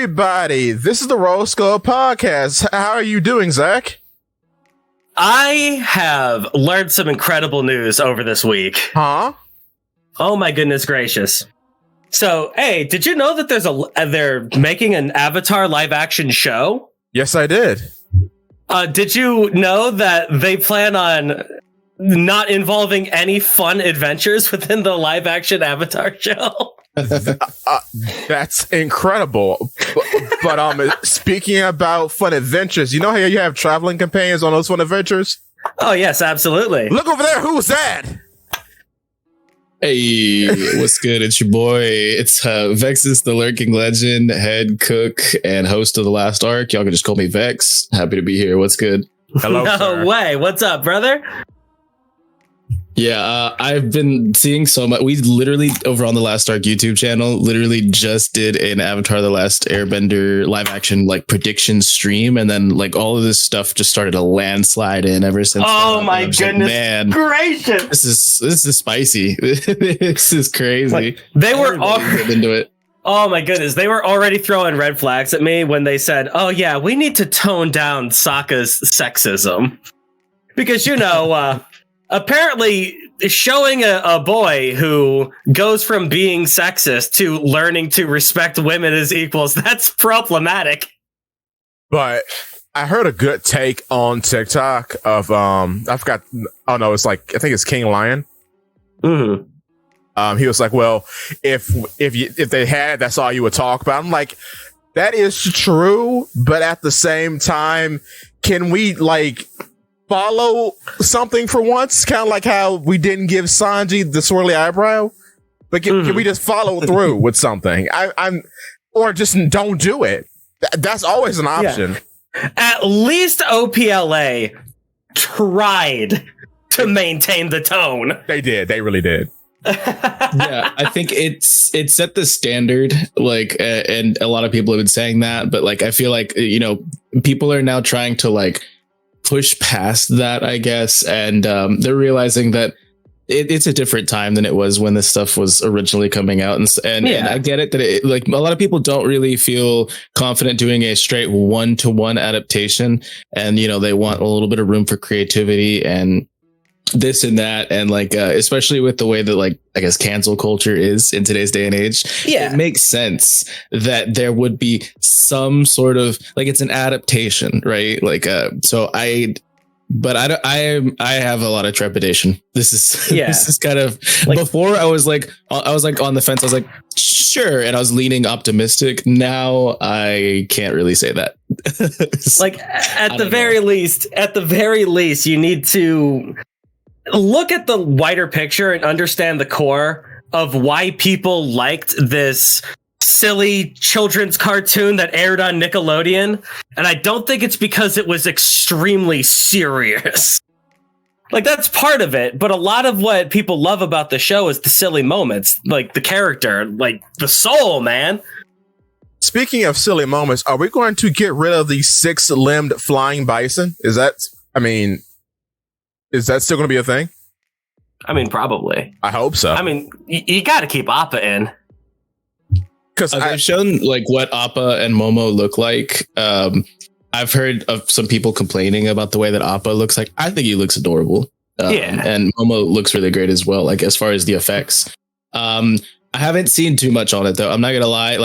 everybody. This is the Roll Skull Podcast. How are you doing, Zakk? I have learned some incredible news over this week. Huh? Oh my goodness gracious. So, hey, did you know that they're making an Avatar live action show? Yes, I did. Did you know that they plan on not involving any fun adventures within the live action Avatar show? That's incredible. But speaking about fun adventures, you know how you have traveling companions on those fun adventures? Oh, yes, absolutely. Look over there. Who's that? Hey, what's good? It's your boy. It's Vexus, the Lurking Legend, head cook, and host of The Last Arc. Y'all can just call me Vex. Happy to be here. What's good? Hello, No sir. way. What's up, brother? Yeah, I've been seeing so much. We literally, over on the Last Arc YouTube channel, literally just did an Avatar The Last Airbender live action like prediction stream, and then like all of this stuff just started to landslide in ever since. Oh my goodness, man, gracious! This is spicy. This is crazy. Like, they were all into it. Oh my goodness, they were already throwing red flags at me when they said, "Oh yeah, we need to tone down Sokka's sexism," because apparently, showing a boy who goes from being sexist to learning to respect women as equals, that's problematic. But I heard a good take on TikTok of I forgot. Oh no, I think it's King Lion. Mm-hmm. He was like, "Well, if they had, that's all you would talk about." I'm like, that is true, but at the same time, can we follow something for once? Kind of like how we didn't give Sanji the swirly eyebrow, but can we just follow through with something? Or just don't do it. That's always an option. Yeah. At least OPLA tried to maintain the tone. They did. They really did. Yeah, I think it set the standard, and a lot of people have been saying that, but I feel like, people are now trying to push past that, I guess, and they're realizing that it's a different time than it was when this stuff was originally coming out, and I get it that a lot of people don't really feel confident doing a straight one-to-one adaptation, and they want a little bit of room for creativity and this and that, and especially with the way that I guess cancel culture is in today's day and age, it makes sense that there would be some sort of it's an adaptation, right? But I have a lot of trepidation. This is kind of before I was on the fence. I was like, sure, and I was leaning optimistic. Now I can't really say that. At the very least, you need to look at the wider picture and understand the core of why people liked this silly children's cartoon that aired on Nickelodeon. And I don't think it's because it was extremely serious. That's part of it, but a lot of what people love about the show is the silly moments, the character, the soul, man. Speaking of silly moments, are we going to get rid of the 6-limbed flying bison? Is that still going to be a thing? I mean, probably. I hope so. I mean, you got to keep Appa in. Because I've shown what Appa and Momo look like. I've heard of some people complaining about the way that Appa looks like. I think he looks adorable. And Momo looks really great as well, as far as the effects. I haven't seen too much on it, though. I'm not going to lie.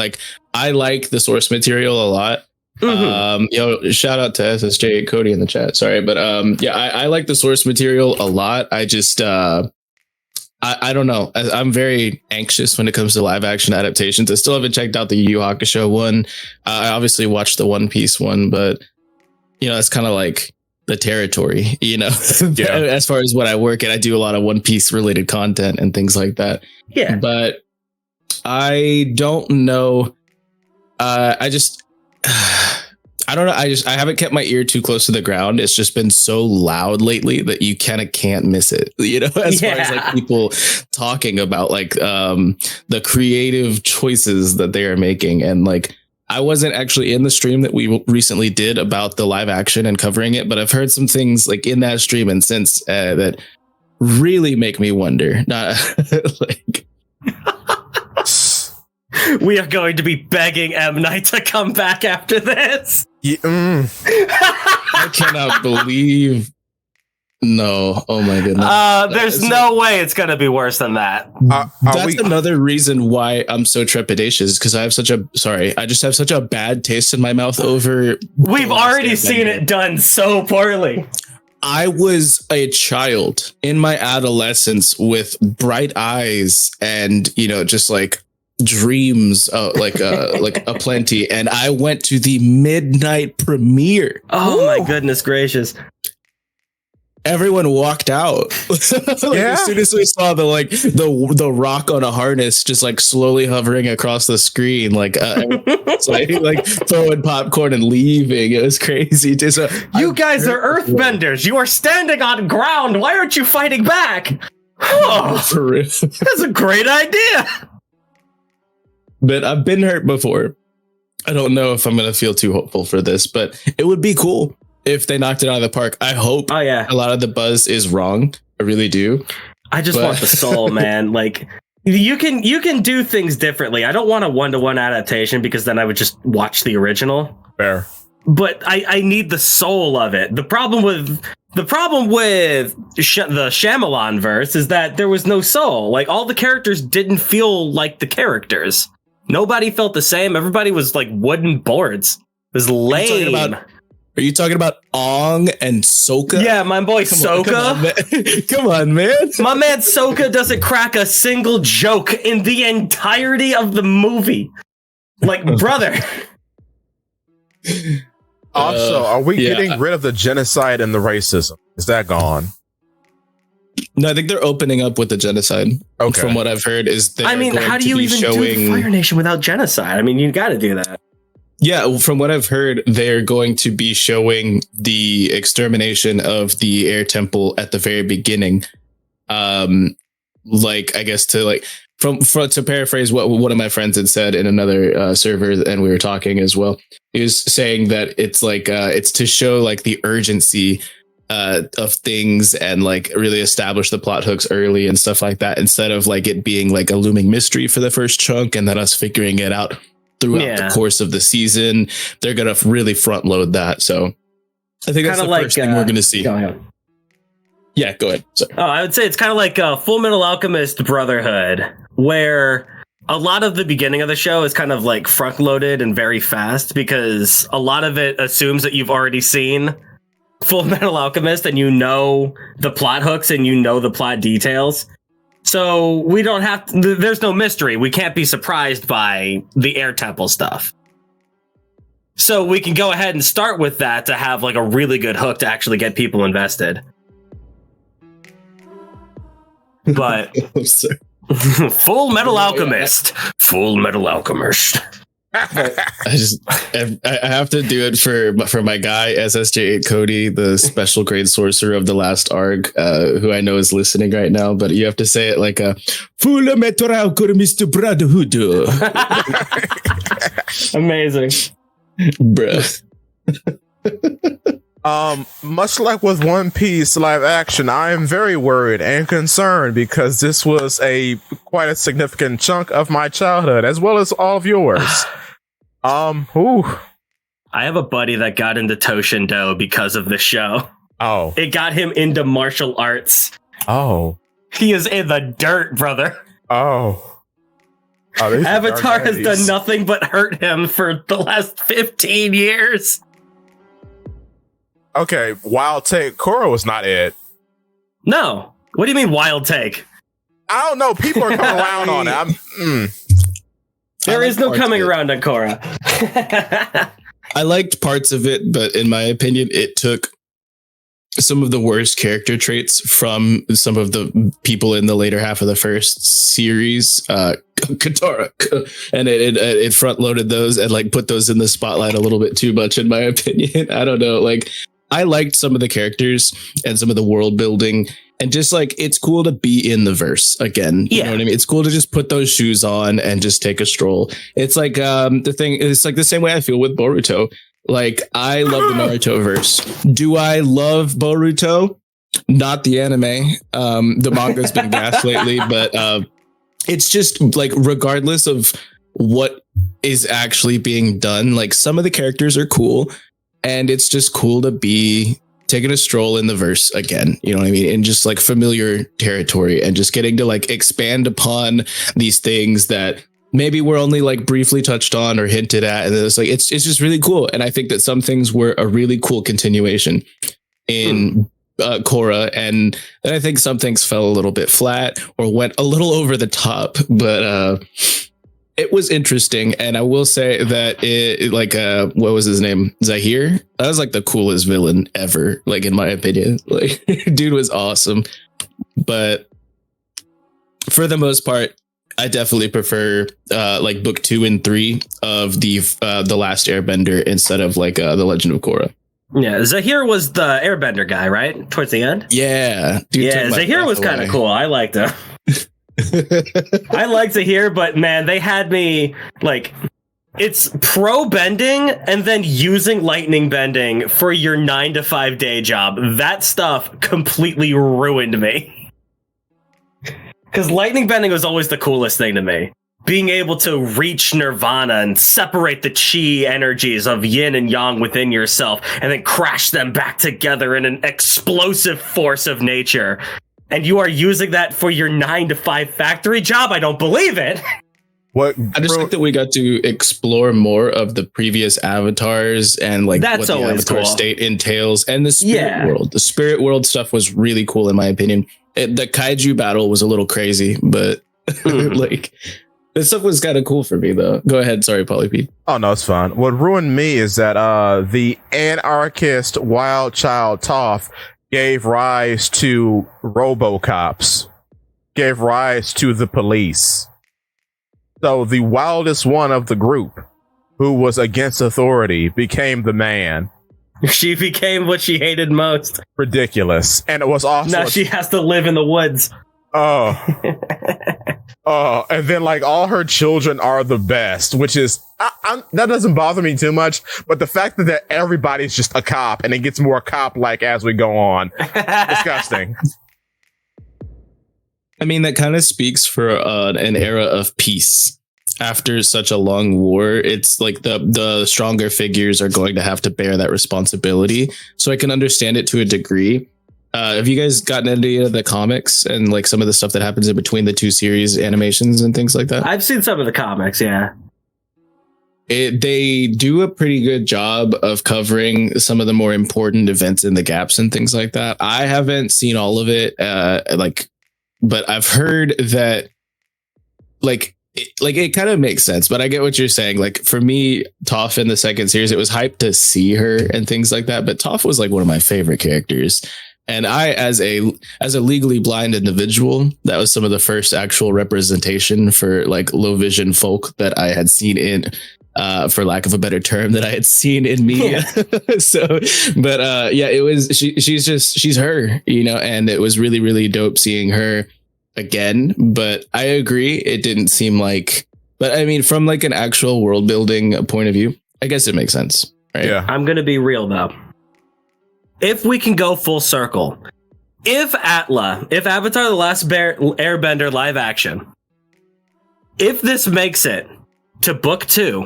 I like the source material a lot. Mm-hmm. Shout out to SSJ Cody in the chat. Sorry, but I like the source material a lot. I just I don't know. I'm very anxious when it comes to live action adaptations. I still haven't checked out the Yu Yu Hakusho one. I obviously watched the One Piece one, but it's kind of the territory, as far as what I work at. I do a lot of One Piece related content and things like that. Yeah, but I don't know. I don't know. I haven't kept my ear too close to the ground. It's just been so loud lately that you kind of can't miss it. As far as people talking about the creative choices that they are making. And I wasn't actually in the stream that we recently did about the live action and covering it, but I've heard some things in that stream and since that really make me wonder. Not We are going to be begging M. Night to come back after this. I cannot believe. No. Oh my goodness. There's no way it's going to be worse than that. That's another reason why I'm so trepidatious, because I just have such a bad taste in my mouth over. We've already seen it done so poorly. I was a child in my adolescence with bright eyes and, just like dreams, like a plenty. And I went to the midnight premiere. Oh my goodness gracious. Everyone walked out. As soon as we saw the rock on a harness just like slowly hovering across the screen, like throwing popcorn and leaving. It was crazy. So you guys are earthbenders. You are standing on ground. Why aren't you fighting back? Oh, for real. That's a great idea. But I've been hurt before. I don't know if I'm going to feel too hopeful for this, but it would be cool if they knocked it out of the park. I hope a lot of the buzz is wrong. I really do. I just want the soul, man. Like you can do things differently. I don't want a 1-to-1 adaptation because then I would just watch the original. Fair. But I need the soul of it. The problem with the Shyamalan verse is that there was no soul. Like all the characters didn't feel like the characters. Nobody felt the same. Everybody was like wooden boards. It was lame. Are you talking about Ong and Sokka? Yeah, my boy Sokka. Come on, man. My man Sokka doesn't crack a single joke in the entirety of the movie. Like, brother. Also, are we getting rid of the genocide and the racism? Is that gone? No, I think they're opening up with the genocide. Okay. From what I've heard is how do you even do Fire Nation without genocide? I mean, you got to do that. Yeah, from what I've heard, they're going to be showing the extermination of the air temple at the very beginning. I guess to paraphrase what one of my friends had said in another server, and we were talking as well, he was saying that it's it's to show like the urgency of things and like really establish the plot hooks early and stuff like that, instead of like it being like a looming mystery for the first chunk and then us figuring it out throughout the course of the season. They're going to really front load that. So I think that's the first thing we're going to see. Yeah, go ahead. Sorry. Oh, I would say it's kind of like Full Metal Alchemist Brotherhood, where a lot of the beginning of the show is kind of like front loaded and very fast because a lot of it assumes that you've already seen Full Metal Alchemist and you know the plot hooks and you know the plot details. So we don't have to, there's no mystery. We can't be surprised by the air temple stuff. So we can go ahead and start with that to have like a really good hook to actually get people invested. But Full Metal Alchemist. Full Metal Alchemist. I have to do it for my guy SSJ8 Cody, the special grade sorcerer of the last ARG, who I know is listening right now. But you have to say it like a Full Metal Alchemist Brotherhood. Amazing, bruh. Much like with One Piece live action, I am very worried and concerned because this was quite a significant chunk of my childhood, as well as all of yours. I have a buddy that got into Toshindo because of the show. Oh. It got him into martial arts. Oh. He is in the dirt, brother. Oh. Avatar has done nothing but hurt him for the last 15 years. Okay, Wild Take. Korra was not it. No. What do you mean wild take? I don't know. People are coming around on it. There is no coming around on Korra. I liked parts of it, but in my opinion, it took some of the worst character traits from some of the people in the later half of the first series, Katara, and it front loaded those and like put those in the spotlight a little bit too much, in my opinion. I don't know. Like, I liked some of the characters and some of the world building. And just like, it's cool to be in the verse again. You know what I mean? It's cool to just put those shoes on and just take a stroll. It's like it's like the same way I feel with Boruto. Like, I love the Naruto verse. Do I love Boruto? Not the anime. The manga's been gas lately, but it's just like, regardless of what is actually being done. Like some of the characters are cool, and it's just cool to be taking a stroll in the verse again, you know what I mean? And just like familiar territory and just getting to like expand upon these things that maybe were only like briefly touched on or hinted at. And it's like, it's just really cool. And I think that some things were a really cool continuation in Korra. And then I think some things fell a little bit flat or went a little over the top, but it was interesting. And I will say that it like, what was his name? Zahir. That was like the coolest villain ever. Like in my opinion, like dude was awesome. But for the most part, I definitely prefer like book 2 and 3 of the Last Airbender instead of like the Legend of Korra. Yeah, Zahir was the Airbender guy, right? Towards the end. Yeah, dude, yeah. Zahir was kind of cool. I liked him. I liked Zahir, but man, they had me like. It's pro bending and then using lightning bending for your 9-to-5 day job. That stuff completely ruined me. Because lightning bending was always the coolest thing to me. Being able to reach nirvana and separate the chi energies of yin and yang within yourself and then crash them back together in an explosive force of nature. And you are using that for your 9-to-5 factory job? I don't believe it. What I just think that we got to explore more of the previous avatars and like that's what the avatar cool. state entails and the spirit world. The spirit world stuff was really cool in my opinion. The kaiju battle was a little crazy, but like this stuff was kind of cool for me though. Go ahead. Sorry, Polly P. Oh no, it's fine. What ruined me is that the anarchist wild child Toph gave rise to RoboCops, gave rise to the police. So the wildest one of the group, who was against authority, became the man. She became what she hated most. Ridiculous. And it was also... Now she has to live in the woods. Oh. Oh, and then like all her children are the best, which is... that doesn't bother me too much, but the fact that everybody's just a cop and it gets more cop-like as we go on. Disgusting. I mean, that kind of speaks for an era of peace. After such a long war, it's like the stronger figures are going to have to bear that responsibility. So I can understand it to a degree. Have you guys gotten into the comics and like some of the stuff that happens in between the two series animations and things like that? I've seen some of the comics, yeah. They do a pretty good job of covering some of the more important events in the gaps and things like that. I haven't seen all of it, but I've heard that it kind of makes sense, but I get what you're saying. Like for me, Toph in the second series, it was hyped to see her and things like that. But Toph was like one of my favorite characters. And I, as a legally blind individual, that was some of the first actual representation for like low vision folk that I had seen in, for lack of a better term, that I had seen in media. Yeah, it was, she's her, you know, and it was really, really dope seeing her again. But I agree, it didn't seem like, but I mean, from like an actual world building point of view, I guess it makes sense, right? Yeah. I'm gonna be real though. If we can go full circle, if Avatar The Last Airbender live action, if this makes it to book 2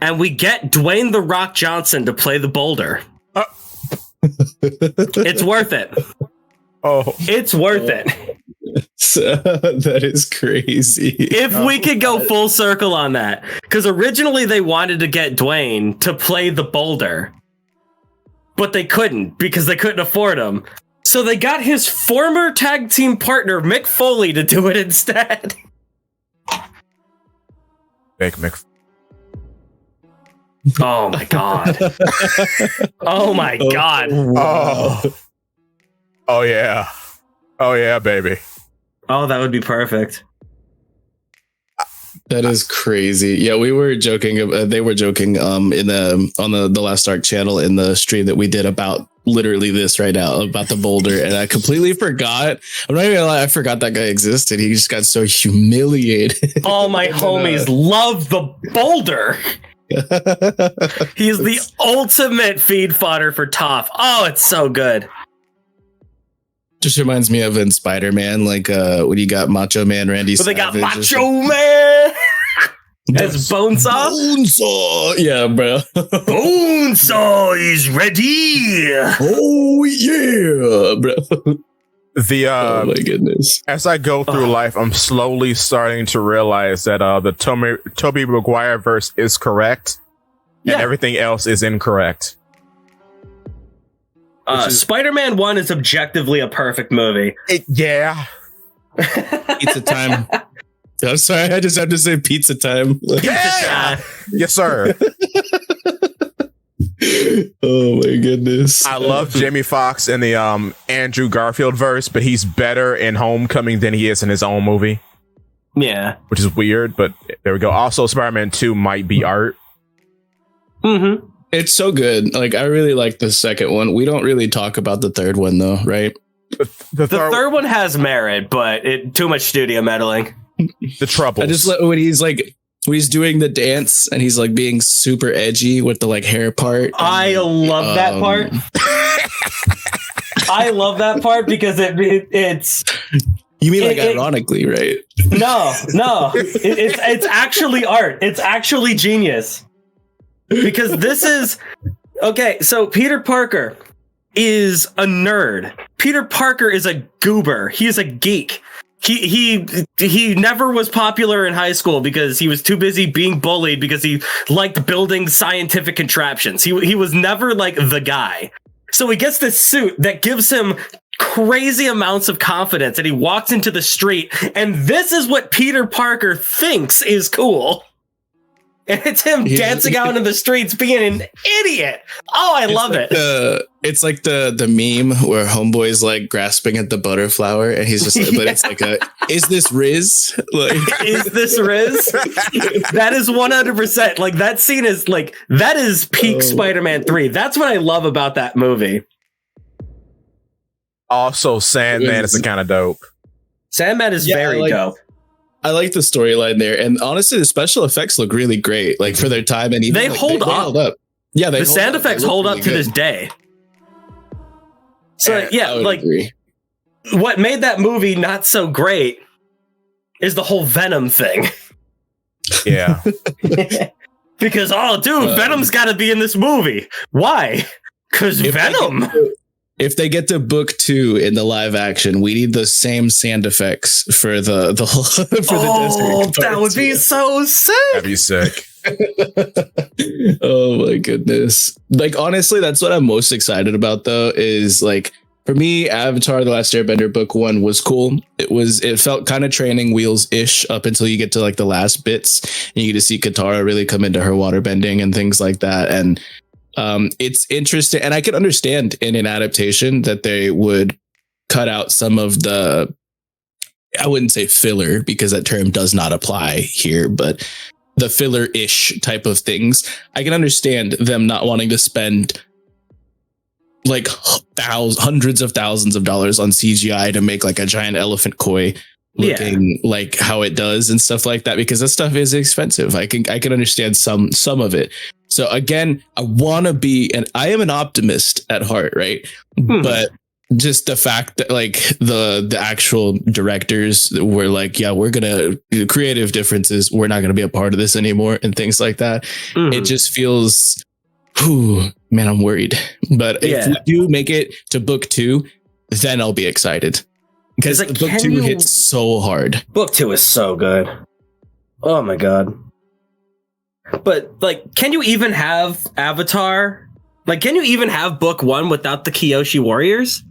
and we get Dwayne The Rock Johnson to play the boulder, it's worth it. Oh, it's worth it. That is crazy. If we could go full circle on that, because originally they wanted to get Dwayne to play the boulder, but they couldn't because they couldn't afford him. So they got his former tag team partner Mick Foley to do it instead. Mick. Oh my god. Oh my god. Oh yeah. Oh yeah, baby. Oh, that would be perfect. That is crazy. Yeah, we were joking. They were joking on the Last Arc channel in the stream that we did about literally this right now, about the boulder, and I completely forgot. I'm not even gonna lie, I forgot that guy existed. He just got so humiliated. All my homies love the boulder. He's the ultimate feed fodder for Toph. Oh, it's so good. Just reminds me of in Spider-Man, like when you got Macho Man Randy But they got Savage. Macho Man. As Bonesaw? Bonesaw! Yeah, bro. Bonesaw is ready! Oh, yeah, bro. Oh my goodness. As I go through life, I'm slowly starting to realize that the Tobey Maguire verse is correct and everything else is incorrect. Spider-Man 1 is objectively a perfect movie. Yeah. Pizza time. I'm sorry, I just have to say pizza time. Yeah! Yes, sir. Oh my goodness. I love Jamie Foxx in the Andrew Garfield verse, but he's better in Homecoming than he is in his own movie. Yeah. Which is weird, but there we go. Also, Spider-Man 2 might be art. Mm-hmm. It's so good. Like, I really like the second one. We don't really talk about the third one, though, right? The third one has merit, but too much studio meddling. The Troubles. I just when he's doing the dance and he's like being super edgy with the like hair part. I love that part. I love that part because it's. You mean ironically, right? No. It's actually art. It's actually genius. Because this is okay. So Peter Parker is a nerd. Peter Parker is a goober. He is a geek. He never was popular in high school because he was too busy being bullied because he liked building scientific contraptions. He was never like the guy. So he gets this suit that gives him crazy amounts of confidence and he walks into the street and this is what Peter Parker thinks is cool. And it's him dancing out in the streets being an idiot. Oh, I love it. It's like the meme where Homeboy's like grasping at the butterflower and he's just like, but it's like is this Riz? Like, is this Riz? That is 100%. Like that scene is like, that is peak Spider-Man 3. That's what I love about that movie. Also, Sandman is kind of dope. Sandman is very dope. I like the storyline there, and honestly, the special effects look really great, like for their time, and even they hold up. Yeah, the sound effects hold up to this day. So like agree. What made that movie not so great is the whole Venom thing. Yeah, because Venom's got to be in this movie. Why? Because Venom. If they get to book 2 in the live action, we need the same sound effects for the desert. That would be so sick. That'd be sick. Oh my goodness. Like, honestly, that's what I'm most excited about, though, is like, for me, Avatar: The Last Airbender book 1 was cool. It felt kind of training wheels-ish up until you get to like the last bits and you get to see Katara really come into her waterbending and things like that. And it's interesting, and I can understand in an adaptation that they would cut out some of the, I wouldn't say filler because that term does not apply here, but the filler-ish type of things. I can understand them not wanting to spend like hundreds of thousands of dollars on CGI to make like a giant elephant koi looking like how it does and stuff like that, because that stuff is expensive. I can understand some of it. So again, I want to be, and I am an optimist at heart, right? But just the fact that like the actual directors were like, yeah, we're gonna creative differences, we're not gonna be a part of this anymore, and things like that. It just feels, man, I'm worried. But if we do make it to book 2, then I'll be excited. Because like, book 2 hits so hard. Book 2 is so good. Oh my god. But like, can you even have Avatar? Like, can you even have book 1 without the Kyoshi Warriors?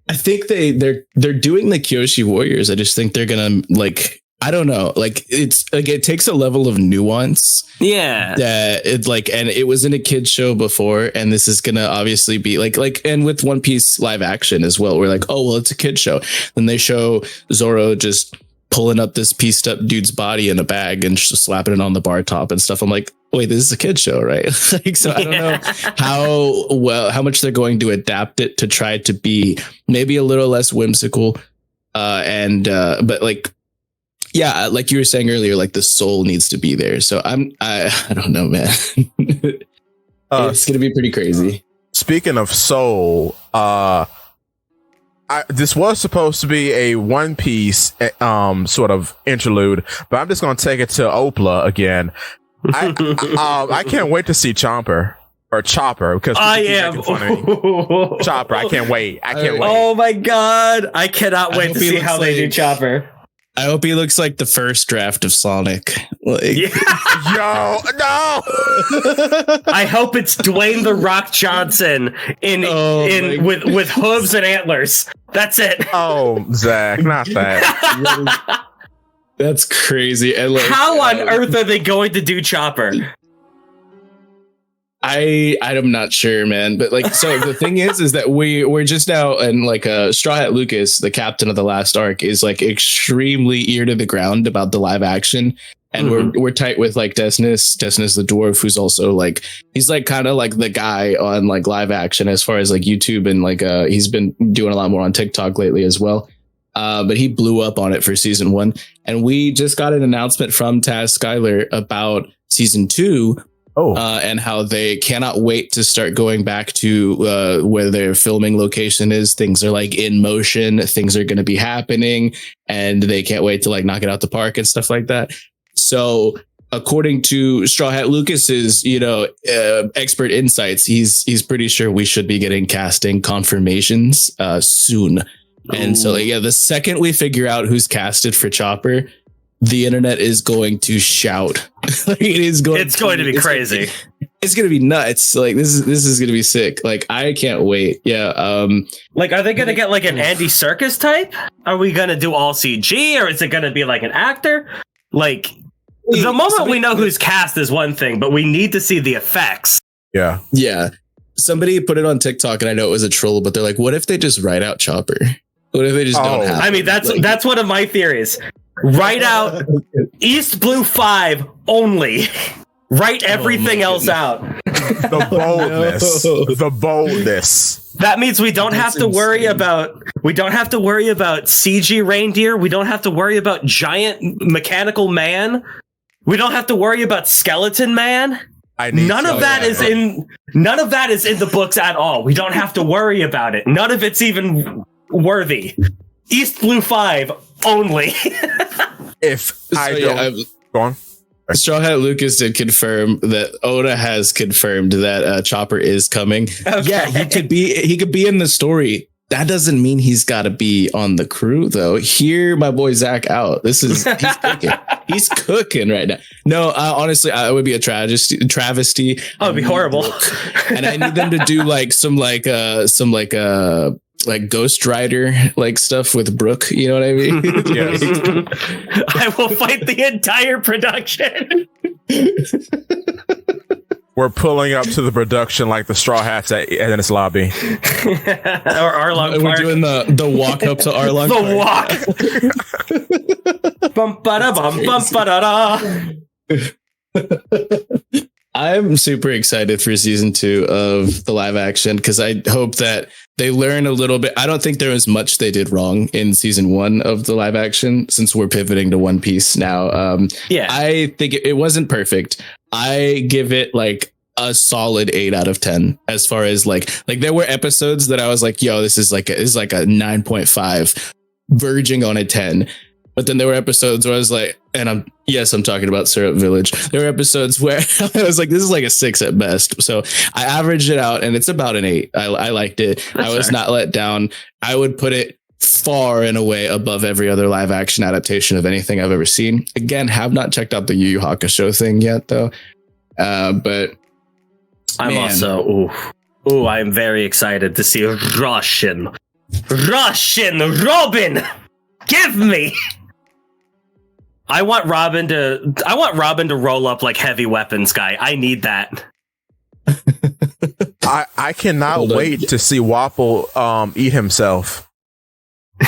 I think they're doing the Kyoshi Warriors. I just think they're gonna like, I don't know. Like, it's like, it takes a level of nuance. Yeah. That it's like, and it was in a kid's show before, and this is gonna obviously be like, and with One Piece live action as well, we're like, oh well, it's a kid's show. Then they show Zoro just pulling up this pieced up dude's body in a bag and just slapping it on the bar top and stuff. I'm like, wait, this is a kid's show, right? Like, so I don't know how much they're going to adapt it to try to be maybe a little less whimsical. But like, yeah, like you were saying earlier, like the soul needs to be there. So I don't know, man. It's going to be pretty crazy. Speaking of soul, this was supposed to be a One Piece sort of interlude, but I'm just going to take it to Opla again. I can't wait to see Chopper because I am Chopper. I can't wait. Oh my god! I cannot wait to see how they do Chopper. I hope he looks like the first draft of Sonic. Like, Yo, no! I hope it's Dwayne the Rock Johnson with hooves and antlers. That's it. Oh, Zakk, not that. That's crazy. And like, how on earth are they going to do Chopper? I'm not sure, man. But like, so the thing is that we're just now, and like Straw Hat Lucas, the captain of the last arc, is like extremely ear to the ground about the live action, and we're tight with like Desnus the dwarf, who's also like, he's like kind of like the guy on like live action as far as like YouTube, and like he's been doing a lot more on TikTok lately as well. But he blew up on it for season 1, and we just got an announcement from Taz Skylar about season 2. And how they cannot wait to start going back to where their filming location is. Things are like in motion. Things are going to be happening, and they can't wait to like knock it out the park and stuff like that. So, according to Straw Hat Lucas's, expert insights, he's pretty sure we should be getting casting confirmations soon. And so, the second we figure out who's casted for Chopper, the internet is going to shout. It's going to be crazy. It's going to be nuts. Like this is going to be sick. Like I can't wait. Yeah. Like, are they going to get like an Andy Serkis type? Are we going to do all CG, or is it going to be like an actor? Like the moment we know who's cast is one thing, but we need to see the effects. Yeah. Yeah. Somebody put it on TikTok, and I know it was a troll, but they're like, "What if they just write out Chopper? What if they just don't have?" I mean, that's one of my theories. Write out East Blue 5 only. Write everything else out. The boldness. The boldness. That means we don't have to worry about CG reindeer. We don't have to worry about giant mechanical man. We don't have to worry about skeleton man. None of that is in the books at all. We don't have to worry about it. None of it's even worthy. East Blue 5 only. Go on. Straw Hat Lucas did confirm that Oda has confirmed that Chopper is coming. Okay. Yeah, he could be in the story. That doesn't mean he's got to be on the crew, though. Hear my boy Zakk out. He's cooking. He's cooking right now. No, honestly, it would be a travesty. Oh, it'd be horrible. And I need them to do like some Ghost Rider like stuff with Brooke, you know what I mean? Yes. I will fight the entire production. We're pulling up to the production like the Straw Hats at Ennis Lobby. Or Arlong Park. We're doing the walk up to Arlong Park. Bum ba da bum ba da da. I'm super excited for season 2 of the live action, because I hope that they learn a little bit. I don't think there was much they did wrong in season 1 of the live action, since we're pivoting to One Piece now. I think it wasn't perfect. I give it like a solid 8 out of 10 as far as like there were episodes that I was like, yo, this is like a 9.5 verging on a 10. But then there were episodes where I was like, and I'm talking about Syrup Village. There were episodes where I was like, this is like a 6 at best. So I averaged it out, and it's about an 8. I liked it. I was not let down. I would put it far and away above every other live action adaptation of anything I've ever seen. Again, have not checked out the Yu Yu Hakusho thing yet, though. But I'm also, I'm very excited to see Russian Robin. Give me. I want Robin to roll up like Heavy Weapons guy. I need that. I cannot wait to see Wapple eat himself.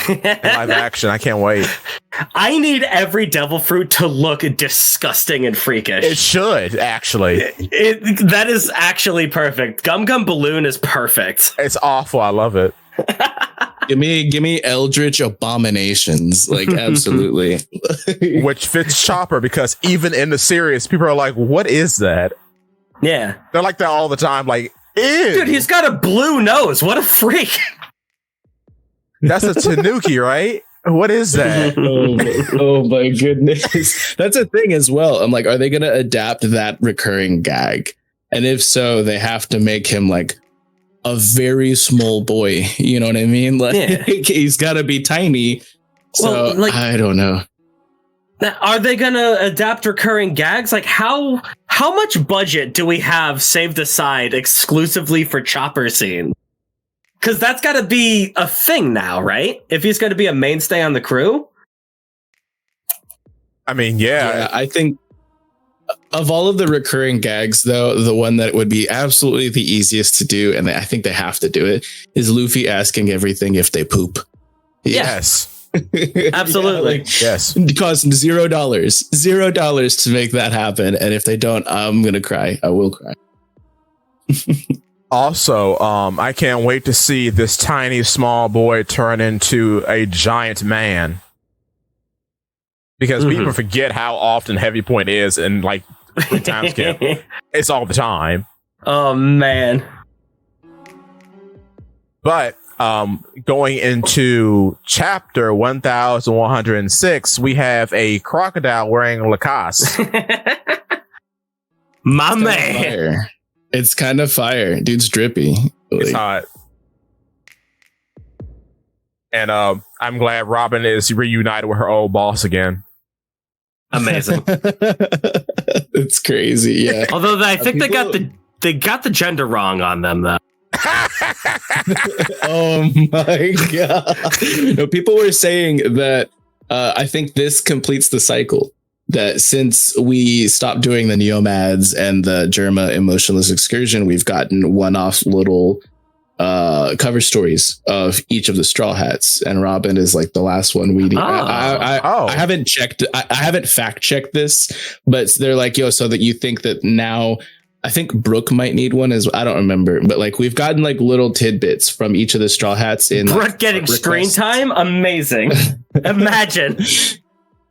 In live action. I can't wait. I need every devil fruit to look disgusting and freakish. It should, actually. That is actually perfect. Gum Gum Balloon is perfect. It's awful. I love it. Give me Eldritch Abominations, like absolutely. Which fits Chopper, because even in the series, people are like, "What is that?" Yeah, they're like that all the time. Like, ew. Dude, he's got a blue nose. What a freak! That's a tanuki, right? What is that? Oh my goodness. That's a thing as well. I'm like, are they going to adapt that recurring gag? And if so, they have to make him like a very small boy. You know what I mean? Like he's got to be tiny. So like, I don't know. Are they going to adapt recurring gags? Like how much budget do we have saved aside exclusively for chopper scene? Because that's got to be a thing now, right? If he's going to be a mainstay on the crew. I mean, yeah. I think of all of the recurring gags, though, the one that would be absolutely the easiest to do, and I think they have to do it, is Luffy asking everything if they poop. Yes. Absolutely. Yes. It costs $0 to make that happen. And if they don't, I'm going to cry. I will cry. Also, I can't wait to see this tiny small boy turn into a giant man. Because people forget how often Heavy Point is in like time skip. It's all the time. Oh man. But going into chapter 1106, we have a crocodile wearing Lacoste. My man. Fire. It's kind of fire. Dude's drippy. It's hot. And I'm glad Robin is reunited with her old boss again. Amazing. It's crazy, yeah. Although I think they got the gender wrong on them though. Oh my god. No, people were saying that I think this completes the cycle. That since we stopped doing the Neomads and the Germa Emotionless Excursion, we've gotten one-off little cover stories of each of the Straw Hats, and Robin is like the last one we need. I haven't checked. I haven't fact checked this, but they're like, yo, so that you think that now. I think Brooke might need one as I don't remember, but like we've gotten like little tidbits from each of the Straw Hats in Brooke getting screen time. Amazing. Imagine.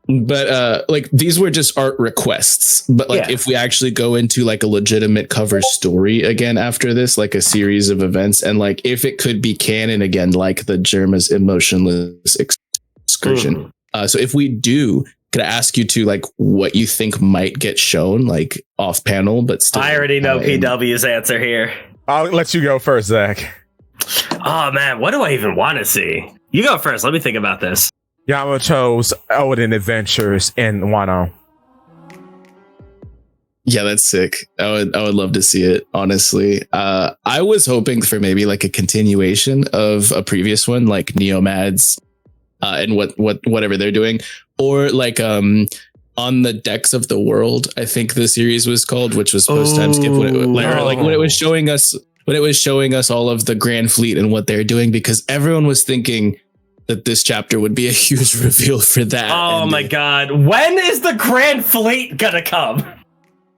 But like these were just art requests. But like if we actually go into like a legitimate cover story again after this, like a series of events, and like if it could be canon again, like the Germa's Emotionless Excursion. So if we do, could I ask you to like what you think might get shown like off panel, but still? I already know PW's answer here. I'll let you go first, Zakk. Oh man, what do I even want to see? You go first. Let me think about this. Yamato's Odin Adventures in Wano. Yeah, that's sick. I would love to see it, honestly. I was hoping for maybe like a continuation of a previous one, like Neomads and whatever they're doing. Or like On the Decks of the World, I think the series was called, which was post time skip when it was showing us all of the Grand Fleet and what they're doing, because everyone was thinking that this chapter would be a huge reveal for that. Oh my god. When is the Grand Fleet gonna come?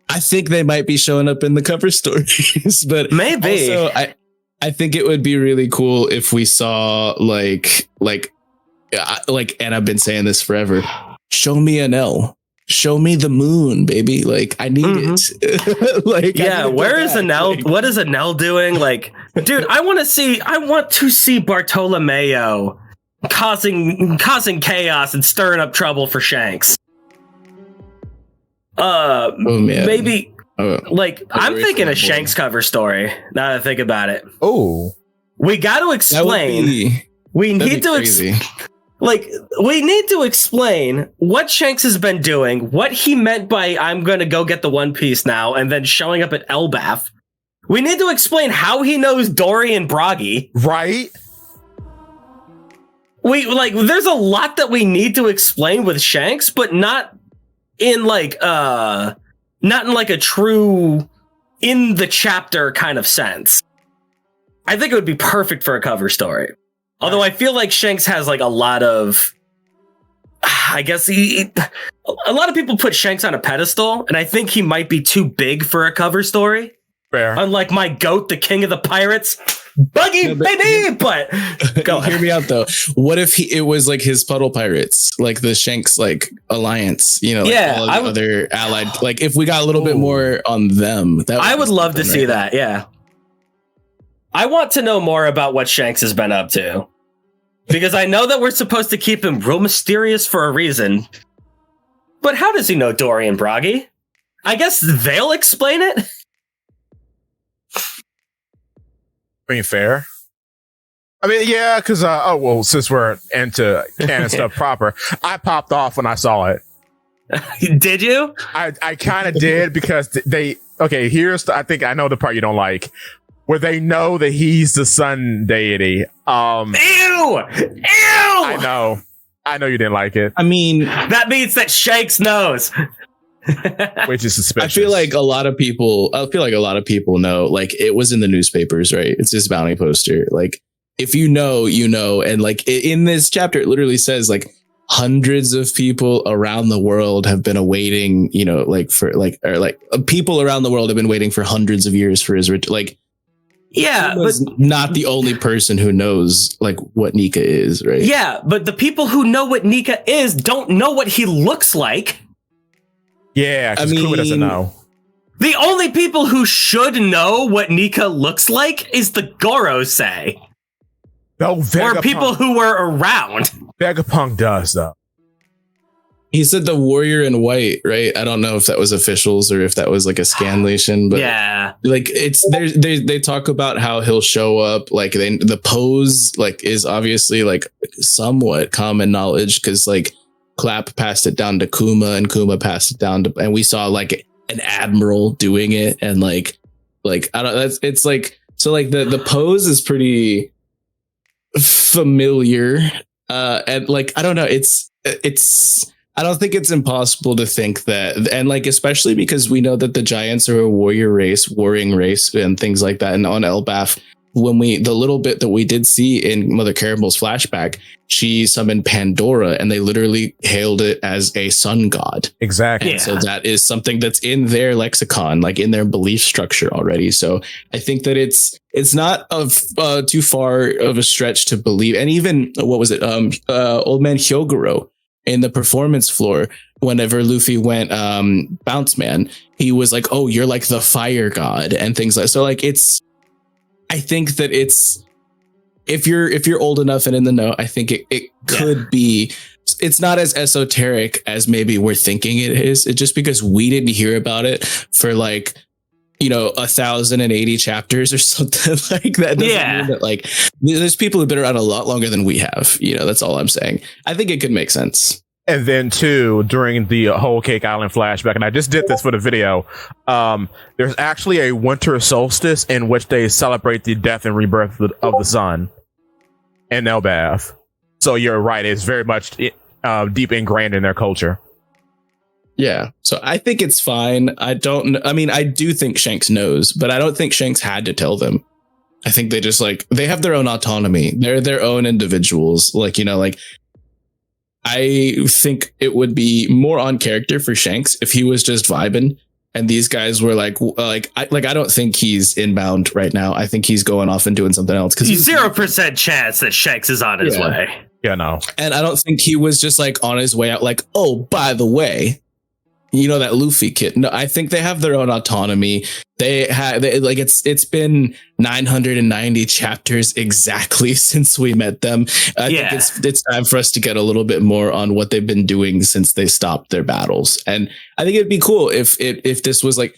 I think they might be showing up in the cover stories, but maybe. Also, I think it would be really cool if we saw like, and I've been saying this forever. Show me an L. Show me the moon, baby. Like I need it. Like yeah, where is Anel? Like, what is Anel doing? Like, dude, I want to see Bartolomeo causing chaos and stirring up trouble for Shanks. Maybe I'm thinking a Shanks cover story. Now that I think about it. Oh, we got to explain. We need to explain what Shanks has been doing, what he meant by "I'm going to go get the One Piece now," and then showing up at Elbaf. We need to explain how he knows Dory and Bragi. Right. There's a lot that we need to explain with Shanks, but not in a true in the chapter kind of sense. I think it would be perfect for a cover story. Although I feel like Shanks has like a lot of, I guess a lot of people put Shanks on a pedestal, and I think he might be too big for a cover story. Fair. Unlike my goat, the king of the pirates, Buggy, baby. But go hear me out though. What if it was like his Puddle Pirates, like the Shanks like alliance? You know, like all the other allied. Like if we got a little bit more on them, I would love to see that. Yeah, I want to know more about what Shanks has been up to. Because I know that we're supposed to keep him real mysterious for a reason. But how does he know Dorian Bragi? I guess they'll explain it. I mean, fair. I mean, yeah, because, since we're into canon stuff proper, I popped off when I saw it. Did you? I kind of did because I think I know the part you don't like, where they know that he's the sun deity. Ew! I know you didn't like it. I mean, that means that Shanks knows. Which is suspicious. I feel like a lot of people know, like, it was in the newspapers, right? It's his bounty poster. Like, if you know, you know. And like in this chapter, it literally says like hundreds of people around the world have been awaiting, people around the world have been waiting for hundreds of years for his like. Yeah, but not the only person who knows like what Nika is, right? Yeah, but the people who know what Nika is don't know what he looks like. Yeah, because Kuma doesn't know. The only people who should know what Nika looks like is the Gorosei. No, Vegapunk. Or people who were around. Vegapunk does, though. He said the warrior in white, right? I don't know if that was officials or if that was like a scanlation, but yeah, like it's they talk about how he'll show up. Like the pose like is obviously like somewhat common knowledge because like Clap passed it down to Kuma and Kuma passed it down to, and we saw like an admiral doing it, and like I don't. It's like so like the pose is pretty familiar, and like I don't know. It's. I don't think it's impossible to think that, and like especially because we know that the giants are a warrior race, warring race, and things like that. And on Elbaf, the little bit that we did see in Mother Caramel's flashback, she summoned Pandora, and they literally hailed it as a sun god. Exactly. And so that is something that's in their lexicon, like in their belief structure already. So I think that it's not too far of a stretch to believe. And even what was it? Old man Hyogoro. In the performance floor, whenever Luffy went bounce man, he was like, "Oh, you're like the fire god," and things like so. Like I think that it's if you're old enough and in the know, I think it could be. It's not as esoteric as maybe we're thinking it is. It's just because we didn't hear about it for like 1,080 chapters or something like that. Doesn't mean that like there's people who've been around a lot longer than we have. That's all I'm saying. I think it could make sense. And then too, during the Whole Cake Island flashback, and I just did this for the video, there's actually a winter solstice in which they celebrate the death and rebirth of the sun in Elbaf. So you're right. It's very much deep ingrained in their culture. Yeah, so I think it's fine. I do think Shanks knows, but I don't think Shanks had to tell them. I think they just they have their own autonomy. They're their own individuals. I think it would be more on character for Shanks if he was just vibing and these guys were I don't think he's inbound right now. I think he's going off and doing something else because 0% chance that Shanks is on his way. Yeah, no. And I don't think he was just on his way out. Oh, by the way, that Luffy kid. No, I think they have their own autonomy. It's been 990 chapters exactly since we met them. I think it's time for us to get a little bit more on what they've been doing since they stopped their battles. And I think it'd be cool if this was like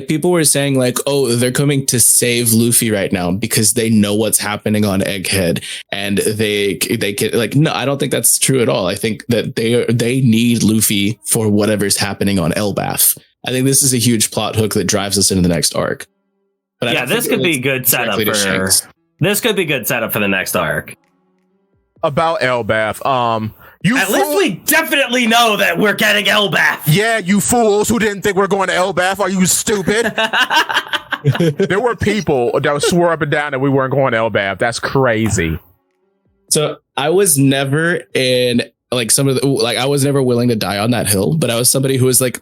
people were saying oh, they're coming to save Luffy right now because they know what's happening on Egghead and they can no, I don't think that's true at all. I think that they need Luffy for whatever's happening on Elbaf. I think this is a huge plot hook that drives us into the next arc. But this could be good setup this could be good setup for the next arc. About Elbaf, at least we definitely know that we're getting Elbaf. Yeah, you fools who didn't think we're going to Elbaf. Are you stupid? There were people that swore up and down that we weren't going to Elbaf. That's crazy. So I was never in I was never willing to die on that hill, but I was somebody who was I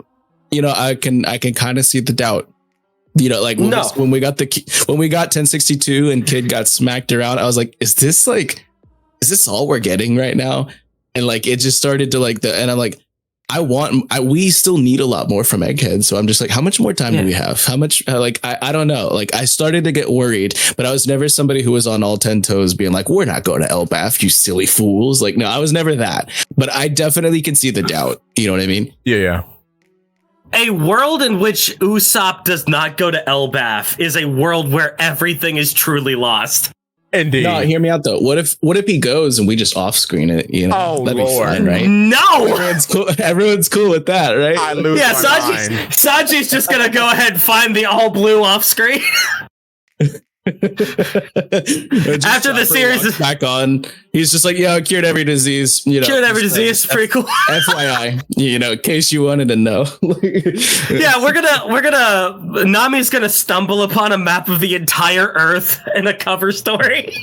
can kind of see the doubt. When we got 1062 and Kid got smacked around, I was like, is this all we're getting right now? And it just started to and I'm like, we still need a lot more from Egghead. So I'm just like, how much more time do we have? How much, I don't know. Like, I started to get worried, but I was never somebody who was on all 10 toes being like, we're not going to Elbaf, you silly fools. Like, no, I was never that, but I definitely can see the doubt. You know what I mean? Yeah. A world in which Usopp does not go to Elbaf is a world where everything is truly lost. Indeed. No, hear me out though. What if he goes and we just off screen it? You know, that'd be fine, right? No, everyone's cool with that, right? I lose my mind. Sanji's just gonna go ahead and find the all blue off screen. After the series is back on, he's just like, yeah, I cured every disease. You know, cured every disease. Pretty cool. FYI, you know, in case you wanted to know. Yeah, we're gonna Nami's gonna stumble upon a map of the entire Earth in a cover story,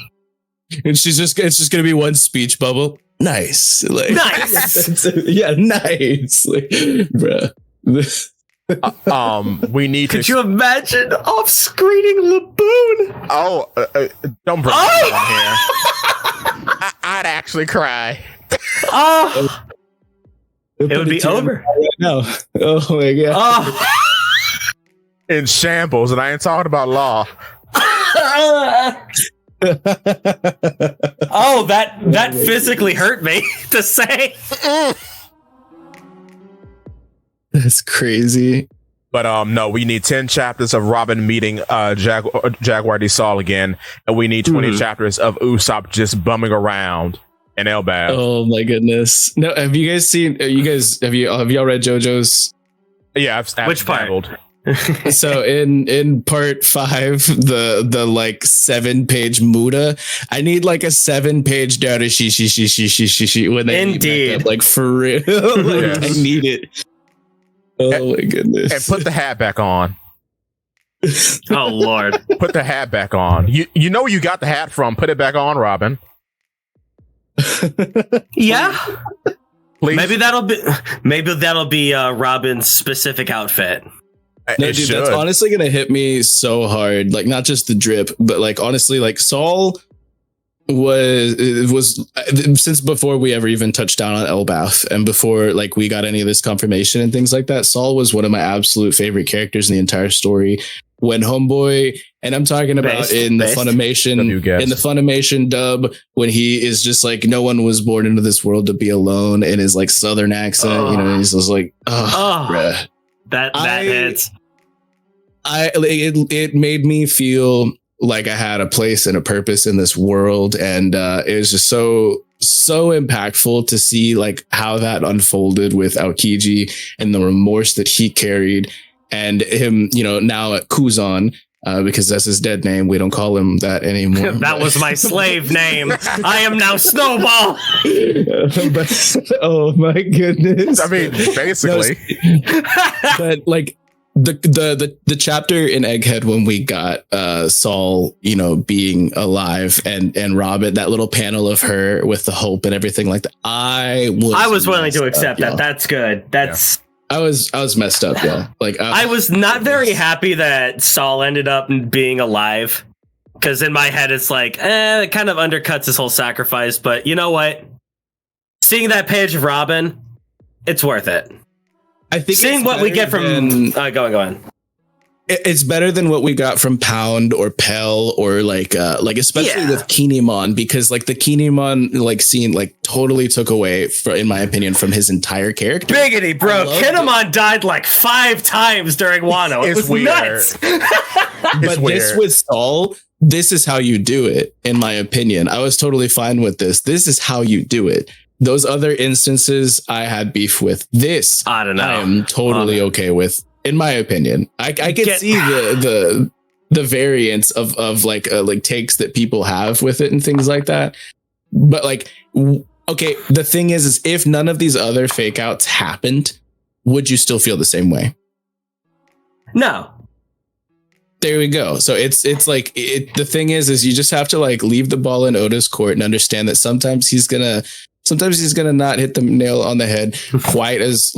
and it's just gonna be one speech bubble. Nice, like nice. Yeah, nice, like, bruh. We need Could you imagine off-screening Laboon? Oh, don't bring it on here. I'd actually cry. Oh, it would be over. No. Oh my god. Oh. In shambles, and I ain't talking about Law. Oh, that physically hurt me to say. That's crazy. But no, we need 10 chapters of Robin meeting Jaguar de Sol again, and we need 20 chapters of Usopp just bumming around in Elbaf. Oh my goodness! No, have you guys seen? Have y'all read JoJo's? Yeah, I've which part? So in part 5, the like 7-page Muda, I need like a 7-page Dara she when they indeed up, like for real. Like, yes. I need it. Oh my goodness! And put the hat back on. Oh Lord! Put the hat back on. You know where you got the hat from. Put it back on, Robin. Yeah. Please. Maybe that'll be Robin's specific outfit. No, dude, that's honestly gonna hit me so hard. Like, not just the drip, but like honestly, like Saul was since before we ever even touched down on Elbaf and before like we got any of this confirmation and things like that, Saul was one of my absolute favorite characters in the entire story. When Homeboy, and I'm talking about in the Funimation dub, when he is just like, no one was born into this world to be alone, in his like southern accent, you know, and he's just like, bruh. That hits. It made me feel like I had a place and a purpose in this world, and it was just so impactful to see like how that unfolded with Aokiji and the remorse that he carried, and him, you know, now at Kuzan, because that's his dead name. We don't call him that anymore. That was my slave name. I am now Snowball. Oh my goodness! I mean, basically, but like. The chapter in Egghead when we got Saul, you know, being alive and Robin, that little panel of her with the hope and everything like that. I was willing to accept that. That's good. That's I was messed up, y'all. Like I was not very happy that Saul ended up being alive, because in my head it's like, it kind of undercuts his whole sacrifice. But you know what? Seeing that page of Robin, it's worth it. I think seeing what we get from go on. It's better than what we got from Pound or Pell or like especially with Kinemon, because like the Kinemon like scene like totally took away, in my opinion, from his entire character. Biggity, bro. Kinemon died like 5 times during Wano. It was weird. Nuts. But this with Saul, this is how you do it, in my opinion. I was totally fine with this. This is how you do it. Those other instances I had beef with. This I don't know. I am totally okay with, in my opinion. I can see the variance of like takes that people have with it and things like that. But like, okay, the thing is if none of these other fake outs happened, would you still feel the same way? No. There we go. So it's like the thing is you just have to like leave the ball in Oda's court and understand that sometimes he's gonna not hit the nail on the head quite as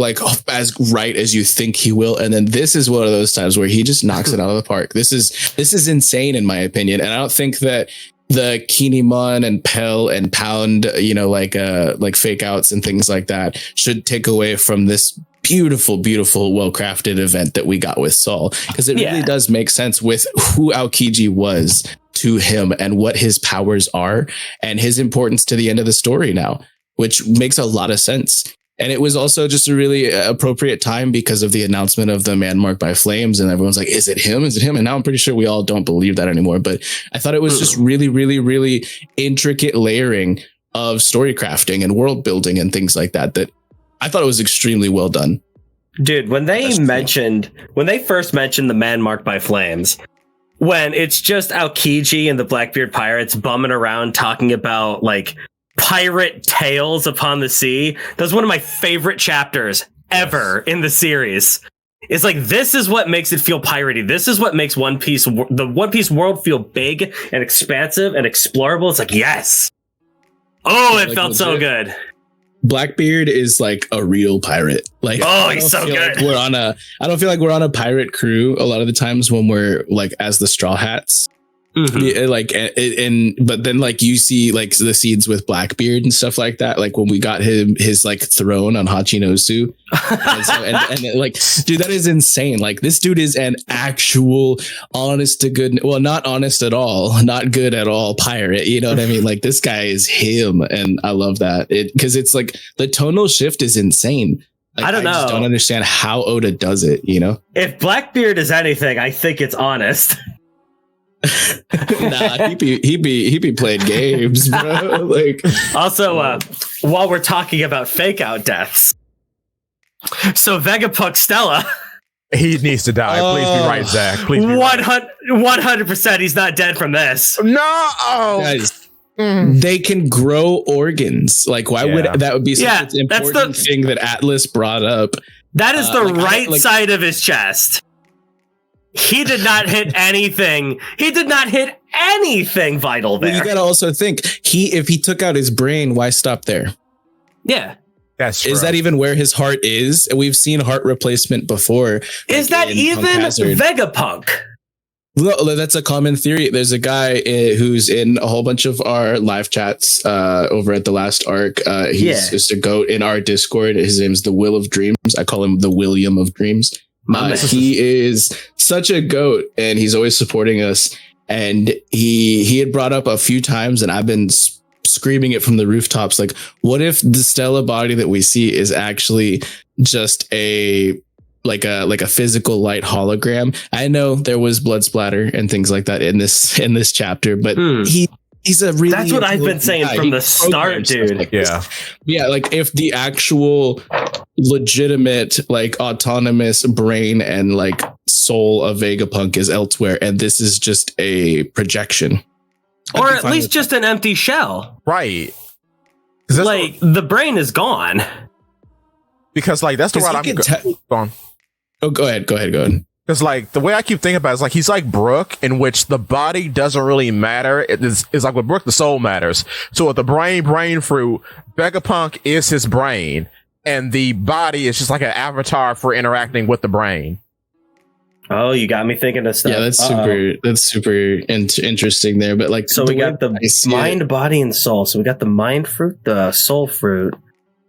right as you think he will. And then this is one of those times where he just knocks it out of the park. This is insane, in my opinion. And I don't think that the Kinemon and Pell and Pound, like fake outs and things like that should take away from this beautiful, well-crafted event that we got with Saul, because it really does make sense with who Aokiji was to him and what his powers are and his importance to the end of the story now, which makes a lot of sense. And it was also just a really appropriate time because of the announcement of the man marked by flames. And everyone's like, is it him? Is it him? And now I'm pretty sure we all don't believe that anymore. But I thought it was just really intricate layering of story crafting and world building and things like that, that I thought it was extremely well done. Dude, when they first mentioned the man marked by flames, when it's just Aokiji and the Blackbeard pirates bumming around talking about like pirate tales upon the sea, that's one of my favorite chapters ever in the series. It's like, this is what makes it feel piratey. This is what makes the One Piece world feel big and expansive and explorable. It's like, yes. Oh, it felt so good. Blackbeard is like a real pirate. Like, he's so good. I don't feel like we're on a pirate crew a lot of the times when we're like as the Straw Hats. Mm-hmm. But then like you see like the scenes with Blackbeard and stuff like that, like when we got his like throne on Hachinosu, and like, dude, that is insane. Like, this dude is an actual honest to good, well, not honest at all, not good at all pirate, you know what I mean? Like, this guy is him, and I love that, because it's like the tonal shift is insane. Like, I just don't understand how Oda does it, you know? If Blackbeard is anything, I think it's honest. Nah, he be playing games, bro. Like, also, while we're talking about fake out deaths, so Vegapunk Stella, he needs to die. Please be right, Zakk. Please be 100%. He's not dead from this. No, guys, they can grow organs. Like, why would that would be such an important thing that Atlas brought up? That is the right side of his chest. He did not hit anything. He did not hit anything vital there. Well, you gotta also think, if he took out his brain, why stop there? Yeah. That's true. Is that even where his heart is? We've seen heart replacement before. Is that even Vegapunk? Well, that's a common theory. There's a guy who's in a whole bunch of our live chats over at the last arc. He's just a goat in our Discord. His name's the Will of Dreams. I call him the William of Dreams. He is such a goat, and he's always supporting us. And he had brought up a few times, and I've been screaming it from the rooftops, like, what if the Stella body that we see is actually just a physical light hologram? I know there was blood splatter and things like that in this chapter, but he's a really, that's what I've been saying from the start, dude. Like like if the actual legitimate, like, autonomous brain and like soul of Vegapunk is elsewhere, and this is just a projection, or at least just an empty shell, right? Like, the brain is gone, because like that's the route I'm going. Oh, go ahead. Because like the way I keep thinking about it is like he's like Brook, in which the body doesn't really matter. It's like with Brook, the soul matters. So with the brain fruit, Vegapunk is his brain, and the body is just like an avatar for interacting with the brain. Oh, you got me thinking of stuff. Yeah, that's super interesting there. But like, so we got the mind, body, and soul. So we got the mind fruit, the soul fruit.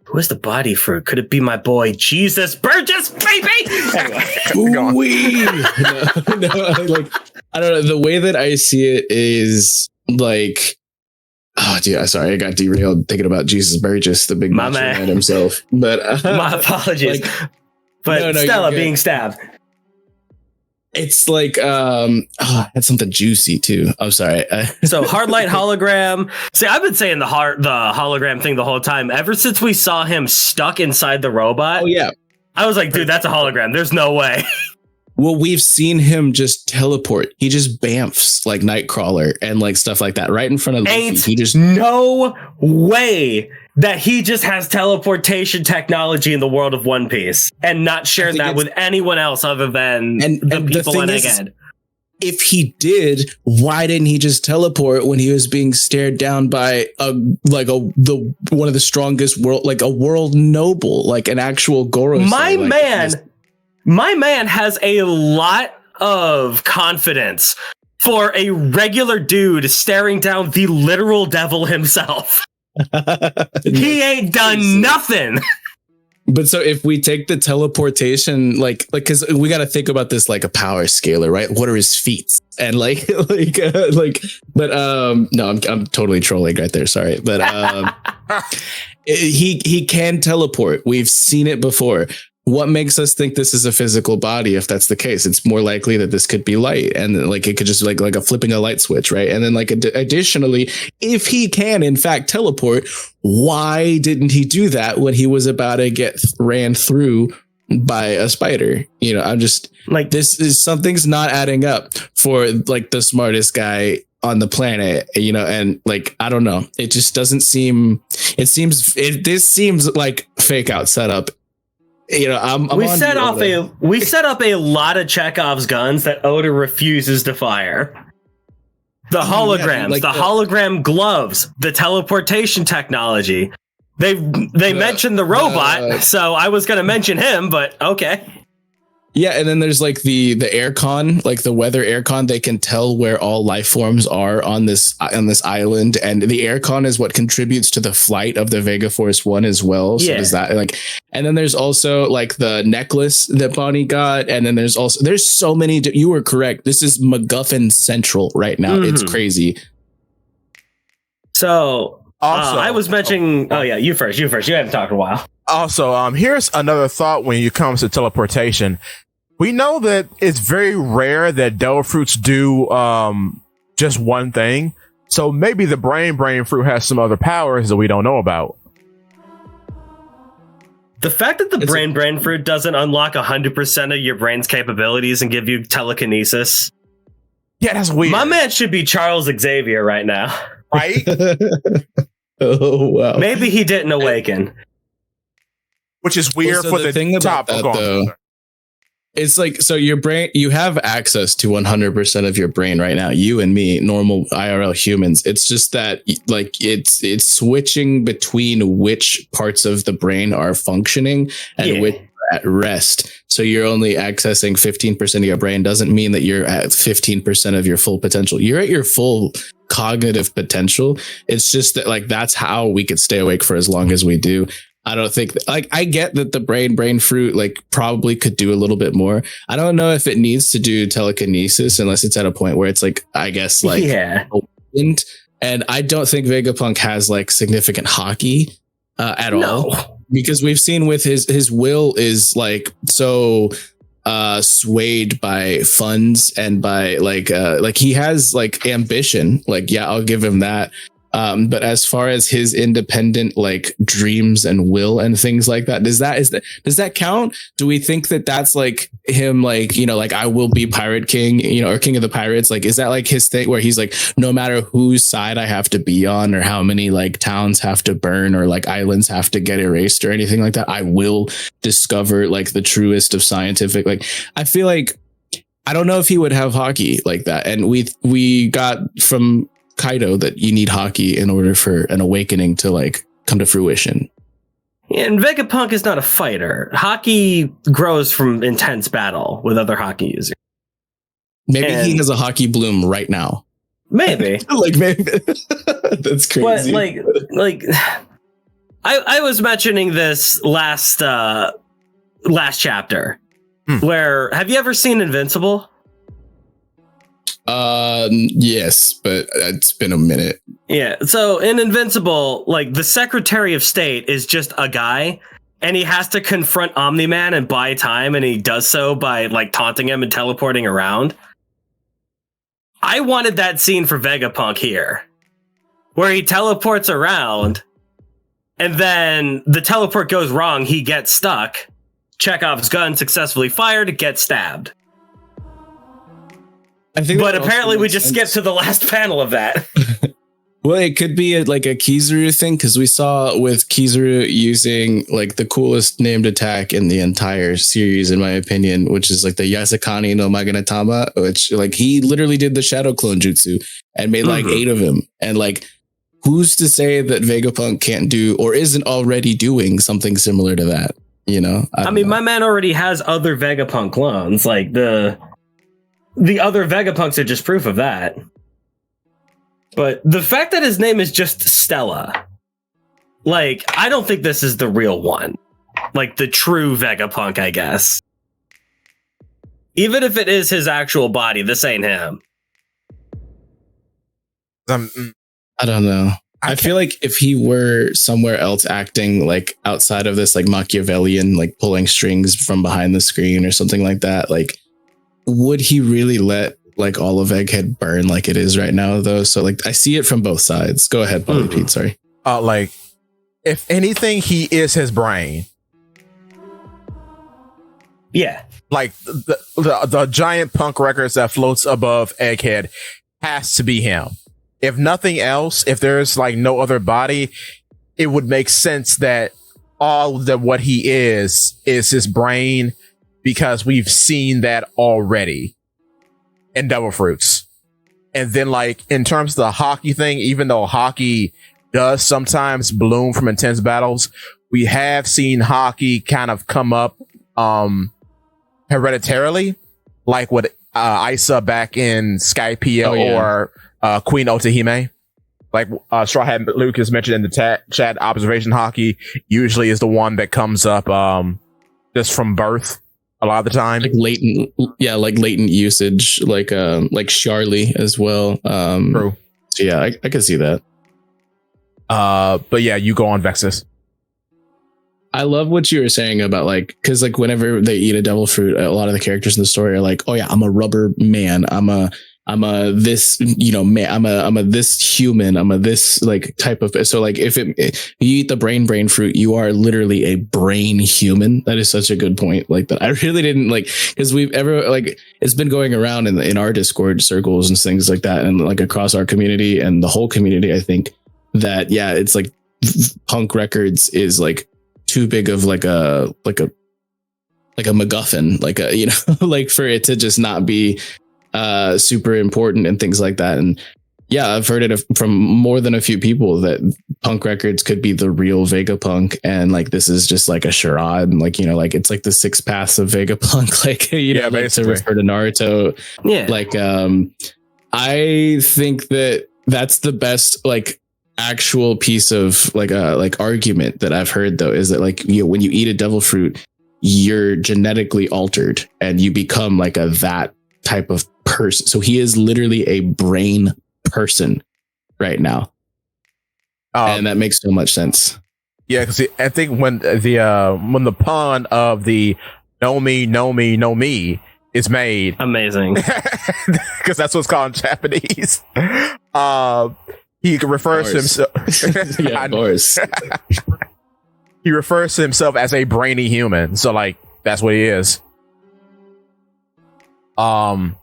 Who is the body fruit? Could it be my boy Jesus Burgess, baby? Anyway. Like, I don't know. The way that I see it is like, oh, dude, sorry, I got derailed thinking about Jesus Burgess, the big man himself. But my apologies. Like, but Stella being stabbed. It's like, that's something juicy too. I'm sorry. So hard light hologram. See, I've been saying the hologram thing the whole time. Ever since we saw him stuck inside the robot. Oh yeah. I was like, dude, that's a hologram. There's no way. Well, we've seen him just teleport. He just bamfs like Nightcrawler and like stuff like that right in front of Luffy. He just no way that he just has teleportation technology in the world of One Piece and not shared that with anyone else other than the people in Egghead. If he did, why didn't he just teleport when he was being stared down by one of the strongest a world noble, like an actual Goro? My man has a lot of confidence for a regular dude staring down the literal devil himself. He ain't done nothing. But so if we take the teleportation, like, because we got to think about this like a power scalar, right? What are his feats? And no, I'm totally trolling right there. Sorry, but he can teleport. We've seen it before. What makes us think this is a physical body? If that's the case, it's more likely that this could be light, and like it could just like a flipping a light switch, right? And then like additionally, if he can in fact teleport, why didn't he do that when he was about to get ran through by a spider? You know, I'm just like, this is something's not adding up for like the smartest guy on the planet, you know, and like I don't know, it just doesn't seem. This seems like fake out setup. You know, we set up a lot of Chekhov's guns that Oda refuses to fire. The holograms, the hologram gloves, the teleportation technology. They mentioned the robot, so I was going to mention him, but okay. Yeah, and then there's like the aircon, like the weather aircon. They can tell where all life forms are on this island, and the aircon is what contributes to the flight of the Vega Force 1 as well. So does that like? And then there's also like the necklace that Bonnie got, and then there's so many. You were correct. This is MacGuffin Central right now. It's crazy. So also, I was mentioning. Oh yeah, you first. You haven't talked in a while. Also, here's another thought when it comes to teleportation. We know that it's very rare that devil fruits do just one thing. So maybe the brain fruit has some other powers that we don't know about. The fact that the brain fruit doesn't unlock 100% of your brain's capabilities and give you telekinesis. Yeah, that's weird. My man should be Charles Xavier right now. Right? Oh, wow. Maybe he didn't awaken. Which is weird for the thing about that, though. It's like, so your brain, you have access to 100% of your brain right now. You and me, normal IRL humans. It's just that like it's switching between which parts of the brain are functioning and which are at rest. So you're only accessing 15% of your brain doesn't mean that you're at 15% of your full potential. You're at your full cognitive potential. It's just that like, that's how we could stay awake for as long as we do. I don't think like I get that the brain fruit like probably could do a little bit more. I don't know if it needs to do telekinesis unless it's at a point where it's like, I guess like, and I don't think Vegapunk has like significant hockey at all, because we've seen with his will is like so swayed by funds and by like he has like ambition. Like, yeah, I'll give him that. But as far as his independent like dreams and will and things like that, does that count? Do we think that that's like him, like, you know, like I will be Pirate King, you know, or King of the Pirates? Like, is that like his thing where he's like, no matter whose side I have to be on or how many like towns have to burn or like islands have to get erased or anything like that, I will discover like the truest of scientific. Like, I feel like I don't know if he would have hockey like that. And we got from Kaido that you need hockey in order for an awakening to like come to fruition. And Vegapunk is not a fighter. Hockey grows from intense battle with other hockey users. Maybe he has a hockey bloom right now. Maybe. Like maybe that's crazy. But like I was mentioning this last chapter where have you ever seen Invincible? Yes, but it's been a minute. Yeah, so in Invincible, like the Secretary of State is just a guy, and he has to confront Omni-Man and buy time, and he does so by like taunting him and teleporting around. I wanted that scene for Vegapunk here, where he teleports around, and then the teleport goes wrong, he gets stuck, Chekhov's gun successfully fired, gets stabbed. But apparently we just skipped to the last panel of that. Well, it could be like a Kizaru thing, because we saw with Kizaru using like the coolest named attack in the entire series, in my opinion, which is like the Yasakani no Maganatama, which like he literally did the shadow clone jutsu and made like 8 of him. And like, who's to say that Vegapunk can't do or isn't already doing something similar to that? You know, I mean, my man already has other Vegapunk clones, like the the other Vegapunks are just proof of that. But the fact that his name is just Stella, like, I don't think this is the real one. Like, the true Vegapunk, I guess. Even if it is his actual body, this ain't him. I don't know. I feel like if he were somewhere else acting like outside of this, like Machiavellian, like pulling strings from behind the screen or something like that, like, would he really let like all of Egghead burn like it is right now, though? So like, I see it from both sides. Go ahead, Polly Pete. Sorry. Like, if anything, he is his brain. Yeah. Like the giant punk records that floats above Egghead has to be him. If nothing else, if there's like no other body, it would make sense that all that what he is his brain, because we've seen that already in Devil Fruits. And then like in terms of the hockey thing, even though hockey does sometimes bloom from intense battles, we have seen hockey kind of come up hereditarily, like with Isa back in Skypiea or Queen Otahime. Like Straw Hat Lucas mentioned in the chat, observation hockey usually is the one that comes up just from birth a lot of the time. Like latent usage, like Charlie as well. True. So yeah, I can see that. But yeah, you go on, Vexus. I love what you were saying about like, because like whenever they eat a devil fruit, a lot of the characters in the story are like, oh yeah, I'm a rubber man, I'm a this, you know, man, I'm a this human, I'm a this like type of. So like if you eat the brain fruit, you are literally a brain human. That is such a good point. Like that, I really didn't like, because we've ever like, it's been going around in our Discord circles and things like that, and like across our community and the whole community. I think that yeah, it's like Punk Records is like too big of like a MacGuffin, like a, you know, like for it to just not be super important and things like that. And yeah, I've heard it from more than a few people that Punk Records could be the real Vegapunk, and like this is just like a charade, and like, you know, like it's like the six paths of Vegapunk, like, you know, like to refer to Naruto. Yeah, like I think that that's the best like actual piece of like argument that I've heard, though, is that like, you know, when you eat a devil fruit, you're genetically altered and you become like that type of person. So he is literally a brain person right now, and that makes so much sense. Yeah, because I think when the pun of the "know me" is made, amazing, because that's what's called in Japanese. He refers to himself. Yeah, of course. He refers to himself as a brainy human. So like that's what he is. And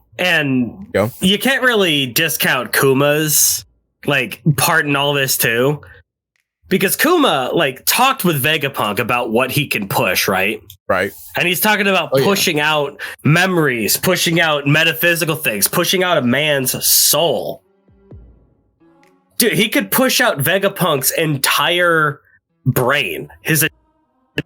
you can't really discount Kuma's like part in all this too, because Kuma like talked with Vegapunk about what he can push, right? Right. And he's talking about pushing out memories, pushing out metaphysical things, pushing out a man's soul. Dude, he could push out Vegapunk's entire brain, his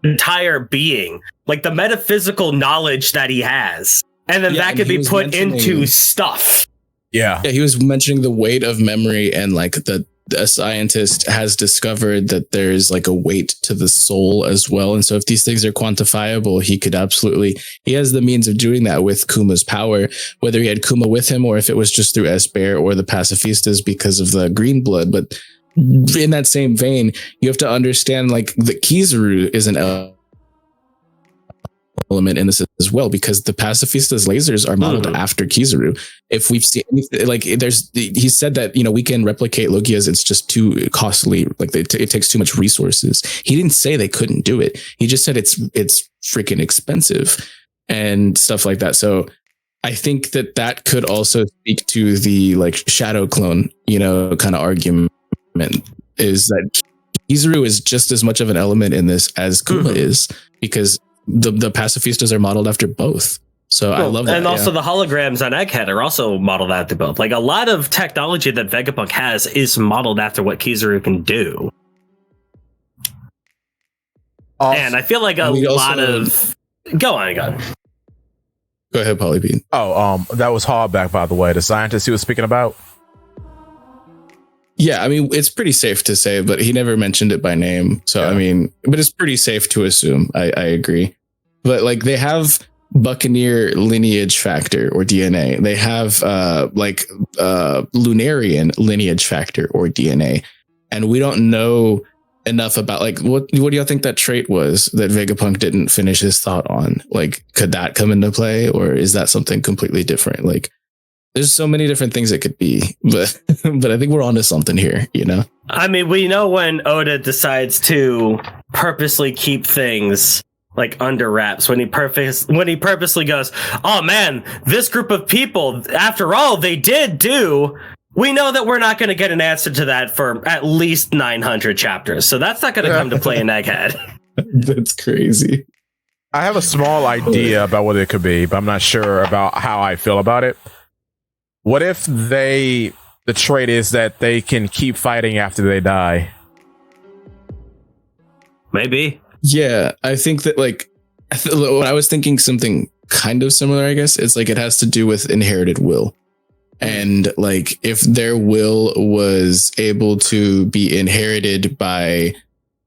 entire being, like the metaphysical knowledge that he has. And then that could be put into stuff. Yeah. Yeah, he was mentioning the weight of memory, and like a scientist has discovered that there's like a weight to the soul as well. And so if these things are quantifiable, he has the means of doing that with Kuma's power, whether he had Kuma with him or if it was just through Esper or the pacifistas because of the green blood. But in that same vein, you have to understand like the Kizaru is an element in this as well, because the pacifistas lasers are modeled after Kizaru. If we've seen like he said that, you know, we can replicate Logia's, it's just too costly, like it takes too much resources. He didn't say they couldn't do it, he just said it's freaking expensive and stuff like that. So I think that could also speak to the like shadow clone, you know, kind of argument, is that Kizaru is just as much of an element in this as Kuma is, because the pacifistas are modeled after both. So I love that. And also the holograms on Egghead are also modeled after both. Like a lot of technology that Vegapunk has is modeled after what Kizaru can do. And I feel like a lot of... Go on. Go ahead, Polybean. That was Hallback, by the way, the scientist he was speaking about. Yeah, I mean, it's pretty safe to say, but he never mentioned it by name. So, yeah. I mean, but it's pretty safe to assume. I agree. But like they have Buccaneer lineage factor or DNA. They have Lunarian lineage factor or DNA. And we don't know enough about like what do y'all think that trait was that Vegapunk didn't finish his thought on? Like, could that come into play, or is that something completely different? Like, there's so many different things it could be, but I think we're onto something here, you know? I mean, we know when Oda decides to purposely keep things like under wraps, when he purposely goes, oh man, this group of people, after all they did do, we know that we're not going to get an answer to that for at least 900 chapters. So that's not going to come to play in Egghead. That's crazy. I have a small idea about what it could be, but I'm not sure about how I feel about it. What if the trait is that they can keep fighting after they die? Maybe. Yeah, I think that like what I was thinking something kind of similar, I guess. It's like it has to do with inherited will. And like if their will was able to be inherited by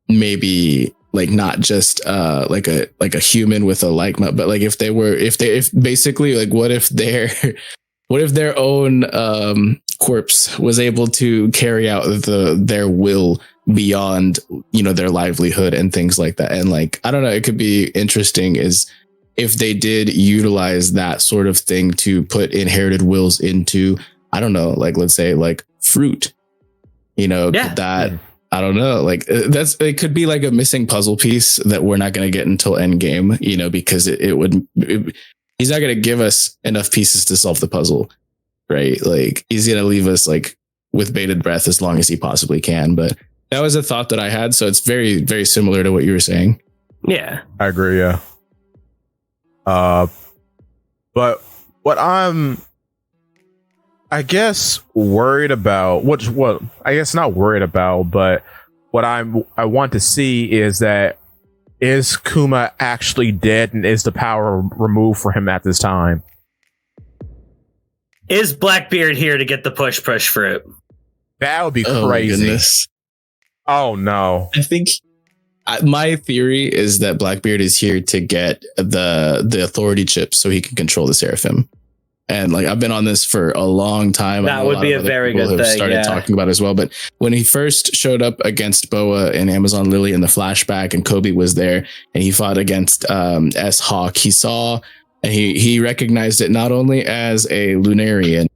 maybe like not just like a human with a like, but like if basically like what if their own corpse was able to carry out their will beyond, you know, their livelihood and things like that. And like, I don't know, it could be interesting is if they did utilize that sort of thing to put inherited wills into, I don't know, like, let's say like fruit, you know, I don't know, like it could be like a missing puzzle piece that we're not going to get until Endgame, you know, because he's not going to give us enough pieces to solve the puzzle, right? Like he's going to leave us like with bated breath as long as he possibly can. But that was a thought that I had. So it's very, very similar to what you were saying. Yeah, I agree. Yeah. But what I'm, I guess, worried about, what I guess not worried about, but what I want to see is that is Kuma actually dead, and is the power removed for him at this time? Is Blackbeard here to get the push fruit? That would be crazy. Oh no! I think my theory is that Blackbeard is here to get the authority chip so he can control the Seraphim. And like I've been on this for a long time. That would be a very good thing. Started talking about it as well. But when he first showed up against Boa and Amazon Lily in the flashback, and Kobe was there, and he fought against S Hawk, he saw and he recognized it not only as a Lunarian,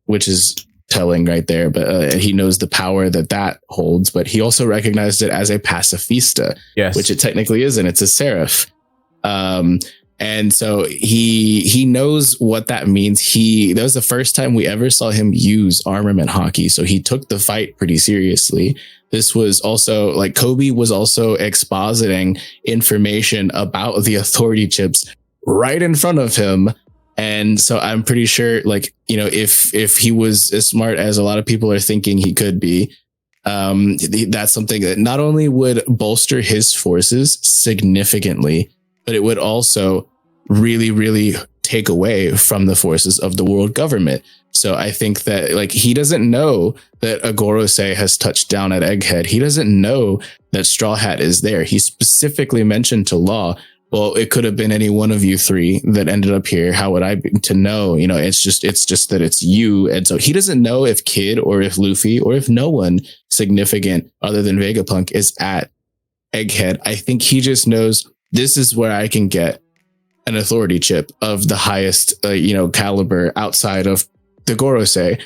which is telling right there, but he knows the power that holds, but he also recognized it as a pacifista, yes, which it technically isn't. It's a seraph. And so he knows what that means. That was the first time we ever saw him use armament hockey. So he took the fight pretty seriously. This was also like Kobe was also expositing information about the authority chips right in front of him. And so I'm pretty sure, like, you know, if he was as smart as a lot of people are thinking he could be, that's something that not only would bolster his forces significantly, but it would also really, really take away from the forces of the world government. So I think that like he doesn't know that Agorose has touched down at Egghead. He doesn't know that Straw Hat is there. He specifically mentioned to Law, well, it could have been any one of you three that ended up here. How would I be to know? You know, it's just that it's you. And so he doesn't know if Kid or if Luffy or if no one significant other than Vegapunk is at Egghead. I think he just knows this is where I can get an authority chip of the highest, caliber outside of the Gorosei.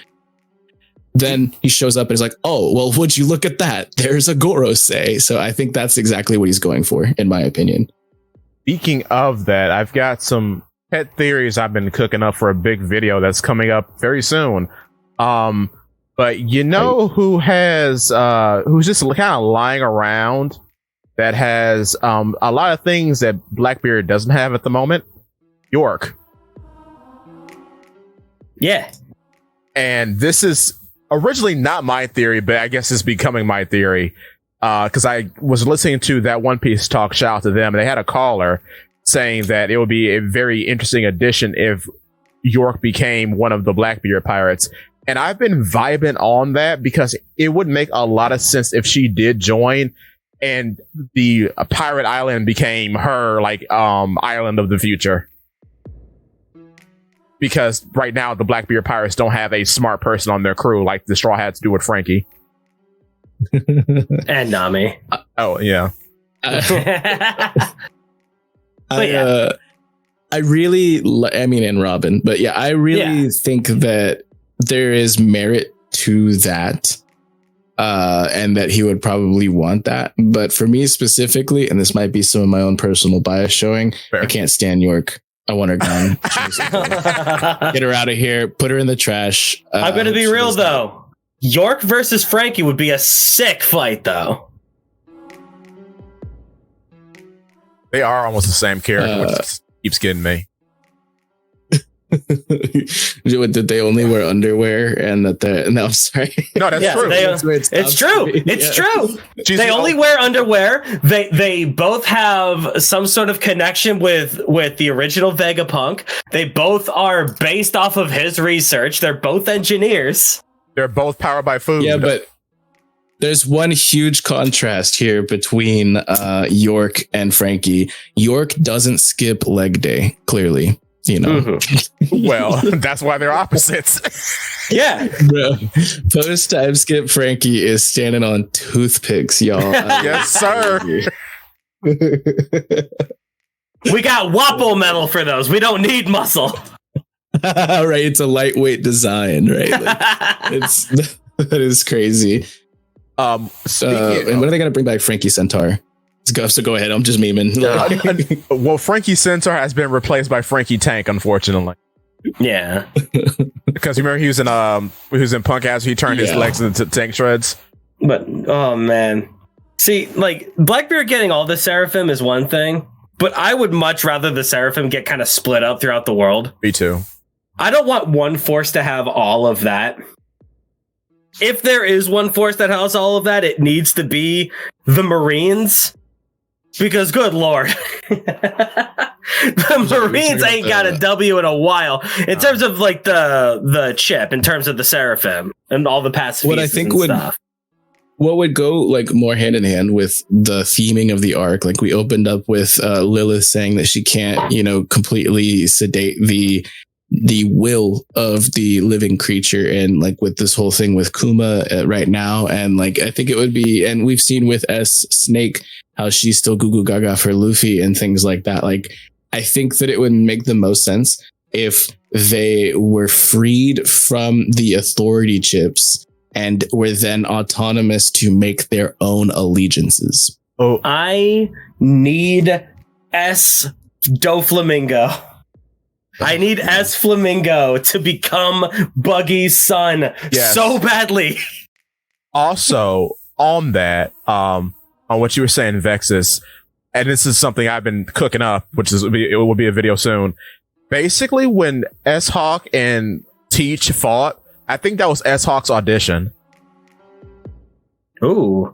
Then he shows up and is like, oh, well, would you look at that? There's a Gorosei. So I think that's exactly what he's going for, in my opinion. Speaking of that, I've got some pet theories I've been cooking up for a big video that's coming up very soon. But you know who's just kind of lying around that has a lot of things that Blackbeard doesn't have at the moment? York. Yeah. And this is originally not my theory, but I guess it's becoming my theory. Because I was listening to that One Piece talk, shout out to them, and they had a caller, saying that it would be a very interesting addition if York became one of the Blackbeard pirates. And I've been vibing on that because it would make a lot of sense if she did join and the pirate island became her like island of the future. Because right now the Blackbeard pirates don't have a smart person on their crew like the Straw Hats do with Frankie. And Nami. Oh yeah. I really, and Robin, but yeah, I really think that there is merit to that, and that he would probably want that. But for me specifically, and this might be some of my own personal bias showing, fair. I can't stand York. I want her gone. Get her out of here. Put her in the trash. I'm going to be real, though. York versus Frankie would be a sick fight, though. They are almost the same character, which keeps getting me. Did they only wear underwear and that no, I'm sorry. No, that's true. It's true. It's true. They only wear underwear. They both have some sort of connection with the original Vegapunk. They both are based off of his research. They're both engineers. They're both powered by food. Yeah, but there's one huge contrast here between York and Frankie. York doesn't skip leg day, clearly. You know, well, that's why they're opposites. Yeah, bro. Post time skip Frankie is standing on toothpicks, y'all. Yes, sir. We got WAPO metal for those. We don't need muscle. Right, it's a lightweight design, right? Like, that is crazy. And when are they gonna bring back Frankie Centaur? So go ahead. I'm just memeing. Well, Frankie Centaur has been replaced by Frankie Tank, unfortunately. Yeah, because remember he was in Punk as he turned his legs into tank shreds. But oh man, see, like Blackbeard getting all the Seraphim is one thing, but I would much rather the Seraphim get kind of split up throughout the world. Me too. I don't want one force to have all of that. If there is one force that has all of that, it needs to be the Marines. Because good lord, the Marines ain't got a W in a while in terms of like the chip, in terms of the Seraphim and all the pacifistas. What I think what would go like more hand in hand with the theming of the arc, like we opened up with Lilith saying that she can't, completely sedate the will of the living creature, and like with this whole thing with Kuma right now, and like I think it would be, and we've seen with Snake how she's still goo goo gaga for Luffy and things like that. Like I think that it would make the most sense if they were freed from the authority chips and were then autonomous to make their own allegiances. Oh, I need S Doflamingo. I need S Flamingo to become Buggy's son so badly. Also, on that, on what you were saying, Vexus, and this is something I've been cooking up, it will be a video soon. Basically, when S-Hawk and Teach fought, I think that was S-Hawk's audition. Oh.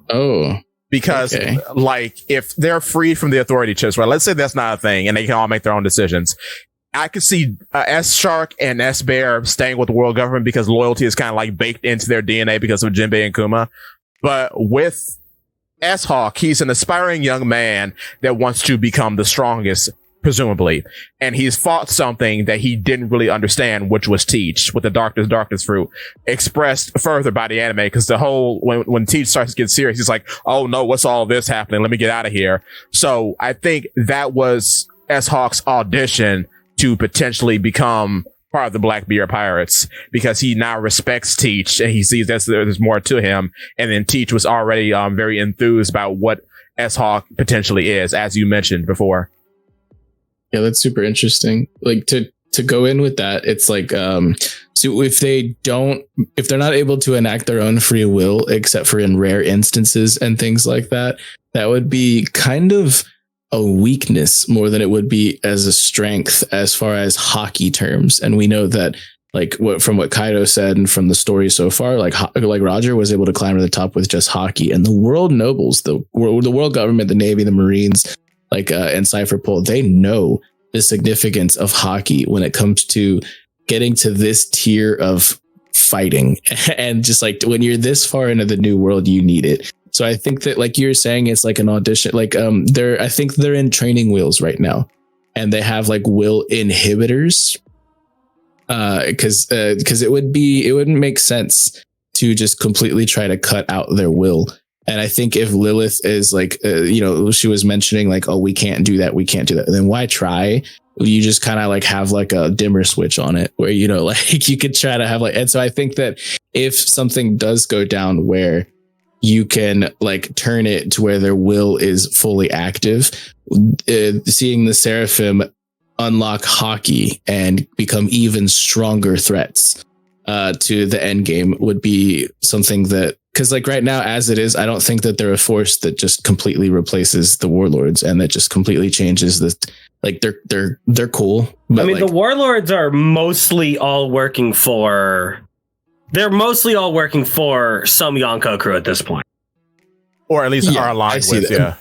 Because, like, if they're freed from the authority chips, right? Let's say that's not a thing, and they can all make their own decisions. I could see S-Shark and S-Bear staying with the world government because loyalty is kind of like baked into their DNA because of Jinbei and Kuma. But with S-Hawk, he's an aspiring young man that wants to become the strongest, presumably. And he's fought something that he didn't really understand, which was Teach with the darkness fruit, expressed further by the anime. Because the whole, when Teach starts to get serious, he's like, oh no, what's all this happening? Let me get out of here. So I think that was S-Hawk's audition to potentially become part of the Blackbeard Pirates, because he now respects Teach and he sees that there's more to him. And then Teach was already very enthused about what S-Hawk potentially is, as you mentioned before. Yeah, that's super interesting. Like to go in with that, it's like so if they're not able to enact their own free will, except for in rare instances and things like that, that would be kind of a weakness more than it would be as a strength as far as hockey terms. And we know that, like, from what Kaido said and from the story so far, like Roger was able to climb to the top with just hockey, and the world nobles, the world government, the Navy, the Marines, and Cypher Pole, they know the significance of hockey when it comes to getting to this tier of fighting. And just like when you're this far into the new world, you need it. So I think that, like you're saying, it's like an audition. Like I think they're in training wheels right now, and they have like will inhibitors. Because it wouldn't make sense to just completely try to cut out their will. And I think if Lilith is like, she was mentioning like, oh, we can't do that, then why try? You just kind of like have like a dimmer switch on it where, like you could try to have like, and so I think that if something does go down where you can like turn it to where their will is fully active, seeing the Seraphim unlock hockey and become even stronger threats to the end game would be something that, because like right now as it is, I don't think that they're a force that just completely replaces the warlords and that just completely changes the, like they're cool. But I mean, the warlords are mostly all working for some Yonko crew at this point, or at least are aligned with. Yeah.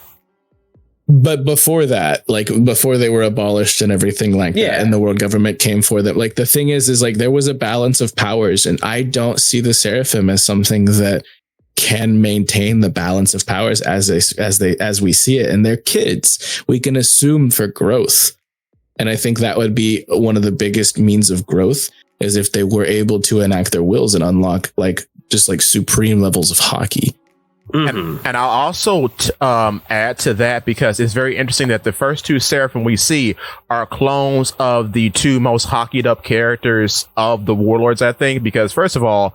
But before that, like before they were abolished and everything like that, and the world government came for them, like the thing is like there was a balance of powers, and I don't see the Seraphim as something that can maintain the balance of powers as we see it. And they're kids. We can assume for growth, and I think that would be one of the biggest means of growth is if they were able to enact their wills and unlock like just like supreme levels of hockey. Mm-hmm. And I'll also add to that, because it's very interesting that the first two Seraphim we see are clones of the two most hockeyed up characters of the warlords, I think, because first of all,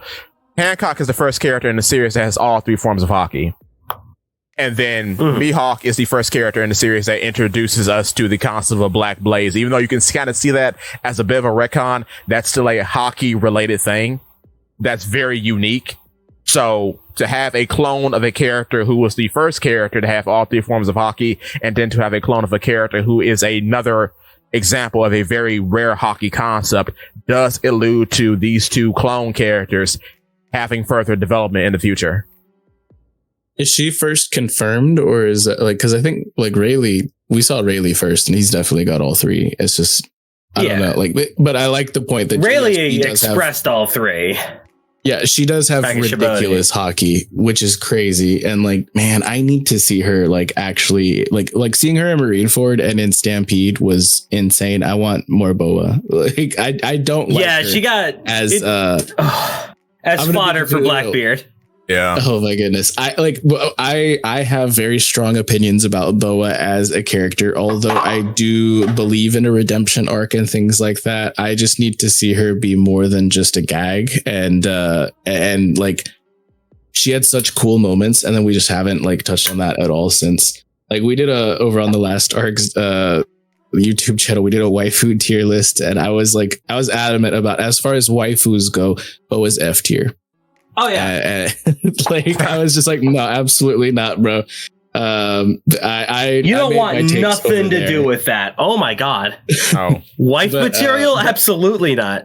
Hancock is the first character in the series that has all three forms of hockey. And then Mihawk is the first character in the series that introduces us to the concept of a Black Blaze. Even though you can kind of see that as a bit of a retcon, that's still a hockey related thing that's very unique. So to have a clone of a character who was the first character to have all three forms of hockey, and then to have a clone of a character who is another example of a very rare hockey concept, does allude to these two clone characters having further development in the future. Is she first confirmed, or is it like, because I think like Rayleigh, we saw Rayleigh first and he's definitely got all three. It's just, I don't know, like, but I like the point that Rayleigh expressed all three. Yeah, she does have ridiculous hockey, which is crazy. And like, man, I need to see her like actually like seeing her in Marineford and in Stampede was insane. I want more Boa. Like I don't like her she got as fodder for Blackbeard. Yeah. Oh my goodness. I have very strong opinions about Boa as a character, although I do believe in a redemption arc and things like that. I just need to see her be more than just a gag, and like she had such cool moments, and then we just haven't like touched on that at all since. Like we did over on the last arc's YouTube channel, we did a waifu tier list, and I was adamant about, as far as waifus go, Boa's F tier. Oh yeah, like I was just like, no, absolutely not, bro. You don't want nothing to do with that. Oh my god. Wife material? Absolutely not.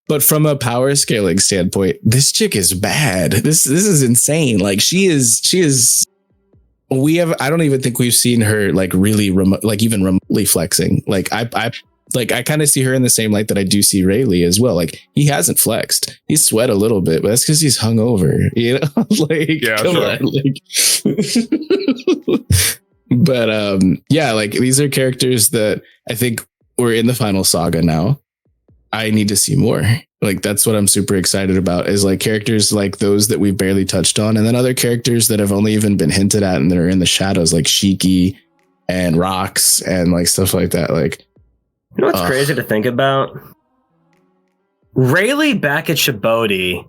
But from a power scaling standpoint, this chick is bad. This is insane. Like she is. I don't even think we've seen her like really even remotely flexing. Like I kind of see her in the same light that I do see Rayleigh as well. Like he hasn't flexed. He's sweat a little bit, but that's because he's hungover. You know, like yeah, come sure. on, like. But like these are characters that I think we're in the final saga now. I need to see more. Like that's what I'm super excited about, is like characters like those that we've barely touched on, and then other characters that have only even been hinted at and that are in the shadows, like Shiki and Rocks and like stuff like that. Like, you know what's crazy to think about? Rayleigh back at Shibodi.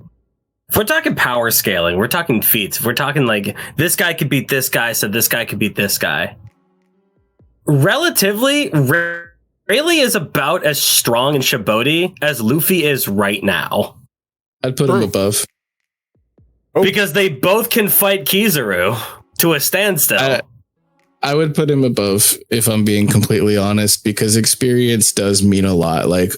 If we're talking power scaling, we're talking feats. If we're talking like this guy could beat this guy, so this guy could beat this guy. Relatively, Rayleigh is about as strong in Shibodi as Luffy is right now. I'd put him above. Because they both can fight Kizaru to a standstill. I would put him above, if I'm being completely honest, because experience does mean a lot. Like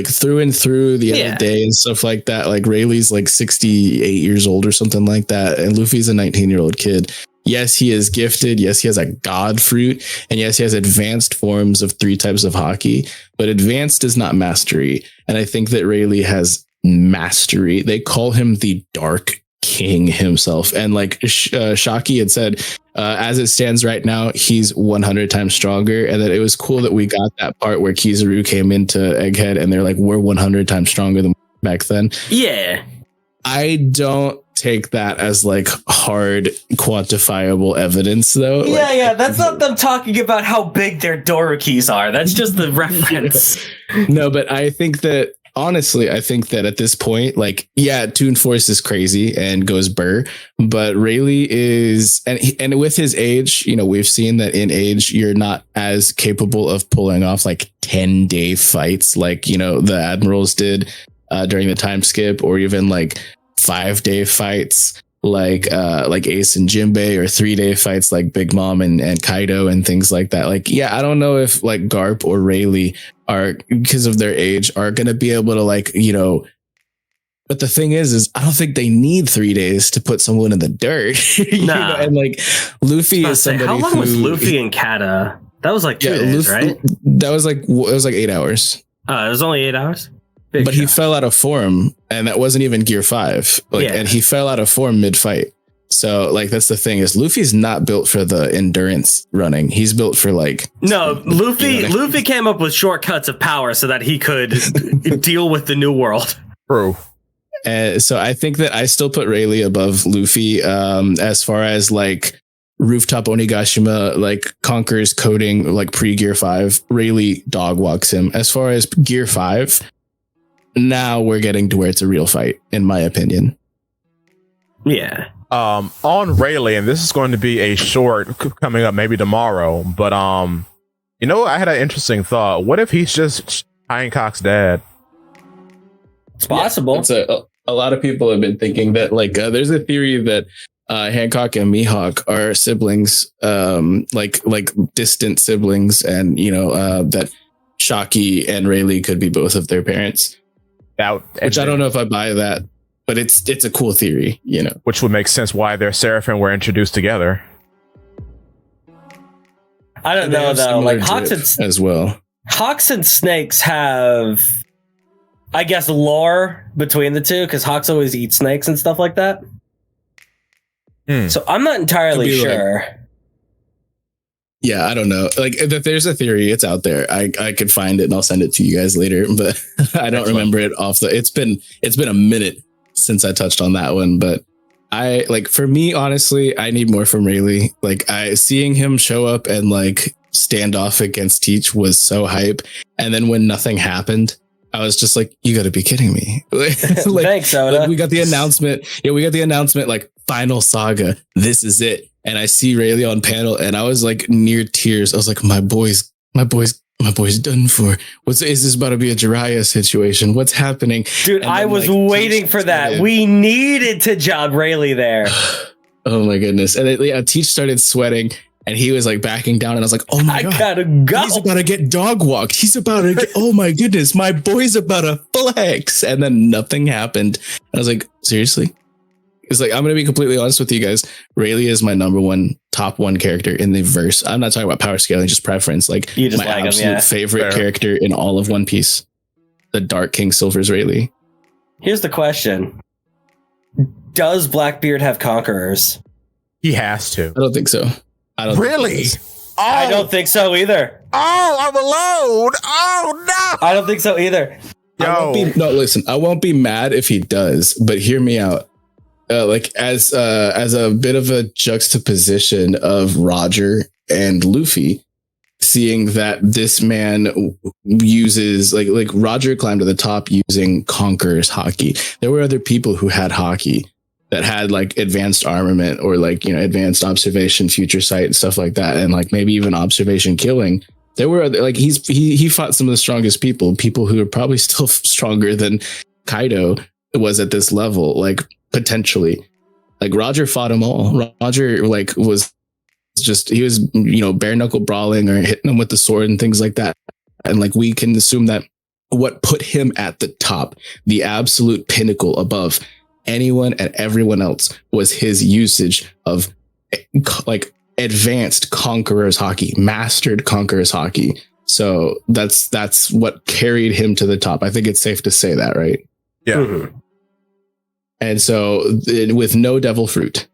through and through the other day and stuff like that. Like Rayleigh's like 68 years old or something like that, and Luffy's a 19-year-old kid. yes, he is gifted. Yes, he has a god fruit. And yes, he has advanced forms of 3 types of hockey, but advanced is not mastery. And I think that Rayleigh has mastery. They call him the Dark King himself. And like Shaki had said, as it stands right now, he's 100 times stronger. And that it was cool that we got that part where Kizaru came into Egghead and they're like, we're 100 times stronger than back then. Yeah. I don't take that as like hard quantifiable evidence though. Yeah, that's not them talking about how big their Dorikis are. That's just the reference. No, but I think that honestly, I think that at this point, like, yeah, Toon Force is crazy and goes burr, but Rayleigh is, and with his age, you know, we've seen that in age, you're not as capable of pulling off like 10-day fights like, you know, the Admirals did during the time skip, or even like 5-day fights like Ace and Jinbei, or 3-day fights like Big Mom and Kaido and things like that. Like, yeah, I don't know if like Garp or Rayleigh are, because of their age, are going to be able to like, you know, but the thing is I don't think they need 3 days to put someone in the dirt. You know? And like Luffy is somebody how long was Luffy and Kata? That was like 2 days, right? That was like, it was like 8 hours. It was only 8 hours. But he fell out of form, and that wasn't even Gear 5. Like, and he fell out of form mid-fight. So, like, that's the thing, is Luffy's not built for the endurance running. He's built for, like... No, Luffy came up with shortcuts of power so that he could deal with the new world. True. So I think that I still put Rayleigh above Luffy as far as, like, Rooftop Onigashima, like, conquers coding, like, pre-Gear 5. Rayleigh dog walks him. As far as Gear 5... now we're getting to where it's a real fight, in my opinion. Yeah. On Rayleigh, and this is going to be a short coming up maybe tomorrow, but you know, I had an interesting thought. What if he's just Hancock's dad? It's possible. Yeah, a lot of people have been thinking that, like, there's a theory that Hancock and Mihawk are siblings, like distant siblings, and you know that Shaki and Rayleigh could be both of their parents. Which I don't know if I buy that, but it's a cool theory, you know. Which would make sense why their Seraphim were introduced together. I don't know though. Like Hawks as well. Hawks and Snakes have, I guess, lore between the two because Hawks always eats snakes and stuff like that. So I'm not entirely sure. Like, yeah, I don't know. Like, if there's a theory, it's out there. I could find it and I'll send it to you guys later. But I don't remember it off the. It's been a minute since I touched on that one. But I like, for me, honestly, I need more from Rayleigh. Like, seeing him show up and like stand off against Teach was so hype. And then when nothing happened, I was just like, you got to be kidding me. Like, thanks, Oda. Like, we got the announcement. Yeah, we got the announcement. Like, final saga. This is it. And I see Rayleigh on panel, and I was like near tears. I was like, my boy's done for. Is this about to be a Jiraiya situation? What's happening? Dude, then, I was waiting for that. We needed to job Rayleigh there. Oh my goodness. And Teach started sweating, and he was like backing down, and I was like, oh my God. I gotta go. He's about to get dog walked. He's about to get, oh my goodness, my boy's about to flex. And then nothing happened. And I was like, seriously? It's like, I'm going to be completely honest with you guys. Rayleigh is my number one, top one character in the verse. I'm not talking about power scaling, just preference. Like, you just my absolute favorite character in all of One Piece. The Dark King Silver's Rayleigh. Here's the question. Does Blackbeard have conquerors? He has to. I don't think so. I don't really? I don't think so either. Oh, I'm alone. Oh, no. I don't think so either. Listen, I won't be mad if he does, but hear me out. Like as a bit of a juxtaposition of Roger and Luffy, seeing that this man uses like Roger climbed to the top using Conqueror's Haki. There were other people who had Haki that had like advanced armament or like, you know, advanced observation, future sight, and stuff like that, and like maybe even observation killing. There were like he fought some of the strongest people who are probably still stronger than Kaido was at this level. Like, potentially, like Roger fought them all. Roger like was you know, bare knuckle brawling or hitting them with the sword and things like that. And like, we can assume that what put him at the top, the absolute pinnacle above anyone and everyone else, was his usage of like advanced conqueror's haki, mastered conqueror's haki. So that's what carried him to the top. I think it's safe to say that, right? Yeah. Mm-hmm. And so with no devil fruit,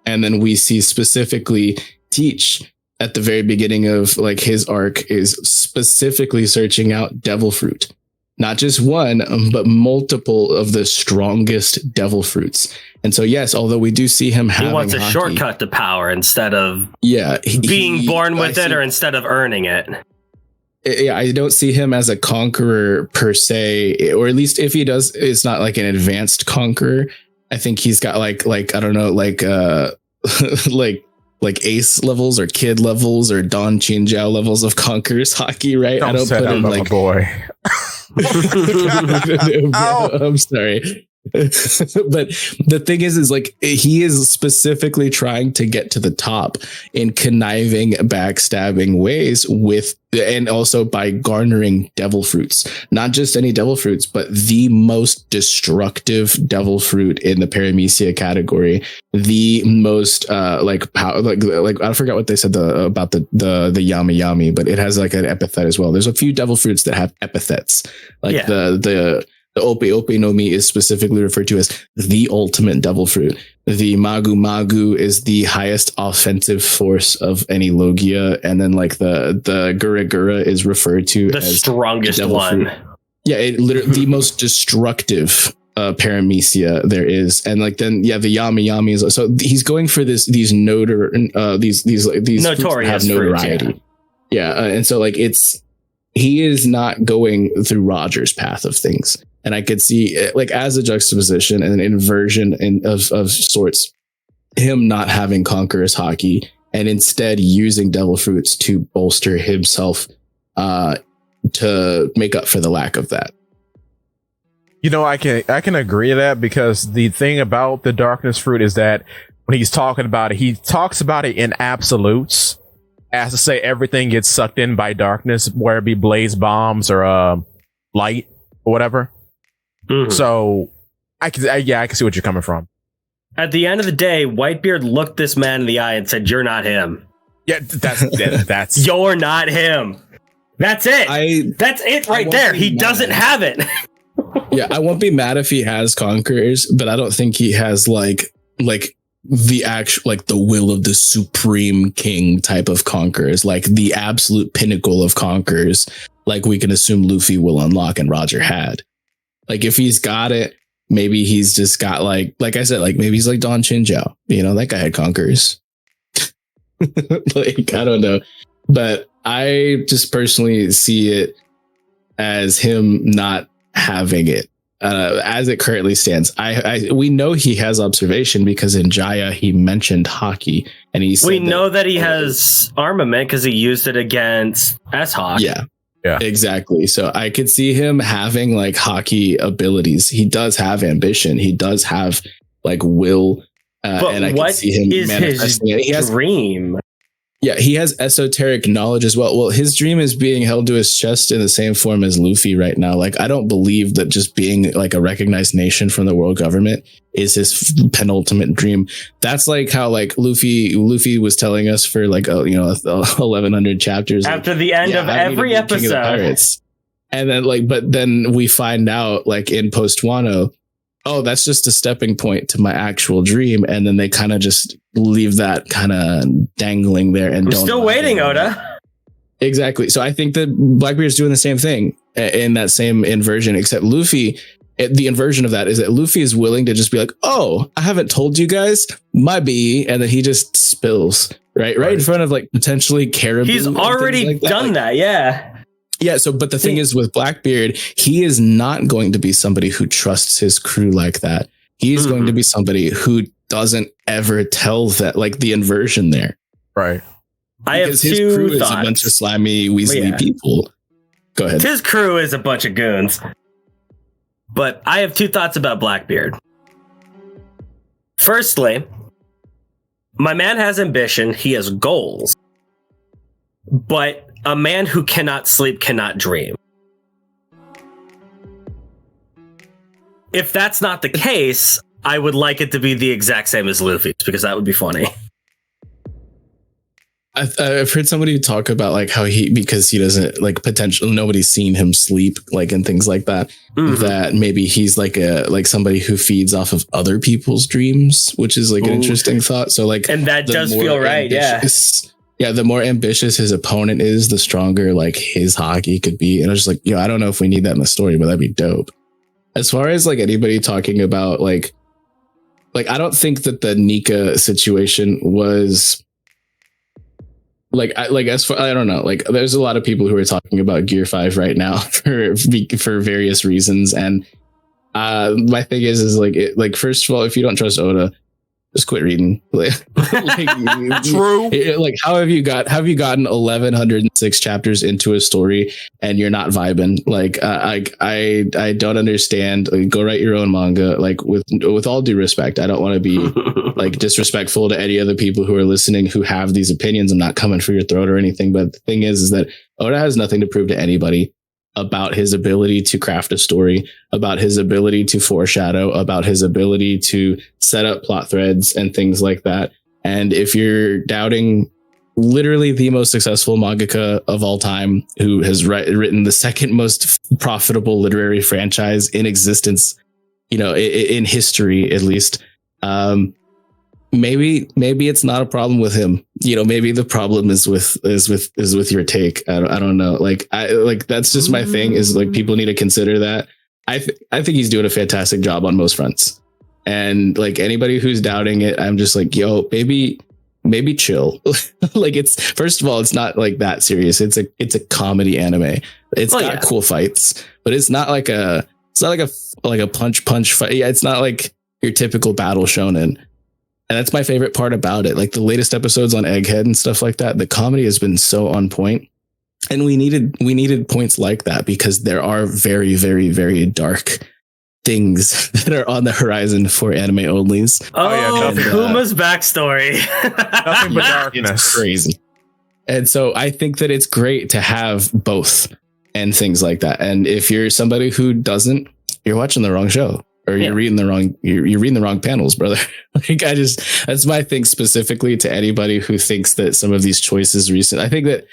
and then we see specifically Teach at the very beginning of like his arc is specifically searching out devil fruit, not just one, but multiple of the strongest devil fruits. And so, yes, although we do see him having, he wants a haki, shortcut to power instead of being born with it, or instead of earning it. Yeah, I don't see him as a conqueror per se, or at least if he does, it's not like an advanced conqueror. I think he's got like I don't know, like like ace levels or kid levels or Don Chinjiao levels of conqueror's haki, right? I don't put him like boy. I'm sorry. But the thing is like he is specifically trying to get to the top in conniving, backstabbing ways with, and also by garnering devil fruits, not just any devil fruits, but the most destructive devil fruit in the paramecia category, the most like power, like I forgot what they said about the yami yami, but it has like an epithet as well. There's a few devil fruits that have epithets, like the Ope Ope no Mi is specifically referred to as the ultimate devil fruit. The Magu Magu is the highest offensive force of any Logia. And then like the Gura Gura is referred to the as strongest one. Fruit. Yeah, it literally the most destructive paramecia there is. And like then the Yami Yami is, so he's going for these these notorious have notoriety. Fruits, and so like he is not going through Roger's path of things. And I could see, like, as a juxtaposition and an inversion of sorts, him not having conqueror's haki and instead using devil fruits to bolster himself to make up for the lack of that. You know, I can agree to that, because the thing about the darkness fruit is that when he's talking about it, he talks about it in absolutes, as to say everything gets sucked in by darkness, whether it be blaze bombs or light or whatever. Mm-hmm. So I can see what you're coming from. At the end of the day, Whitebeard looked this man in the eye and said, "You're not him." Yeah, that's you're not him. That's it. That's it right there. He doesn't have it. Yeah, I won't be mad if he has conquerors, but I don't think he has like the actual, like, the will of the supreme king type of conquerors, like the absolute pinnacle of conquerors, like we can assume Luffy will unlock and Roger had. Like, if he's got it, maybe he's just got like I said, like maybe he's like Don Chinjiao. You know, that guy had conquerors. Like, I don't know. But I just personally see it as him not having it as it currently stands. We know he has observation because in Jaya he mentioned haki, and we know that he has armament because he used it against S-Hawk. Yeah, exactly. So I could see him having like haki abilities. He does have ambition. He does have like will, and I can see him manifesting it. He has dream. Yeah, he has esoteric knowledge as well. Well, his dream is being held to his chest in the same form as Luffy right now. Like, I don't believe that just being like a recognized nation from the world government is his penultimate dream. That's like how like Luffy was telling us for like 1100 chapters after the end of every episode. And then but then we find out like in Post Wano, oh, that's just a stepping point to my actual dream. And then they kind of just leave that kind of dangling there. And we're still waiting, Oda. Exactly. So I think that Blackbeard's doing the same thing in that same inversion, except Luffy, the inversion of that is that Luffy is willing to just be like, oh, I haven't told you guys, my B. And then he just spills right in front of like potentially Caribou. He's already done that. Yeah. Yeah, so but the thing is with Blackbeard, he is not going to be somebody who trusts his crew like that. He is going to be somebody who doesn't ever tell that, like the inversion there. Right. I have his crew is a bunch of slimy, weaselly people. Go ahead. His crew is a bunch of goons. But I have two thoughts about Blackbeard. Firstly, my man has ambition. He has goals. But a man who cannot sleep cannot dream. If that's not the case, I would like it to be the exact same as Luffy's, because that would be funny. I've heard somebody talk about like how because he doesn't like potential, nobody's seen him sleep like and things like that, that maybe he's like somebody who feeds off of other people's dreams, which is like an interesting thought. So like, and that does feel right. Yeah. The more ambitious his opponent is, the stronger like his hockey could be. And I was just like, I don't know if we need that in the story, but that'd be dope. As far as like anybody talking about like I don't think that the Nika situation was I don't know. Like, there's a lot of people who are talking about Gear 5 right now for various reasons. And my thing is like, first of all, if you don't trust Oda, just quit reading. True. Like, how have you gotten 1106 chapters into a story and you're not vibing? Like, I don't understand. Like, go write your own manga. Like, with all due respect, I don't want to be like disrespectful to any other people who are listening who have these opinions. I'm not coming for your throat or anything. But the thing is that Oda has nothing to prove to anybody about his ability to craft a story, about his ability to foreshadow, about his ability to set up plot threads and things like that. And if you're doubting literally the most successful mangaka of all time, who has written the second most profitable literary franchise in existence, in history, at least, maybe it's not a problem with him. Maybe the problem is with your take. I don't know. Like, that's just my thing, is like, people need to consider that. I think he's doing a fantastic job on most fronts. And like, anybody who's doubting it, I'm just like, maybe chill. Like, it's, first of all, it's not like that serious. It's a comedy anime. It's got cool fights, but it's not like a punch fight. Yeah. It's not like your typical battle shonen. And that's my favorite part about it. Like, the latest episodes on Egghead and stuff like that, the comedy has been so on point. And we needed points like that, because there are very, very, very dark things that are on the horizon for anime onlys. Kuma's backstory. Nothing but darkness. It's crazy. And so I think that it's great to have both and things like that. And if you're somebody who doesn't, you're watching the wrong show. Or you're reading you're reading the wrong panels, brother. Like, that's my thing specifically to anybody who thinks that some of these choices recent. I think that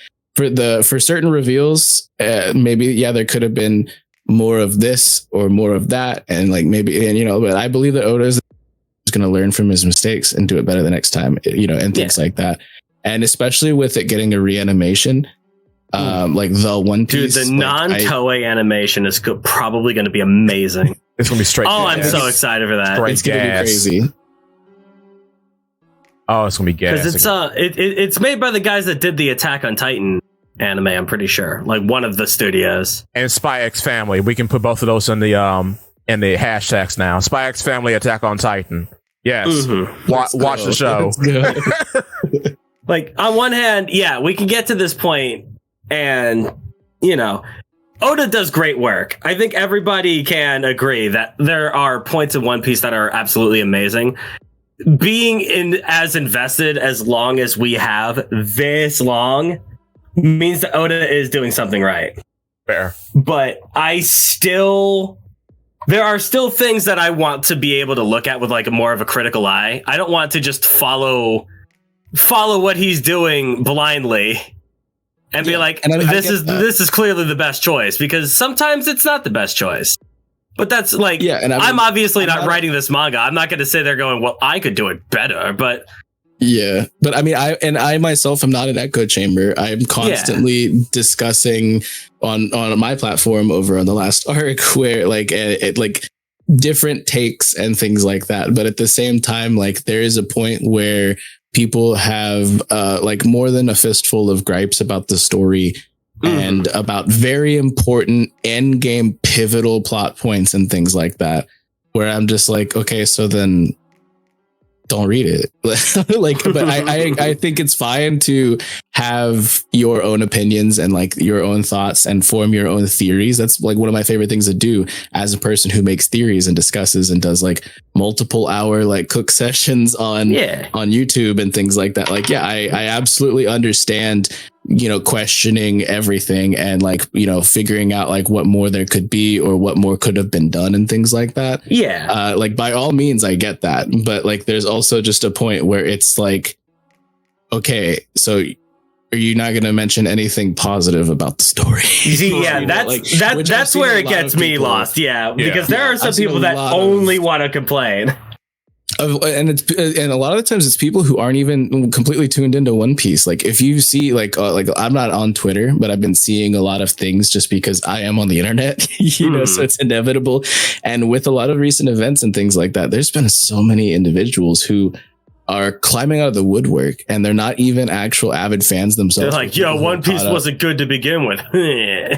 for certain reveals, maybe, there could have been more of this or more of that. And like, but I believe that Oda is going to learn from his mistakes and do it better the next time, and things like that. And especially with it getting a reanimation, like the One Piece. Dude, the non-Toei animation is probably going to be amazing. It's gonna be straight. Oh, I'm so excited for that. It's gonna be crazy. Oh, it's gonna be gas. Because it's made by the guys that did the Attack on Titan anime. I'm pretty sure, like one of the studios. And Spy X Family. We can put both of those in the hashtags now. Spy X Family, Attack on Titan. Yes. Mm-hmm. Watch the show. Like, on one hand, we can get to this point, and Oda does great work. I think everybody can agree that there are points in One Piece that are absolutely amazing. Being as invested as long as we have this long means that Oda is doing something right. Fair. But there are still things that I want to be able to look at with like more of a critical eye. I don't want to just follow what he's doing blindly. And be like, this is clearly the best choice, because sometimes it's not the best choice. But that's like, I'm obviously not writing this manga. I'm not going to say they're going, well, I could do it better, but. Yeah, but I mean, I myself am not an echo chamber. I'm constantly discussing on my platform over on the last arc where like different takes and things like that. But at the same time, like, there is a point where people have like more than a fistful of gripes about the story and about very important end game pivotal plot points and things like that, where I'm just like, okay, so then don't read it. Like, but I think it's fine to have your own opinions and like your own thoughts and form your own theories. That's like one of my favorite things to do as a person who makes theories and discusses and does like multiple hour like cook sessions on YouTube and things like that. Like, I absolutely understand, questioning everything and like, figuring out like what more there could be or what more could have been done and things like that. Yeah. Like, by all means, I get that. But like, there's also just a point where it's like, okay, so are you not going to mention anything positive about the story? Yeah, that's where it gets me lost. Yeah, because there are some people that only want to complain. And a lot of the times it's people who aren't even completely tuned into One Piece. Like if you see like I'm not on Twitter, but I've been seeing a lot of things just because I am on the internet, you know, so it's inevitable. And with a lot of recent events and things like that, there's been so many individuals who are climbing out of the woodwork and they're not even actual avid fans themselves. They're like, yo, One Piece wasn't good to begin with.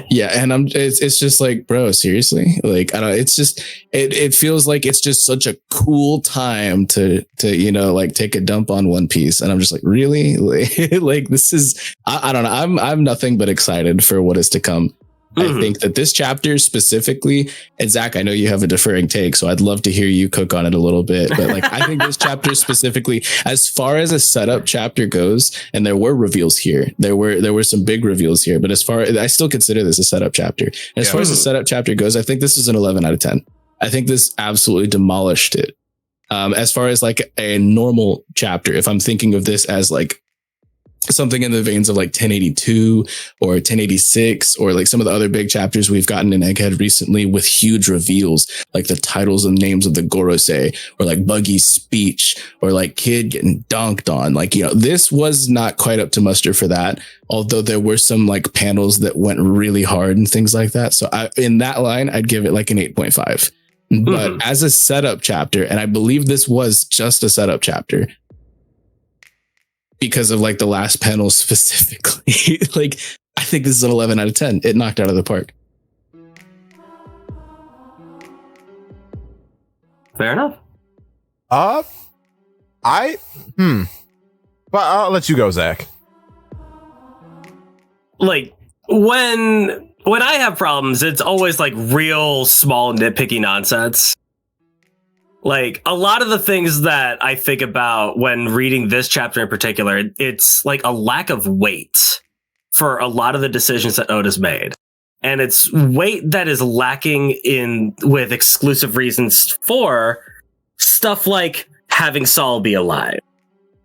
Yeah. And it's just like, bro, seriously? Like, I don't know. It's just, it feels like it's just such a cool time to, you know, like take a dump on One Piece. And I'm just like, really? Like this is, I don't know. I'm nothing but excited for what is to come. I think that this chapter specifically, and Zakk, I know you have a deferring take, so I'd love to hear you cook on it a little bit. But like, I think this chapter specifically, as far as a setup chapter goes, and there were reveals here, there were some big reveals here. But as far, I still consider this a setup chapter. And as far as the setup chapter goes, I think this is an 11 out of 10. I think this absolutely demolished it. As far as like a normal chapter, if I'm thinking of this as like something in the veins of like 1082 or 1086 or like some of the other big chapters we've gotten in Egghead recently with huge reveals, like the titles and names of the Gorosei or like Buggy's speech or like Kid getting dunked on. Like, you know, this was not quite up to muster for that. Although there were some like panels that went really hard and things like that. So in that line, I'd give it like an 8.5. But as a setup chapter, and I believe this was just a setup chapter, because of like the last panel specifically, like I think this is an 11 out of 10. It knocked out of the park. Fair enough. But I'll let you go, Zakk. Like when I have problems, it's always like real small nitpicky nonsense. Like a lot of the things that I think about when reading this chapter in particular, it's like a lack of weight for a lot of the decisions that Oda's made. And it's weight that is lacking with exclusive reasons for stuff like having Saul be alive,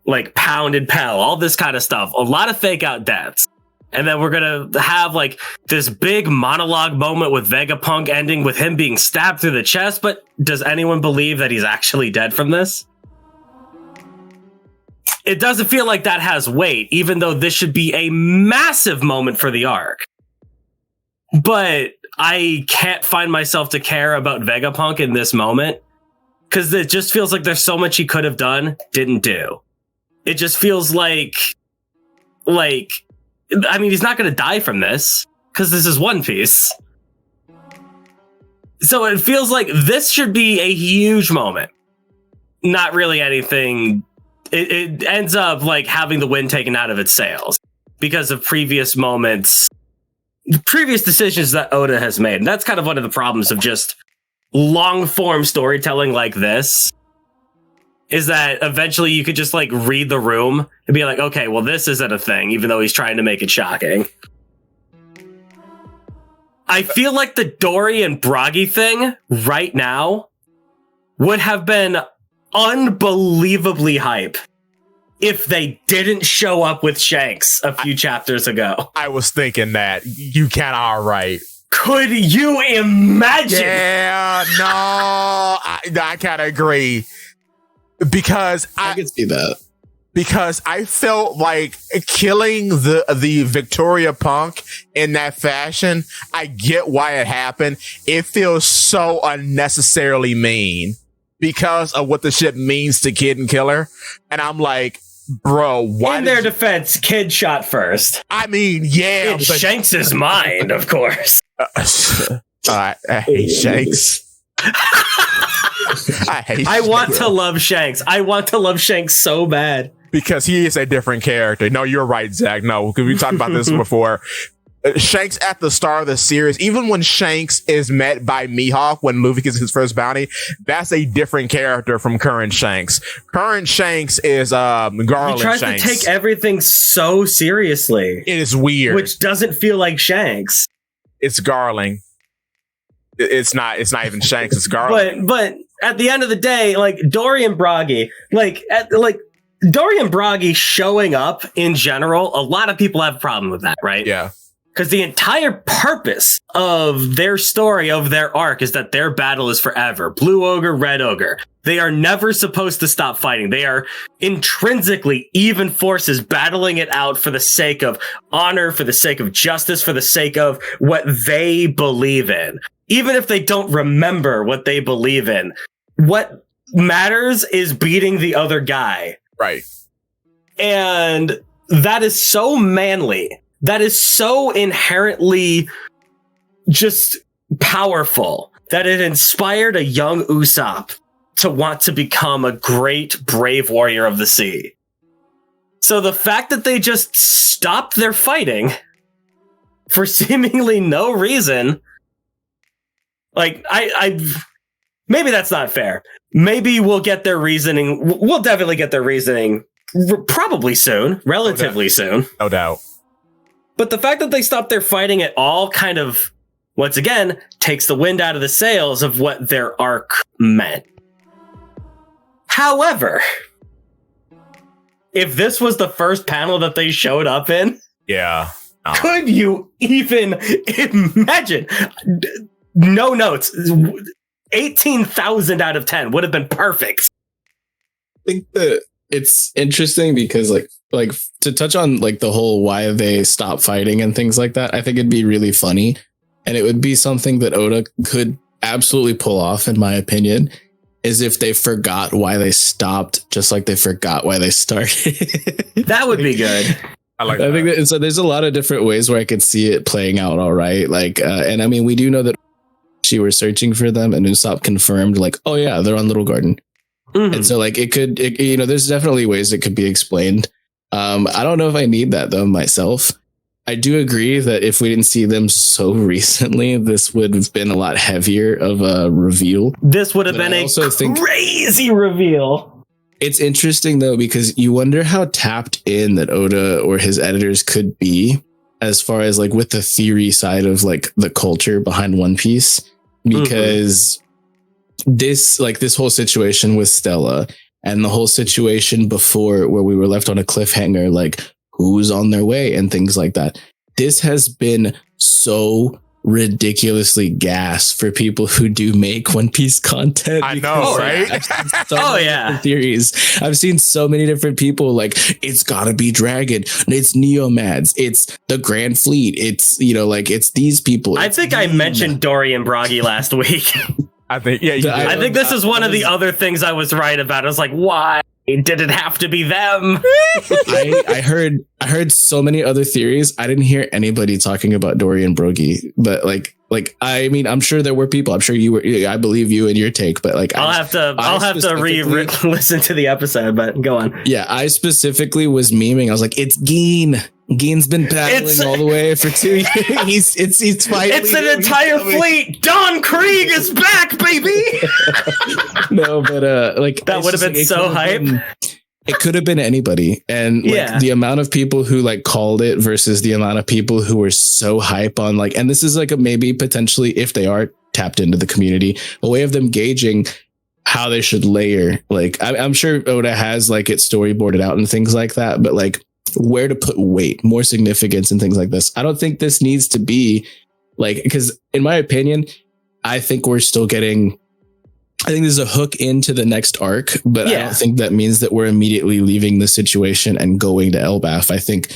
like Pound and Pell, all this kind of stuff. A lot of fake out deaths. And then we're going to have like this big monologue moment with Vegapunk ending with him being stabbed through the chest. But does anyone believe that he's actually dead from this? It doesn't feel like that has weight, even though this should be a massive moment for the arc. But I can't find myself to care about Vegapunk in this moment because it just feels like there's so much he could have done, didn't do. It just feels like I mean, he's not going to die from this because this is One Piece. So it feels like this should be a huge moment. Not really anything. It ends up like having the wind taken out of its sails because of previous decisions that Oda has made. And that's kind of one of the problems of just long form storytelling like this. Is that eventually you could just like read the room and be like, okay, well, this isn't a thing, even though he's trying to make it shocking. I feel like the Dory and Bragi thing right now would have been unbelievably hype if they didn't show up with Shanks a few chapters ago. I was thinking that. You cannot write. Could you imagine? Yeah, no, I kind of agree. Because I can see that. Because I felt like killing the Victoria Punk in that fashion, I get why it happened. It feels so unnecessarily mean because of what the ship means to Kid and Killer. And I'm like, bro, why? In their defense, Kid shot first. I mean, yeah. It's Shanks' mind, of course. I hate Shanks. I want to love Shanks. I want to love Shanks so bad. Because he is a different character. No, you're right, Zakk. No, because we talked about this before. Shanks at the start of the series, even when Shanks is met by Mihawk when Luffy gets his first bounty, that's a different character from current Shanks. Current Shanks is Garland Shanks. He tries to take everything so seriously. It is weird. Which doesn't feel like Shanks. It's Garling. It's not even Shanks, it's Garland. But at the end of the day, like Dory and Bragi, Dorian Bragi showing up in general, a lot of people have a problem with that, right? Yeah. Because the entire purpose of their story, of their arc, is that their battle is forever. Blue Ogre, Red Ogre. They are never supposed to stop fighting. They are intrinsically even forces battling it out for the sake of honor, for the sake of justice, for the sake of what they believe in. Even if they don't remember what they believe in, what matters is beating the other guy. Right. And that is so manly. That is so inherently just powerful that it inspired a young Usopp to want to become a great, brave warrior of the sea. So the fact that they just stopped their fighting for seemingly no reason, like, I maybe that's not fair. Maybe we'll get their reasoning. We'll definitely get their reasoning probably soon, relatively soon. No doubt. But the fact that they stopped their fighting at all kind of, once again, takes the wind out of the sails of what their arc meant. However, if this was the first panel that they showed up in, yeah, could you even imagine? No notes. 18,000 out of 10 would have been perfect. I think that it's interesting because like to touch on like the whole why they stop fighting and things like that, I think it'd be really funny, and it would be something that Oda could absolutely pull off, in my opinion, is if they forgot why they stopped, just like they forgot why they started. That would be good. I think that, and so there's a lot of different ways where I could see it playing out. All right. Like, and I mean, we do know that she was searching for them, and Usopp confirmed like, oh yeah, they're on Little Garden. Mm-hmm. And so like there's definitely ways it could be explained. I don't know if I need that though myself. I do agree that if we didn't see them so recently, this would have been a lot heavier of a reveal. This would have been a crazy reveal. It's interesting though, because you wonder how tapped in that Oda or his editors could be as far as like with the theory side of like the culture behind One Piece, because this whole situation with Stella and the whole situation before where we were left on a cliffhanger, like who's on their way and things like that. This has been so ridiculously gas for people who do make One Piece content. I know, right? Theories. I've seen so many different people like, it's gotta be Dragon, it's Neomads, it's the Grand Fleet, it's, you know, like it's these people. I think I mentioned Dorian Bragi last week. I think, yeah, I think this is one of the other things I was right about. I was like, why did it have to be them? I heard so many other theories. I didn't hear anybody talking about Dorian Bragi, but like I mean, I'm sure there were people. I'm sure you were. I believe you in your take, but like I'll have to listen to the episode. But go on. Yeah, I specifically was memeing. I was like, it's Geen. Geen's been paddling all the way for 2 years. He's fighting. It's an entire fleet. Don Krieg is back, baby. No, but like that would have been so hype. It could have been anybody, and like the amount of people who like called it versus the amount of people who were so hype on like, and this is like a maybe potentially, if they are tapped into the community, a way of them gauging how they should layer. Like I'm sure Oda has like it storyboarded out and things like that, but like where to put weight, more significance and things like this. I don't think this needs to be like, because in my opinion, I think this is a hook into the next arc, but I don't think that means that we're immediately leaving the situation and going to Elbaf.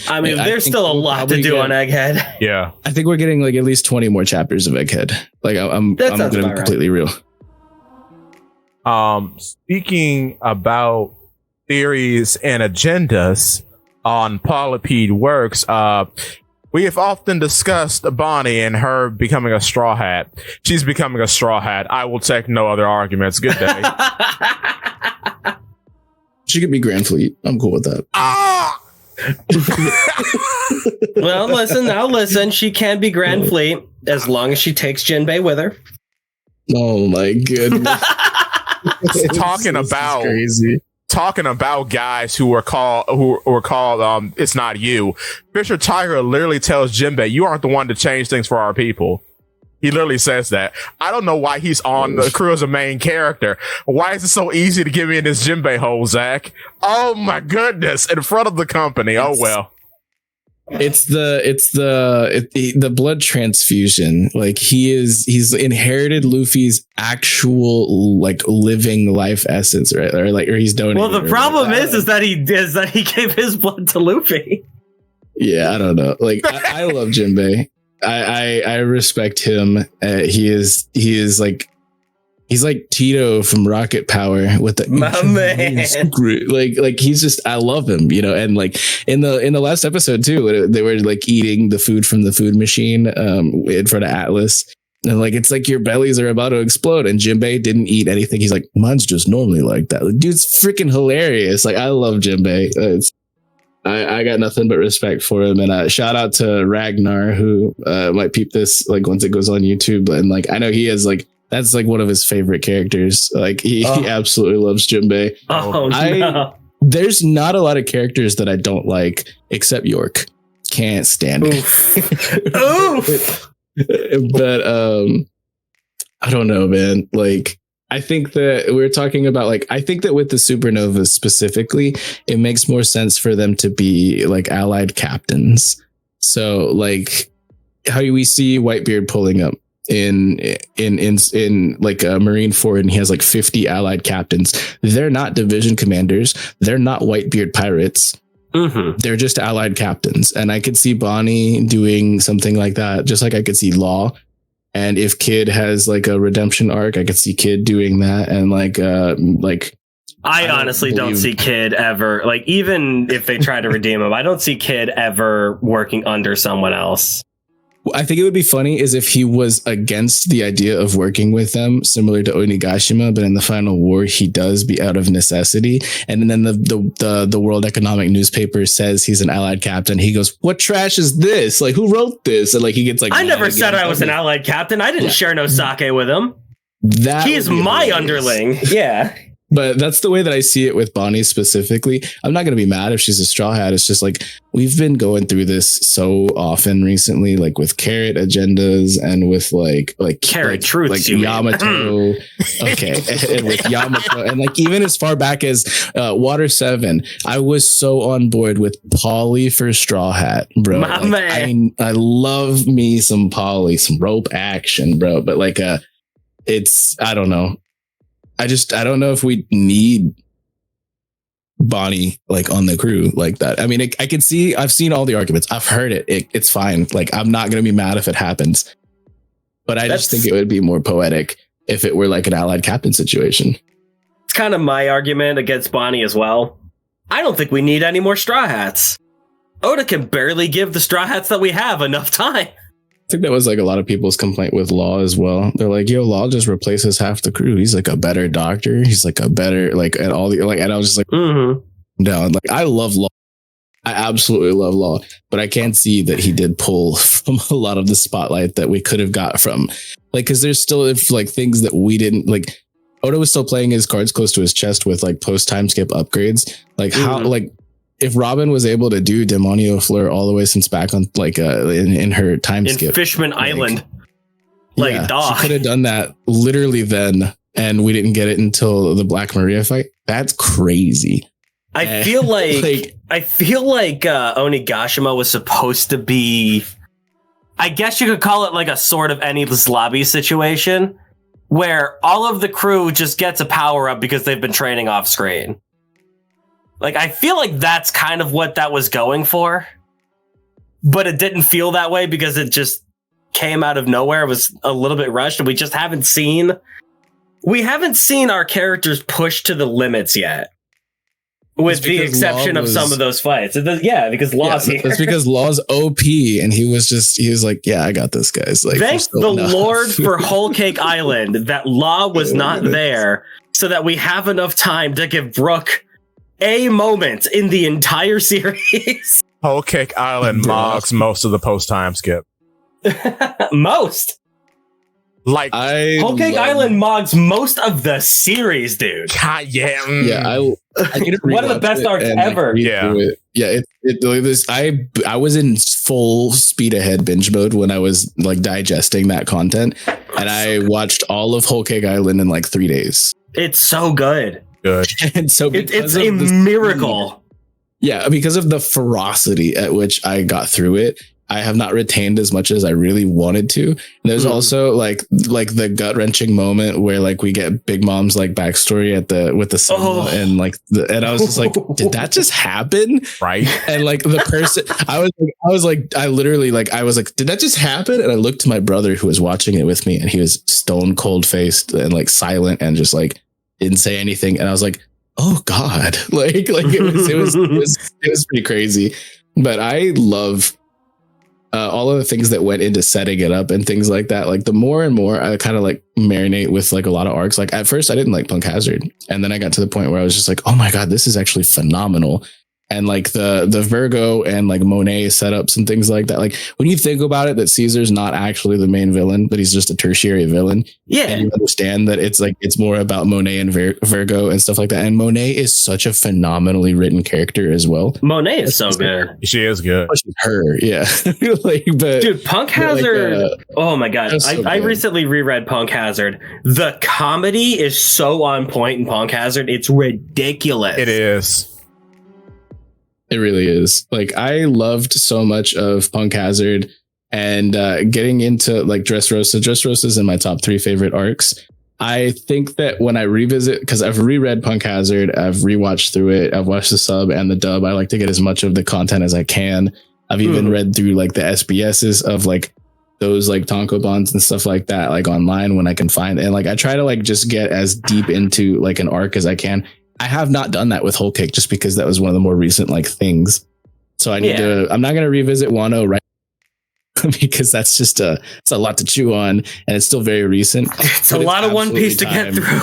I mean, there's still a lot to do on Egghead. Yeah. I think we're getting like at least 20 more chapters of Egghead. Like I'm going to be completely real. Speaking about theories and agendas on Polypede Works, we have often discussed Bonnie and her becoming a Straw Hat. She's becoming a Straw Hat. I will take no other arguments. Good day. She could be Grand Fleet. I'm cool with that. Well, listen. She can be Grand Fleet as long as she takes Jinbei with her. Oh my goodness. Talking about guys who were called it's not you. Fisher Tiger literally tells Jinbei, you aren't the one to change things for our people. He literally says that. I don't know why he's on the crew as a main character. Why is it so easy to get me in this Jinbei hole, Zakk? Oh my goodness! In front of the company. Oh well. It's the blood transfusion. Like he's inherited Luffy's actual like living life essence, right? Or he's donating. Well, the problem is that he gave his blood to Luffy. Yeah, I don't know. Like I love Jinbei. I respect him. He is like. He's like Tito from Rocket Power with the my man. Like he's just, I love him, you know. And like in the last episode too, they were like eating the food from the food machine in front of Atlas, and like it's like your bellies are about to explode. And Jinbei didn't eat anything. He's like, mine's just normally like that. Like, dude's freaking hilarious. Like I love Jinbei. I got nothing but respect for him. And shout out to Ragnar, who might peep this like once it goes on YouTube. And like I know he has like. That's like one of his favorite characters. Like he absolutely loves Jinbei. No. There's not a lot of characters that I don't like except York. Can't stand it. Oof. But I don't know, man. Like I think that we're talking about like I think that with the supernovas specifically, it makes more sense for them to be like allied captains. So like how do we see Whitebeard pulling up in like a Marine Ford, and he has like 50 allied captains. They're not division commanders. They're not Whitebeard pirates. Mm-hmm. They're just allied captains. And I could see Bonnie doing something like that, just like I could see Law. And if Kid has like a redemption arc, I could see Kid doing that. And like I honestly don't see Kid ever, like, even if they try to redeem him, I don't see Kid ever working under someone else. I think it would be funny is if he was against the idea of working with them, similar to Onigashima, but in the final war, he does be out of necessity. And then the World Economic newspaper says he's an allied captain. He goes, what trash is this? Like, who wrote this? And like, he gets like, I never said I was an allied captain. I didn't share no sake with him. He's my underling. Yeah. But that's the way that I see it with Bonnie specifically. I'm not going to be mad if she's a Straw Hat. It's just like we've been going through this so often recently, like with carrot agendas and with like carrot truth, like Yamato. Okay, and with Yamato, and like even as far back as Water 7, I was so on board with Polly for Straw Hat, bro. My like, man. I love me some Polly, some rope action, bro. But like it's I don't know. I don't know if we need Bonnie like on the crew like that. I mean, I can see, I've seen all the arguments. I've heard it. It's fine. Like, I'm not going to be mad if it happens, but I just think it would be more poetic if it were like an allied captain situation. It's kind of my argument against Bonnie as well. I don't think we need any more Straw Hats. Oda can barely give the Straw Hats that we have enough time. I think that was like a lot of people's complaint with Law as well. They're like, yo, Law just replaces half the crew. He's like a better doctor. He's like a better, like, and all the, like, and I was just like, down. Like, I love Law. I absolutely love Law, but I can't see that he did pull from a lot of the spotlight that we could have got from, like, because there's still like things that we didn't like. Oda was still playing his cards close to his chest with like post time skip upgrades. Like how, like, if Robin was able to do Demonio Fleur all the way since back on like in her time skip Fishman Island, like dog, she could have done that literally then, and we didn't get it until the Black Maria fight. That's crazy. I feel like Onigashima was supposed to be, I guess you could call it like a sort of Endless Lobby situation, where all of the crew just gets a power up because they've been training off screen. Like, I feel like that's kind of what that was going for, but it didn't feel that way because it just came out of nowhere. It was a little bit rushed, and we just haven't seen our characters pushed to the limits yet, with the exception of some of those fights. Because Law's here. It's because Law's OP, and he was like, yeah, I got this, guys. Like, thank the Lord for Whole Cake Island that Law was not there, so that we have enough time to give Brooke a moment in the entire series. Whole Cake Island mogs most of the post time skip. Most. Like Whole Cake Island mogs most of the series, dude. God, yeah. I need to one of the best arcs ever. I was in full speed ahead binge mode when I was like digesting that content, and I watched all of Whole Cake Island in like 3 days. It's so good. And so it's a miracle. Yeah, because of the ferocity at which I got through it, I have not retained as much as I really wanted to. And there's also like the gut wrenching moment where like we get Big Mom's like backstory with the cinema and like and I was just like, did that just happen? Right. And like the person, I was like, did that just happen? And I looked to my brother who was watching it with me, and he was stone cold faced and like silent and just like didn't say anything. And I was like, oh God, like it was pretty crazy. But I love all of the things that went into setting it up and things like that. Like the more and more I kind of like marinate with like a lot of arcs. Like at first I didn't like Punk Hazard, and then I got to the point where I was just like, oh my God, this is actually phenomenal. And like the Virgo and like Monet setups and things like that. Like when you think about it, that Caesar's not actually the main villain, but he's just a tertiary villain. Yeah. And you understand that it's more about Monet and Virgo and stuff like that. And Monet is such a phenomenally written character as well. Monet is so good. She is good. Her, yeah. Dude, Punk Hazard. Oh my God. I recently reread Punk Hazard. The comedy is so on point in Punk Hazard. It's ridiculous. It is. It really is. Like I loved so much of Punk Hazard, and getting into like Dressrosa. Dressrosa is in my top 3 favorite arcs. I think that when I revisit, because I've reread Punk Hazard, I've rewatched through it, I've watched the sub and the dub. I like to get as much of the content as I can. I've even read through like the SBSs of like those like tankobons and stuff like that, like online when I can find. And like I try to like just get as deep into like an arc as I can. I have not done that with Whole Cake just because that was one of the more recent like things. So I need to, I'm not going to revisit Wano right because that's just it's a lot to chew on, and it's still very recent. It's a lot of One Piece to get through.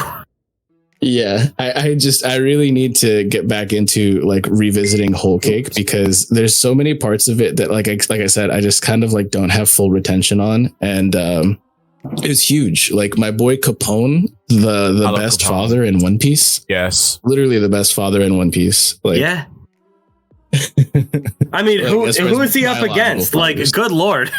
Yeah, I really need to get back into like revisiting Whole Cake because there's so many parts of it that like I said, I just kind of like don't have full retention on. And it was huge. Like my boy Capone, the best Capone. Father in One Piece. Yes. Literally the best father in One Piece. Like, yeah. I mean, who is he up against? Like, good Lord.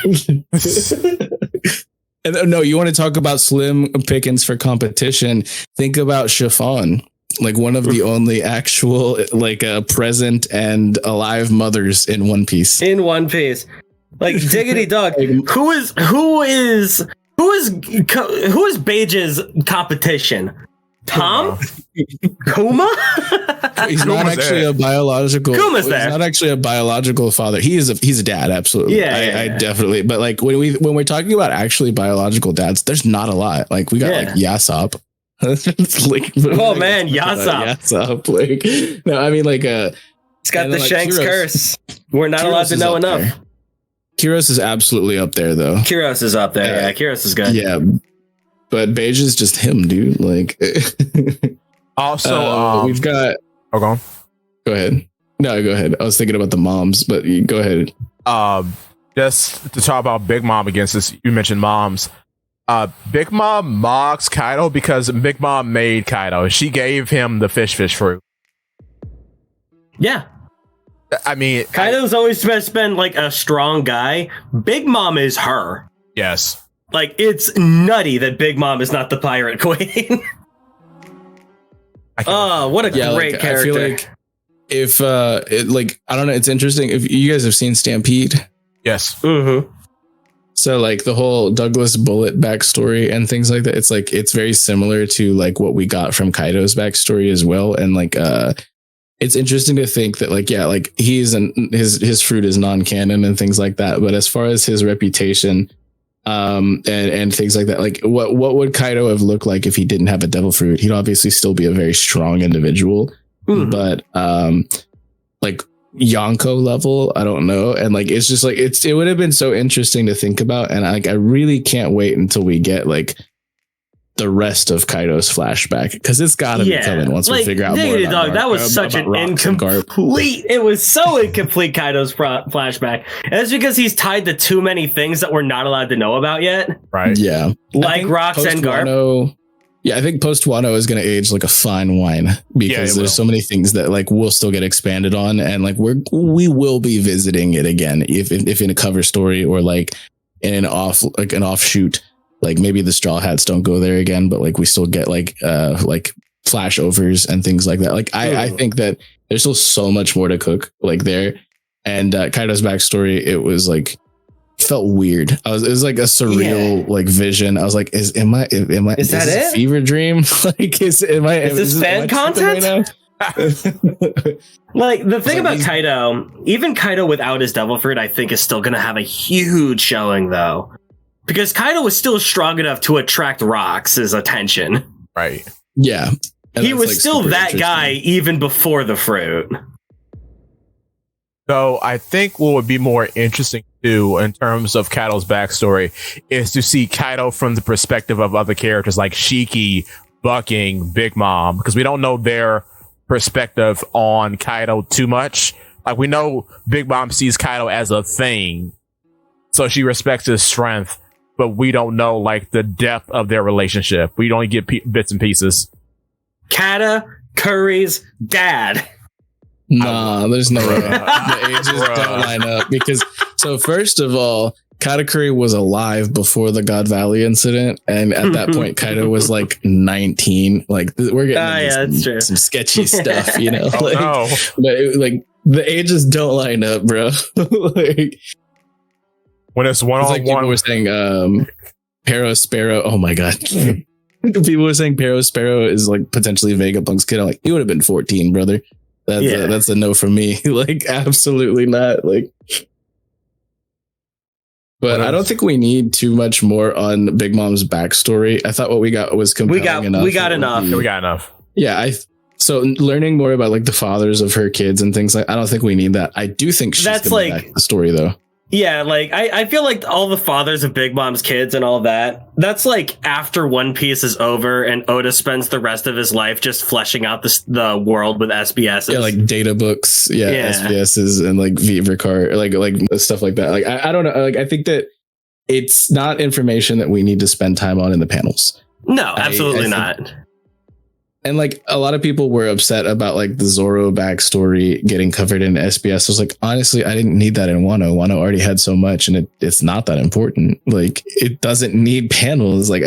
And no, you want to talk about slim pickings for competition? Think about Chiffon, like one of the only actual like present and alive mothers in One Piece. In One Piece, like diggity dog. Who is Bage's competition? Tom? Kuma? He's not actually a biological. Kuma's there. He's not actually a biological father. He's a dad, absolutely. Yeah, I definitely. But like when we're talking about actually biological dads, there's not a lot. Like we got like Yasop. Oh man, Yasop. Yasop. Like no, I mean like he's got the Shanks curse. We're not allowed to know enough. There. Kyros is absolutely up there though. Kyros is up there. Yeah, Kyros is good. Yeah. But Beige is just him, dude. Like, also, we've got. Oh, go on. Go ahead. No, go ahead. I was thinking about the moms, but you go ahead. Just to talk about Big Mom against this, you mentioned moms. Big Mom mocks Kaido because Big Mom made Kaido. She gave him the fish fruit. Yeah. I mean, Kaido's always been like a strong guy. Big Mom is her. Yes. Like, it's nutty that Big Mom is not the pirate queen. Oh, what a great character. I feel like if, I don't know, it's interesting. If you guys have seen Stampede. Yes. Mm-hmm. So, like, the whole Douglas Bullet backstory and things like that, it's, like, it's very similar to, like, what we got from Kaido's backstory as well. And, like, it's interesting to think that, like, yeah, like, his fruit is non-canon and things like that. But as far as his reputation... and things like that, like what would Kaido have looked like if he didn't have a devil fruit? He'd obviously still be a very strong individual, but like Yonko level, I don't know. And like it's just like it would have been so interesting to think about, and like I really can't wait until we get like the rest of Kaido's flashback, because it's got to be coming once we figure out more about that was such an incomplete. It was so incomplete, Kaido's flashback. And it's because he's tied to too many things that we're not allowed to know about yet. Right. Yeah. Like rocks and Garp. Yeah, I think post Wano is going to age like a fine wine, because there's so many things that like will still get expanded on, and like we will be visiting it again if in a cover story or like in an offshoot. Like maybe the Straw Hats don't go there again, but like we still get like flashovers and things like that. Like I think that there's still so much more to cook like there. And Kaido's backstory, it was like felt weird. It was like a surreal like vision. I was like, is that this a fever dream? Like is this fan content? Like the thing about Kaido, even Kaido without his devil fruit, I think is still gonna have a huge showing though. Because Kaido was still strong enough to attract Rox's attention. Right. Yeah. And he was like still that guy even before the fruit. So I think what would be more interesting too in terms of Kaido's backstory is to see Kaido from the perspective of other characters like Shiki, Bucking, Big Mom, because we don't know their perspective on Kaido too much. Like we know Big Mom sees Kaido as a thing, so she respects his strength. But we don't know like the depth of their relationship. We only get bits and pieces. Kata, Curry's dad. Nah, there's no way. The ages don't line up, because so first of all, Katakuri was alive before the God Valley incident, and at that point, Kaido was like 19. Like we're getting some sketchy stuff, you know. Oh, like, no. But like the ages don't line up, bro. Like. When it's one on like one, people were saying Pero Sparrow. Oh my god, people were saying Pero Sparrow is like potentially Vegapunk's kid. I'm like, he would have been 14, brother. That's a no from me. Like, absolutely not. Like, but I don't think we need too much more on Big Mom's backstory. I thought what we got was compelling enough. We got enough. Yeah, so learning more about like the fathers of her kids and things like, I don't think we need that. I do think she's that's like back the story though. Yeah, like I feel like all the fathers of Big Mom's kids and all that, that's like after One Piece is over and Oda spends the rest of his life just fleshing out the world with SBSs. Yeah, like data books, SBSs and like Vivercar, like stuff like that. Like I don't know, like I think that it's not information that we need to spend time on in the panels. No, absolutely not. And like a lot of people were upset about like the Zoro backstory getting covered in SBS. I was like, honestly, I didn't need that in Wano. Wano already had so much, and it's not that important. Like it doesn't need panels. Like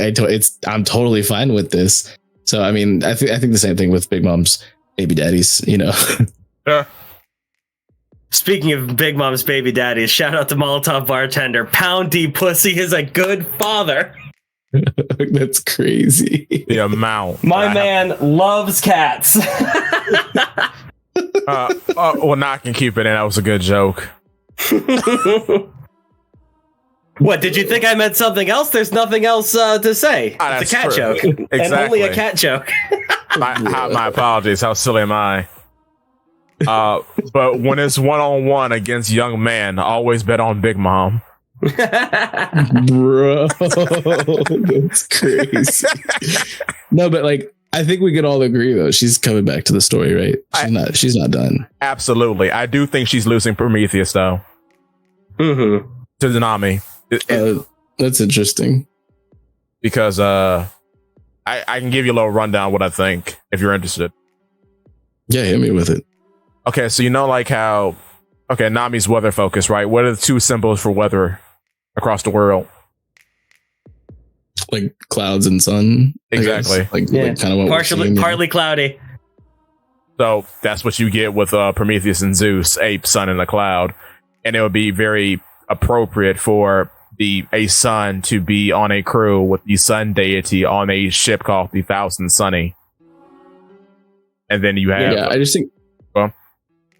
I'm totally fine with this. So I mean, I think the same thing with Big Mom's baby daddies. You know. Yeah. Speaking of Big Mom's baby daddies, shout out to Molotov bartender. Pound D Pussy is a good father. That's crazy. The amount. My man loves cats. Well, now I can keep it in. That was a good joke. What, did you think I meant something else? There's nothing else to say. It's a cat joke. Exactly. And only a cat joke. My apologies. How silly am I? But when it's one-on-one against young men, always bet on Big Mom. Bro, that's crazy. No, but like I think we could all agree though, she's coming back to the story, right? She's not done. Absolutely. I do think she's losing Prometheus though. To Nanami. That's interesting. Because I can give you a little rundown what I think if you're interested. Yeah, hit me with it. Okay, so you know like how Nami's weather focus, right? What are the two symbols for weather across the world? Like clouds and sun. Exactly. Like kind of what partly cloudy. So that's what you get with Prometheus and Zeus, a sun and a cloud. And it would be very appropriate for a sun to be on a crew with the sun deity on a ship called the Thousand Sunny. And then you have... I just think...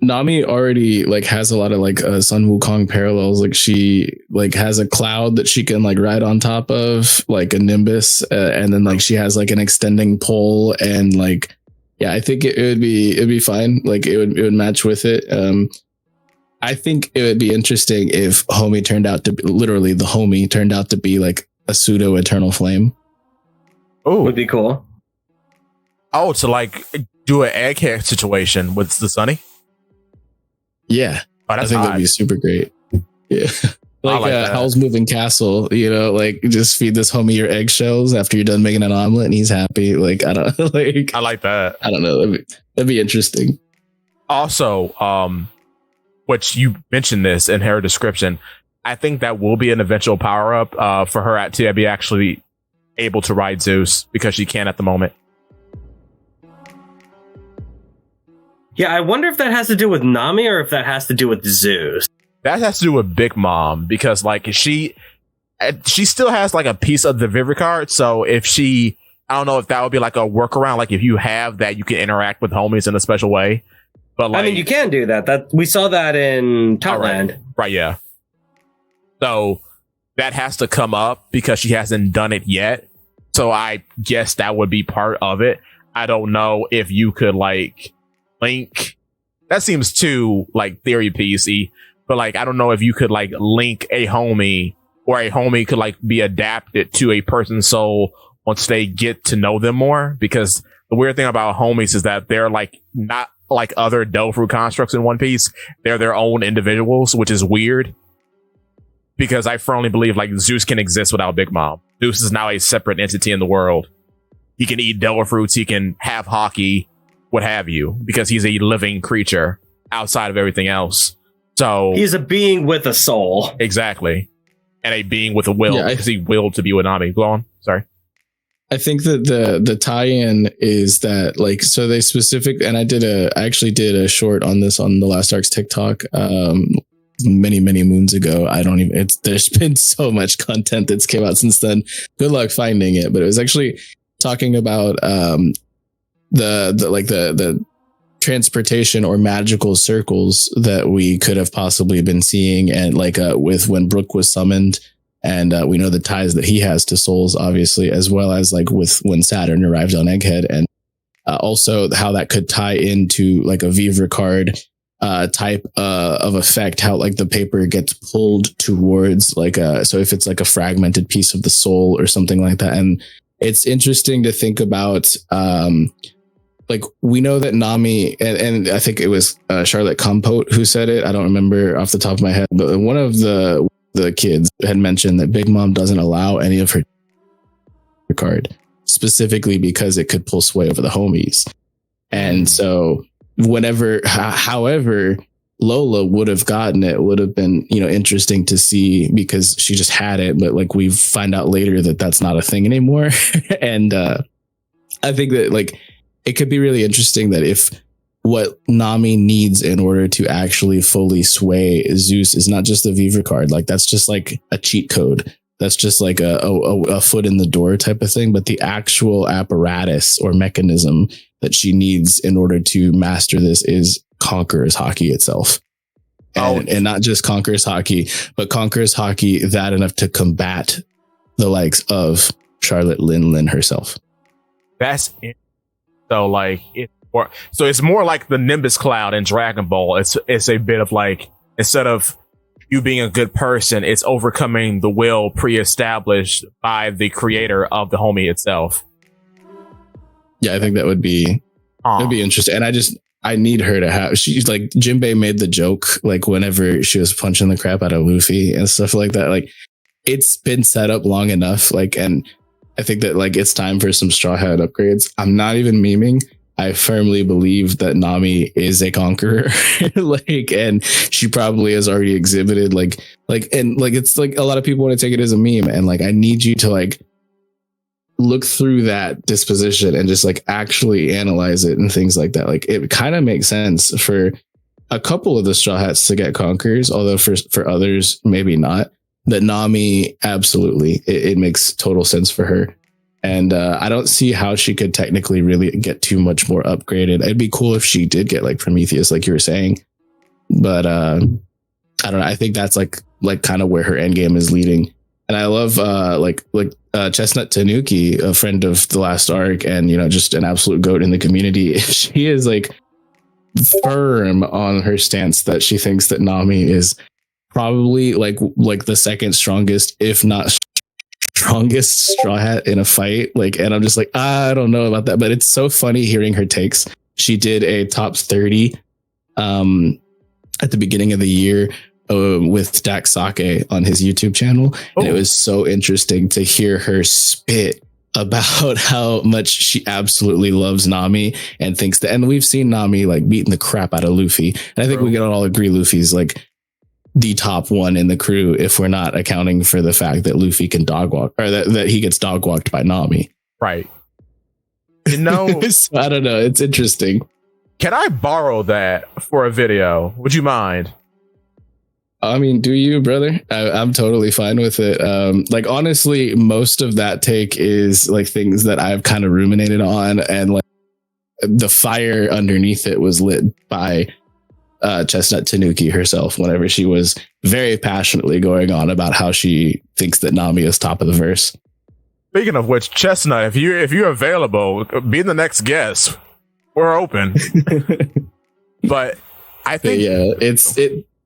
Nami already like has a lot of like Sun Wukong parallels. Like she like has a cloud that she can like ride on top of, like a nimbus, and then like she has like an extending pole, and like I think it'd be fine. Like it would match with it. I think it would be interesting if Homie turned out to be literally the Homie turned out to be like a pseudo eternal flame. would be cool. Oh, to like do an egghead situation with the Sunny? Yeah. Oh, I think that'd be super great. Yeah. Like Howl's Moving Castle, you know, like just feed this homie your eggshells after you're done making an omelet and he's happy. Like, I don't like. I like that. I don't know. That'd be interesting. Also, which you mentioned this in her description, I think that will be an eventual power up for her to be actually able to ride Zeus because she can at the moment. Yeah, I wonder if that has to do with Nami or if that has to do with Zeus. That has to do with Big Mom because like she still has like a piece of the Vivicard. So if she, I don't know if that would be like a workaround. Like if you have that, you can interact with homies in a special way. But like, I mean, you can do that. That we saw that in Totland. Right. Yeah. So that has to come up because she hasn't done it yet. So I guess that would be part of it. I don't know if you could like link. That seems too like theory piecey. But like, I don't know if you could like link a homie or a homie could like be adapted to a person's soul once they get to know them more. Because the weird thing about homies is that they're like not like other Dofru constructs in One Piece. They're their own individuals, which is weird. Because I firmly believe like Zeus can exist without Big Mom. Zeus is now a separate entity in the world. He can eat Devil Fruits. He can have hockey, what have you, because he's a living creature outside of everything else. So he's a being with a soul. Exactly. And a being with a will because he willed to be with Nami. Go on. Sorry. I think that the tie-in is that like, so they and I actually did a short on this on the Last Arc's TikTok many moons ago. There's been so much content that's came out since then. Good luck finding it. But it was actually talking about the transportation or magical circles that we could have possibly been seeing, and like with when Brook was summoned, and we know the ties that he has to souls, obviously, as well as like with when Saturn arrived on Egghead, and also how that could tie into like a Vivre card type of effect, how like the paper gets pulled towards like so if it's like a fragmented piece of the soul or something like that. And it's interesting to think about like we know that Nami, and I think it was Charlotte Compote who said it. I don't remember off the top of my head, but one of the kids had mentioned that Big Mom doesn't allow any of her card specifically because it could pull sway over the homies. And so however Lola would have gotten it would have been, interesting to see because she just had it. But like we find out later that that's not a thing anymore. And I think that like, it could be really interesting that if what Nami needs in order to actually fully sway Zeus is not just the Vivre card, like that's just like a cheat code. That's just like a foot in the door type of thing. But the actual apparatus or mechanism that she needs in order to master this is Conqueror's Haki itself. And not just Conqueror's Haki, but Conqueror's Haki that enough to combat the likes of Charlotte Lin herself. That's it. So like it's more like the Nimbus Cloud in Dragon Ball. It's a bit of like, instead of you being a good person, it's overcoming the will pre-established by the creator of the homie itself. Yeah, I think that would be interesting. And I need her to have, she's like, Jinbei made the joke like whenever she was punching the crap out of Luffy and stuff like that. Like it's been set up long enough. Like, and I think that like it's time for some Straw Hat upgrades. I'm not even memeing. I firmly believe that Nami is a conqueror, like, and she probably has already exhibited and it's like a lot of people want to take it as a meme, and like I need you to like look through that disposition and just like actually analyze it and things like that. Like it kind of makes sense for a couple of the Straw Hats to get conquerors, although for others maybe not. That Nami, absolutely, it makes total sense for her. And I don't see how she could technically really get too much more upgraded. It'd be cool if she did get like Prometheus, like you were saying. But I don't know. I think that's like kind of where her end game is leading. And I love Chestnut Tanuki, a friend of the Last Arc, and just an absolute goat in the community. She is like firm on her stance that she thinks that Nami is probably like the second strongest, if not strongest Straw Hat in a fight. Like, and I'm just like, I don't know about that, but it's so funny hearing her takes. She did a top 30 at the beginning of the year with Zakk on his YouTube channel. And it was so interesting to hear her spit about how much she absolutely loves Nami and thinks that, and we've seen Nami like beating the crap out of Luffy. And I think we can all agree Luffy's like the top one in the crew, if we're not accounting for the fact that Luffy can dog walk, or that he gets dog walked by Nami. Right. You know, so, I don't know. It's interesting. Can I borrow that for a video? Would you mind? I mean, do you, brother? I'm totally fine with it. Like, honestly, most of that take is like things that I've kind of ruminated on, and like the fire underneath it was lit by Chestnut Tanuki herself whenever she was very passionately going on about how she thinks that Nami is top of the verse. Speaking of which, Chestnut, if you're available, be the next guest. We're open. But I think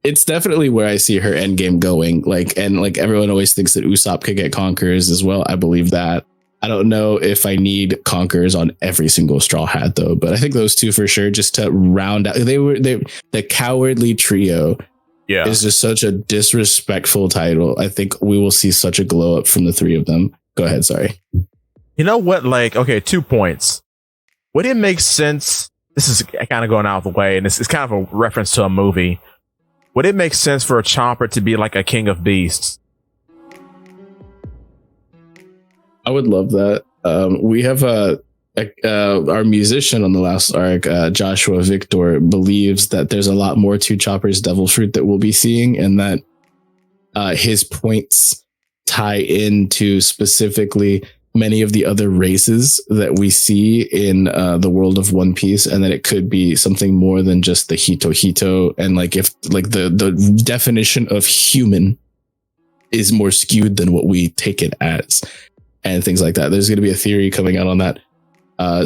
it's definitely where I see her end game going. Like, and like everyone always thinks that Usopp could get Conquerors as well. I believe that. I don't know if I need Conquerors on every single Straw Hat though, but I think those two for sure, just to round out. The Cowardly Trio. Yeah, is just such a disrespectful title. I think we will see such a glow up from the three of them. Go ahead. Sorry. You know what? Like, okay, 2 points. Would it make sense? This is kind of going out of the way, and it's kind of a reference to a movie. Would it make sense for a Chomper to be like a King of Beasts? I would love that. We have our musician on the last arc, Joshua Victor, believes that there's a lot more to Chopper's Devil Fruit that we'll be seeing, and that his points tie into specifically many of the other races that we see in the world of One Piece, and that it could be something more than just the Hito, and like if like the definition of human is more skewed than what we take it as, and things like that. There's going to be a theory coming out on that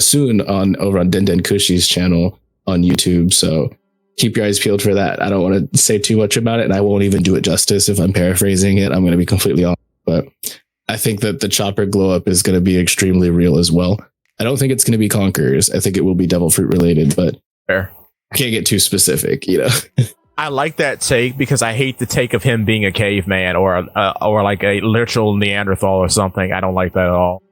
soon over on Den Kushi's channel on YouTube, so keep your eyes peeled for that. I don't want to say too much about it, and I won't even do it justice if I'm paraphrasing it. I'm going to be completely honest, but I think that the Chopper glow up is going to be extremely real as well. I don't think it's going to be Conquerors. I think it will be Devil Fruit related, but fair. I can't get too specific, you know. I like that take because I hate the take of him being a caveman or like a literal Neanderthal or something. I don't like that at all.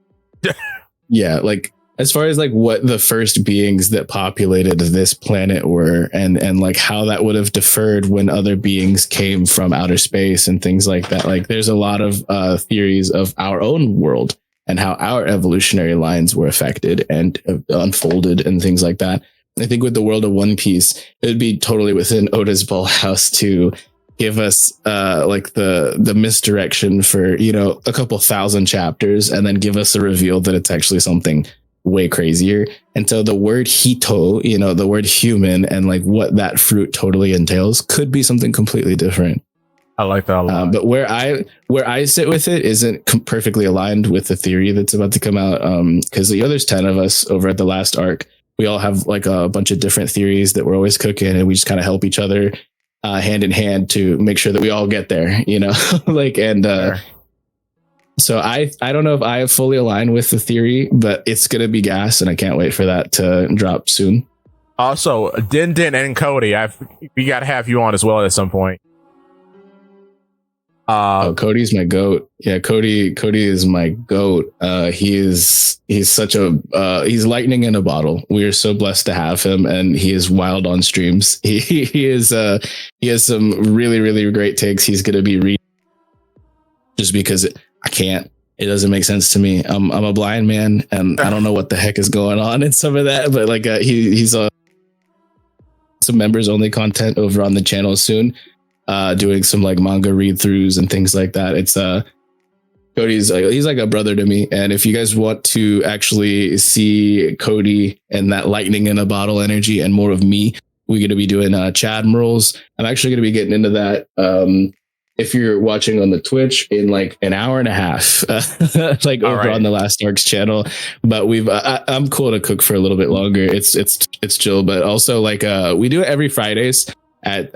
Yeah, like as far as like what the first beings that populated this planet were, and like how that would have differed when other beings came from outer space and things like that. Like there's a lot of theories of our own world and how our evolutionary lines were affected and unfolded and things like that. I think with the world of One Piece, it would be totally within Oda's ballhouse to give us like the misdirection for, you know, a couple thousand chapters, and then give us a reveal that it's actually something way crazier. And so the word Hito, you know, the word human, and like what that fruit totally entails could be something completely different. I like that a lot. But where I sit with it isn't perfectly aligned with the theory that's about to come out, because there's 10 of us over at the last arc. We all have like a bunch of different theories that we're always cooking, and we just kind of help each other hand in hand to make sure that we all get there, you know. Like, and so I don't know if I have fully aligned with the theory, but it's gonna be gas, and I can't wait for that to drop soon. Also, Din and Cody, we gotta have you on as well at some point. Cody's my goat. Yeah, Cody is my goat. He's such a he's lightning in a bottle. We are so blessed to have him, and he is wild on streams. He has some really, really great takes. He's gonna be reading just because it doesn't make sense to me. I'm a blind man, and I don't know what the heck is going on in some of that, but like he's some members only content over on the channel soon. Doing some like manga read throughs and things like that. It's Cody's he's like a brother to me, and if you guys want to actually see Cody and that lightning in a bottle energy and more of me, we're going to be doing Chad Murals. I'm actually going to be getting into that if you're watching on the Twitch in like an hour and a half, like over on the Last Arc's channel. But I'm cool to cook for a little bit longer. It's chill, but also like we do it every Fridays at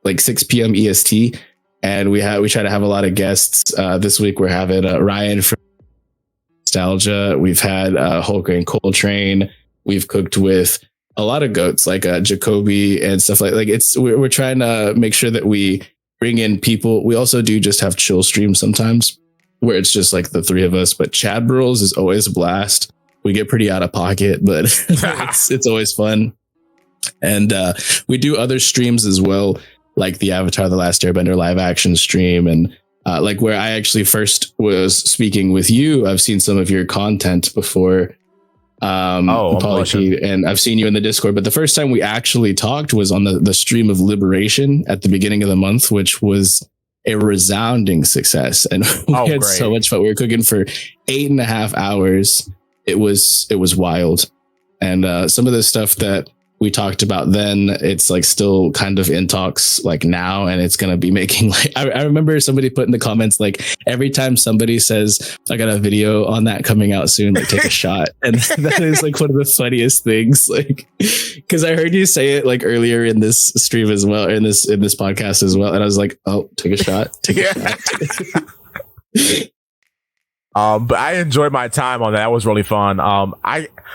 like 6 p.m. EST. and we try to have a lot of guests. This week we're having Ryan from Nostalgia. We've had Whole Grain Coltrane. We've cooked with a lot of goats like Jacoby and stuff like it's. We're trying to make sure that we bring in people. We also do just have chill streams sometimes where it's just like the three of us. But Chad Bros is always a blast. We get pretty out of pocket, but it's always fun. And we do other streams as well, like the Avatar: The Last Airbender live action stream, and like where I actually first was speaking with you. I've seen some of your content before, Polypede, and I've seen you in the Discord. But the first time we actually talked was on the stream of Liberation at the beginning of the month, which was a resounding success, and we had so much fun. We were cooking for 8.5 hours. It was wild, and some of the stuff that we talked about then, it's like still kind of in talks like now, and it's going to be making like, I remember somebody put in the comments, like every time somebody says, I got a video on that coming out soon, like take a shot. And that is like one of the funniest things, like, cause I heard you say it like earlier in this stream as well, in this podcast as well. And I was like, oh, take a shot. Take a shot. But I enjoyed my time on that. That was really fun.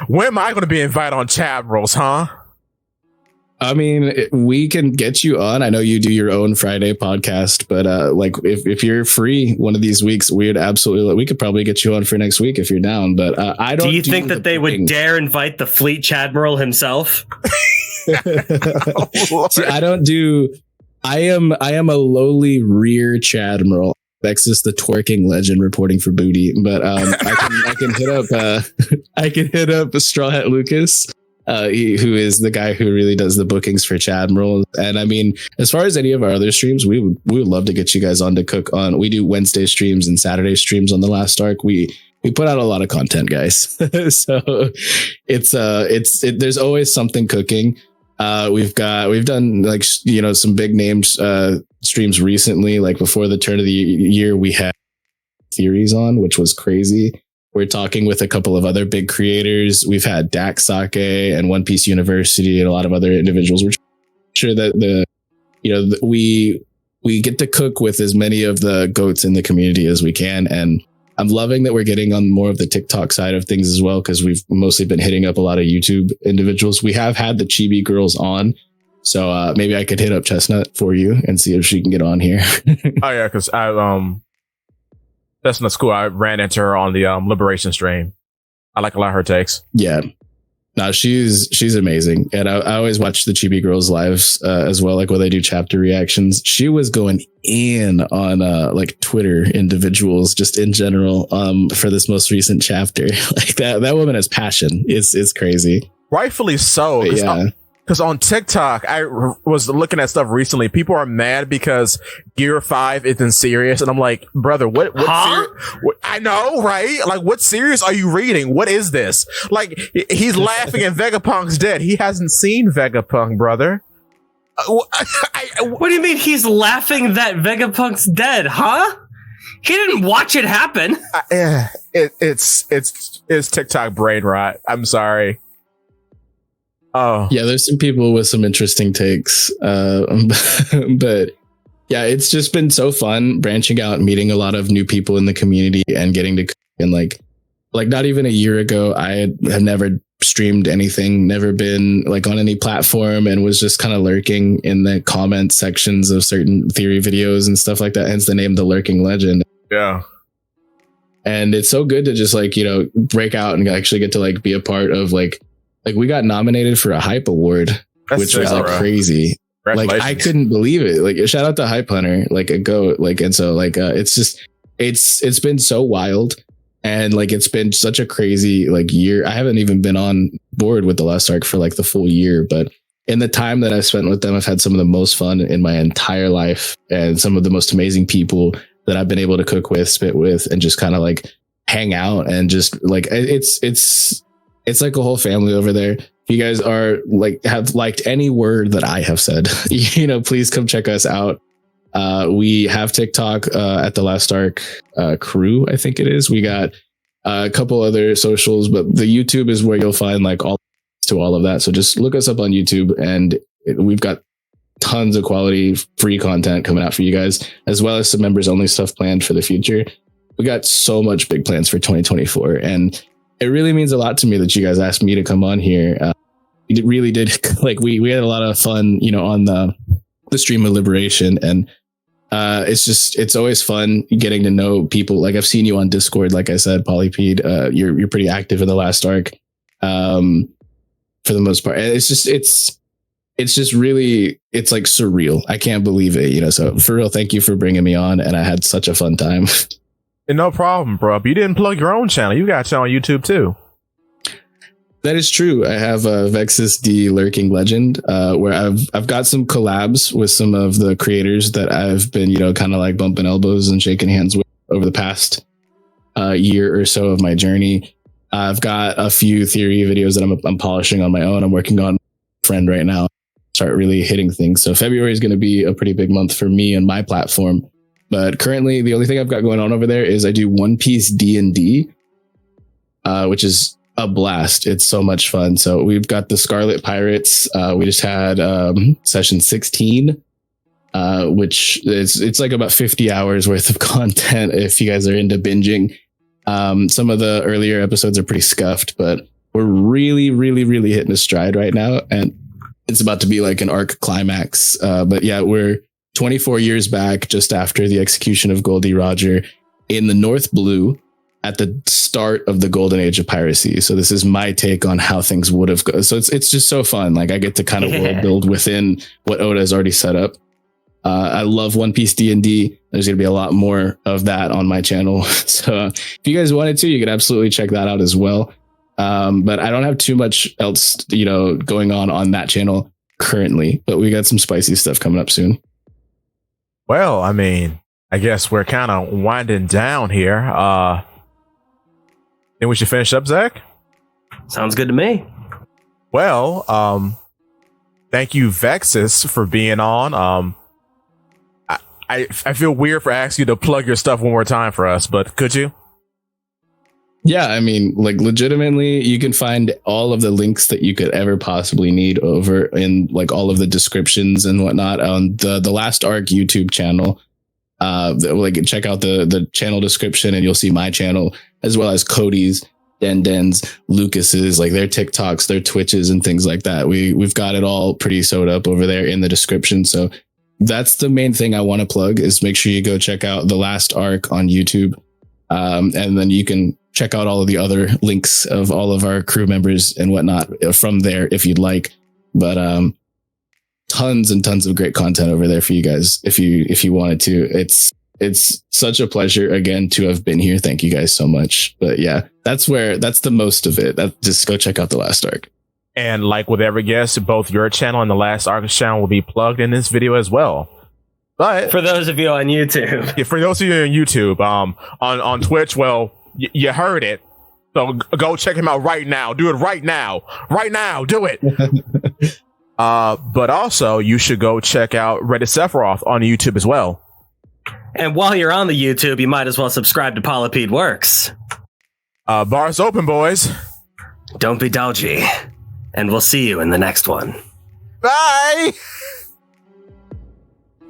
When am I going to be invited on Chad Bros, huh? I mean, we can get you on. I know you do your own Friday podcast, but like if you're free one of these weeks, we could probably get you on for next week if you're down. But I don't. Do you think that they would dare invite the Fleet Chadmiral himself? See, I don't do. I am a lowly rear Chadmiral. Alexis, the twerking legend, reporting for booty. But I can hit up. I can hit up Straw Hat Lucas. Who is the guy who really does the bookings for Chadmiral. And I mean, as far as any of our other streams, we would love to get you guys on to cook on. We do Wednesday streams and Saturday streams on the Last Ark. We put out a lot of content, guys. So there's always something cooking. We've done like, some big names streams recently, like before the turn of the year, we had Theories on, which was crazy. We're talking with a couple of other big creators. We've had Zakk and One Piece University and a lot of other individuals. We're sure that we get to cook with as many of the goats in the community as we can. And I'm loving that we're getting on more of the TikTok side of things as well, because we've mostly been hitting up a lot of YouTube individuals. We have had the Chibi girls on. So maybe I could hit up Chestnut for you and see if she can get on here. Oh, yeah, because that's in the school. I ran into her on the Liberation stream. I like a lot of her takes. Yeah. No, she's amazing. And I always watch the Chibi Girls lives as well, like when they do chapter reactions. She was going in on like Twitter individuals just in general for this most recent chapter. Like that woman has passion. It's crazy. Rightfully so. Because on TikTok, I was looking at stuff recently. People are mad because Gear 5 isn't serious. And I'm like, brother, what I know, right? Like, what series are you reading? What is this? Like, he's laughing and Vegapunk's dead. He hasn't seen Vegapunk, brother. What do you mean he's laughing that Vegapunk's dead, huh? He didn't watch it happen. It's TikTok brain rot. I'm sorry. Oh yeah, there's some people with some interesting takes, but yeah, it's just been so fun branching out, meeting a lot of new people in the community, and getting to and like not even a year ago, I had never streamed anything, never been like on any platform, and was just kind of lurking in the comment sections of certain theory videos and stuff like that. Hence the name, the Lurking Legend. Yeah. And it's so good to just like break out and actually get to like be a part of like we got nominated for a Hype Award, which was like crazy. Like I couldn't believe it. Like shout out to Hype Hunter, like a goat. Like, and so like it's just it's been so wild, and like it's been such a crazy like year. I haven't even been on board with the Last Ark for like the full year, but in the time that I've spent with them, I've had some of the most fun in my entire life, and some of the most amazing people that I've been able to cook with, spit with, and just kind of like hang out, and just like it's like a whole family over there. If you guys are like have liked any word that I have said, please come check us out. We have TikTok at the Last Ark crew, I think it is. We got a couple other socials, but the YouTube is where you'll find like all of that. So just look us up on YouTube, and we've got tons of quality free content coming out for you guys, as well as some members only stuff planned for the future. We got so much big plans for 2024, and it really means a lot to me that you guys asked me to come on here. It really did. Like we had a lot of fun, on the stream of Liberation, and it's always fun getting to know people. Like I've seen you on Discord, like I said, Polypede, you're pretty active in the last arc, for the most part. And it's just really, it's like surreal. I can't believe it, so for real, thank you for bringing me on. And I had such a fun time. And no problem, bro. But you didn't plug your own channel. You got a channel on YouTube too. That is true. I have Vexus D Lurking Legend, where I've got some collabs with some of the creators that I've been, kind of like bumping elbows and shaking hands with over the past year or so of my journey. I've got a few theory videos that I'm polishing on my own. I'm working on a friend right now, start really hitting things. So February is going to be a pretty big month for me and my platform. But currently, the only thing I've got going on over there is I do One Piece D&D, which is a blast. It's so much fun. So we've got the Scarlet Pirates. We just had session 16, which it's like about 50 hours worth of content if you guys are into binging. Some of the earlier episodes are pretty scuffed, but we're really, really, really hitting a stride right now. And it's about to be like an arc climax. But yeah, we're 24 years back, just after the execution of Goldie Roger in the North Blue at the start of the golden age of piracy. So this is my take on how things would have gone. So it's just so fun. Like I get to kind of world build within what Oda has already set up. I love One Piece D&D. There's going to be a lot more of that on my channel. So if you guys wanted to, you could absolutely check that out as well. But I don't have too much else, going on that channel currently, but we got some spicy stuff coming up soon. Well, I mean, I guess we're kind of winding down here. Then we should finish up, Zakk? Sounds good to me. Well, thank you, Vexus, for being on. I feel weird for asking you to plug your stuff one more time for us, but could you? Yeah, I mean, like legitimately, you can find all of the links that you could ever possibly need over in like all of the descriptions and whatnot on the Last Arc YouTube channel. Like check out the channel description and you'll see my channel as well as Cody's, Den's, Lucas's, like their TikToks, their Twitches and things like that. We've got it all pretty sewed up over there in the description. So that's the main thing I want to plug is make sure you go check out the Last Arc on YouTube. And then you can check out all of the other links of all of our crew members and whatnot from there if you'd like. But tons and tons of great content over there for you guys if you wanted to. It's such a pleasure again to have been here. Thank you guys so much. But yeah, that's the most of it. Just go check out the Last Arc. And like with every guest, both your channel and the Last Arc channel will be plugged in this video as well. But for those of you on YouTube, for those of you on YouTube, on Twitch, well, you heard it. So go check him out right now. Do it right now. Right now. Do it. But also, you should go check out Reddit Sephiroth on YouTube as well. And while you're on the YouTube, you might as well subscribe to Polypede Works. Bars open, boys. Don't be dodgy. And we'll see you in the next one. Bye.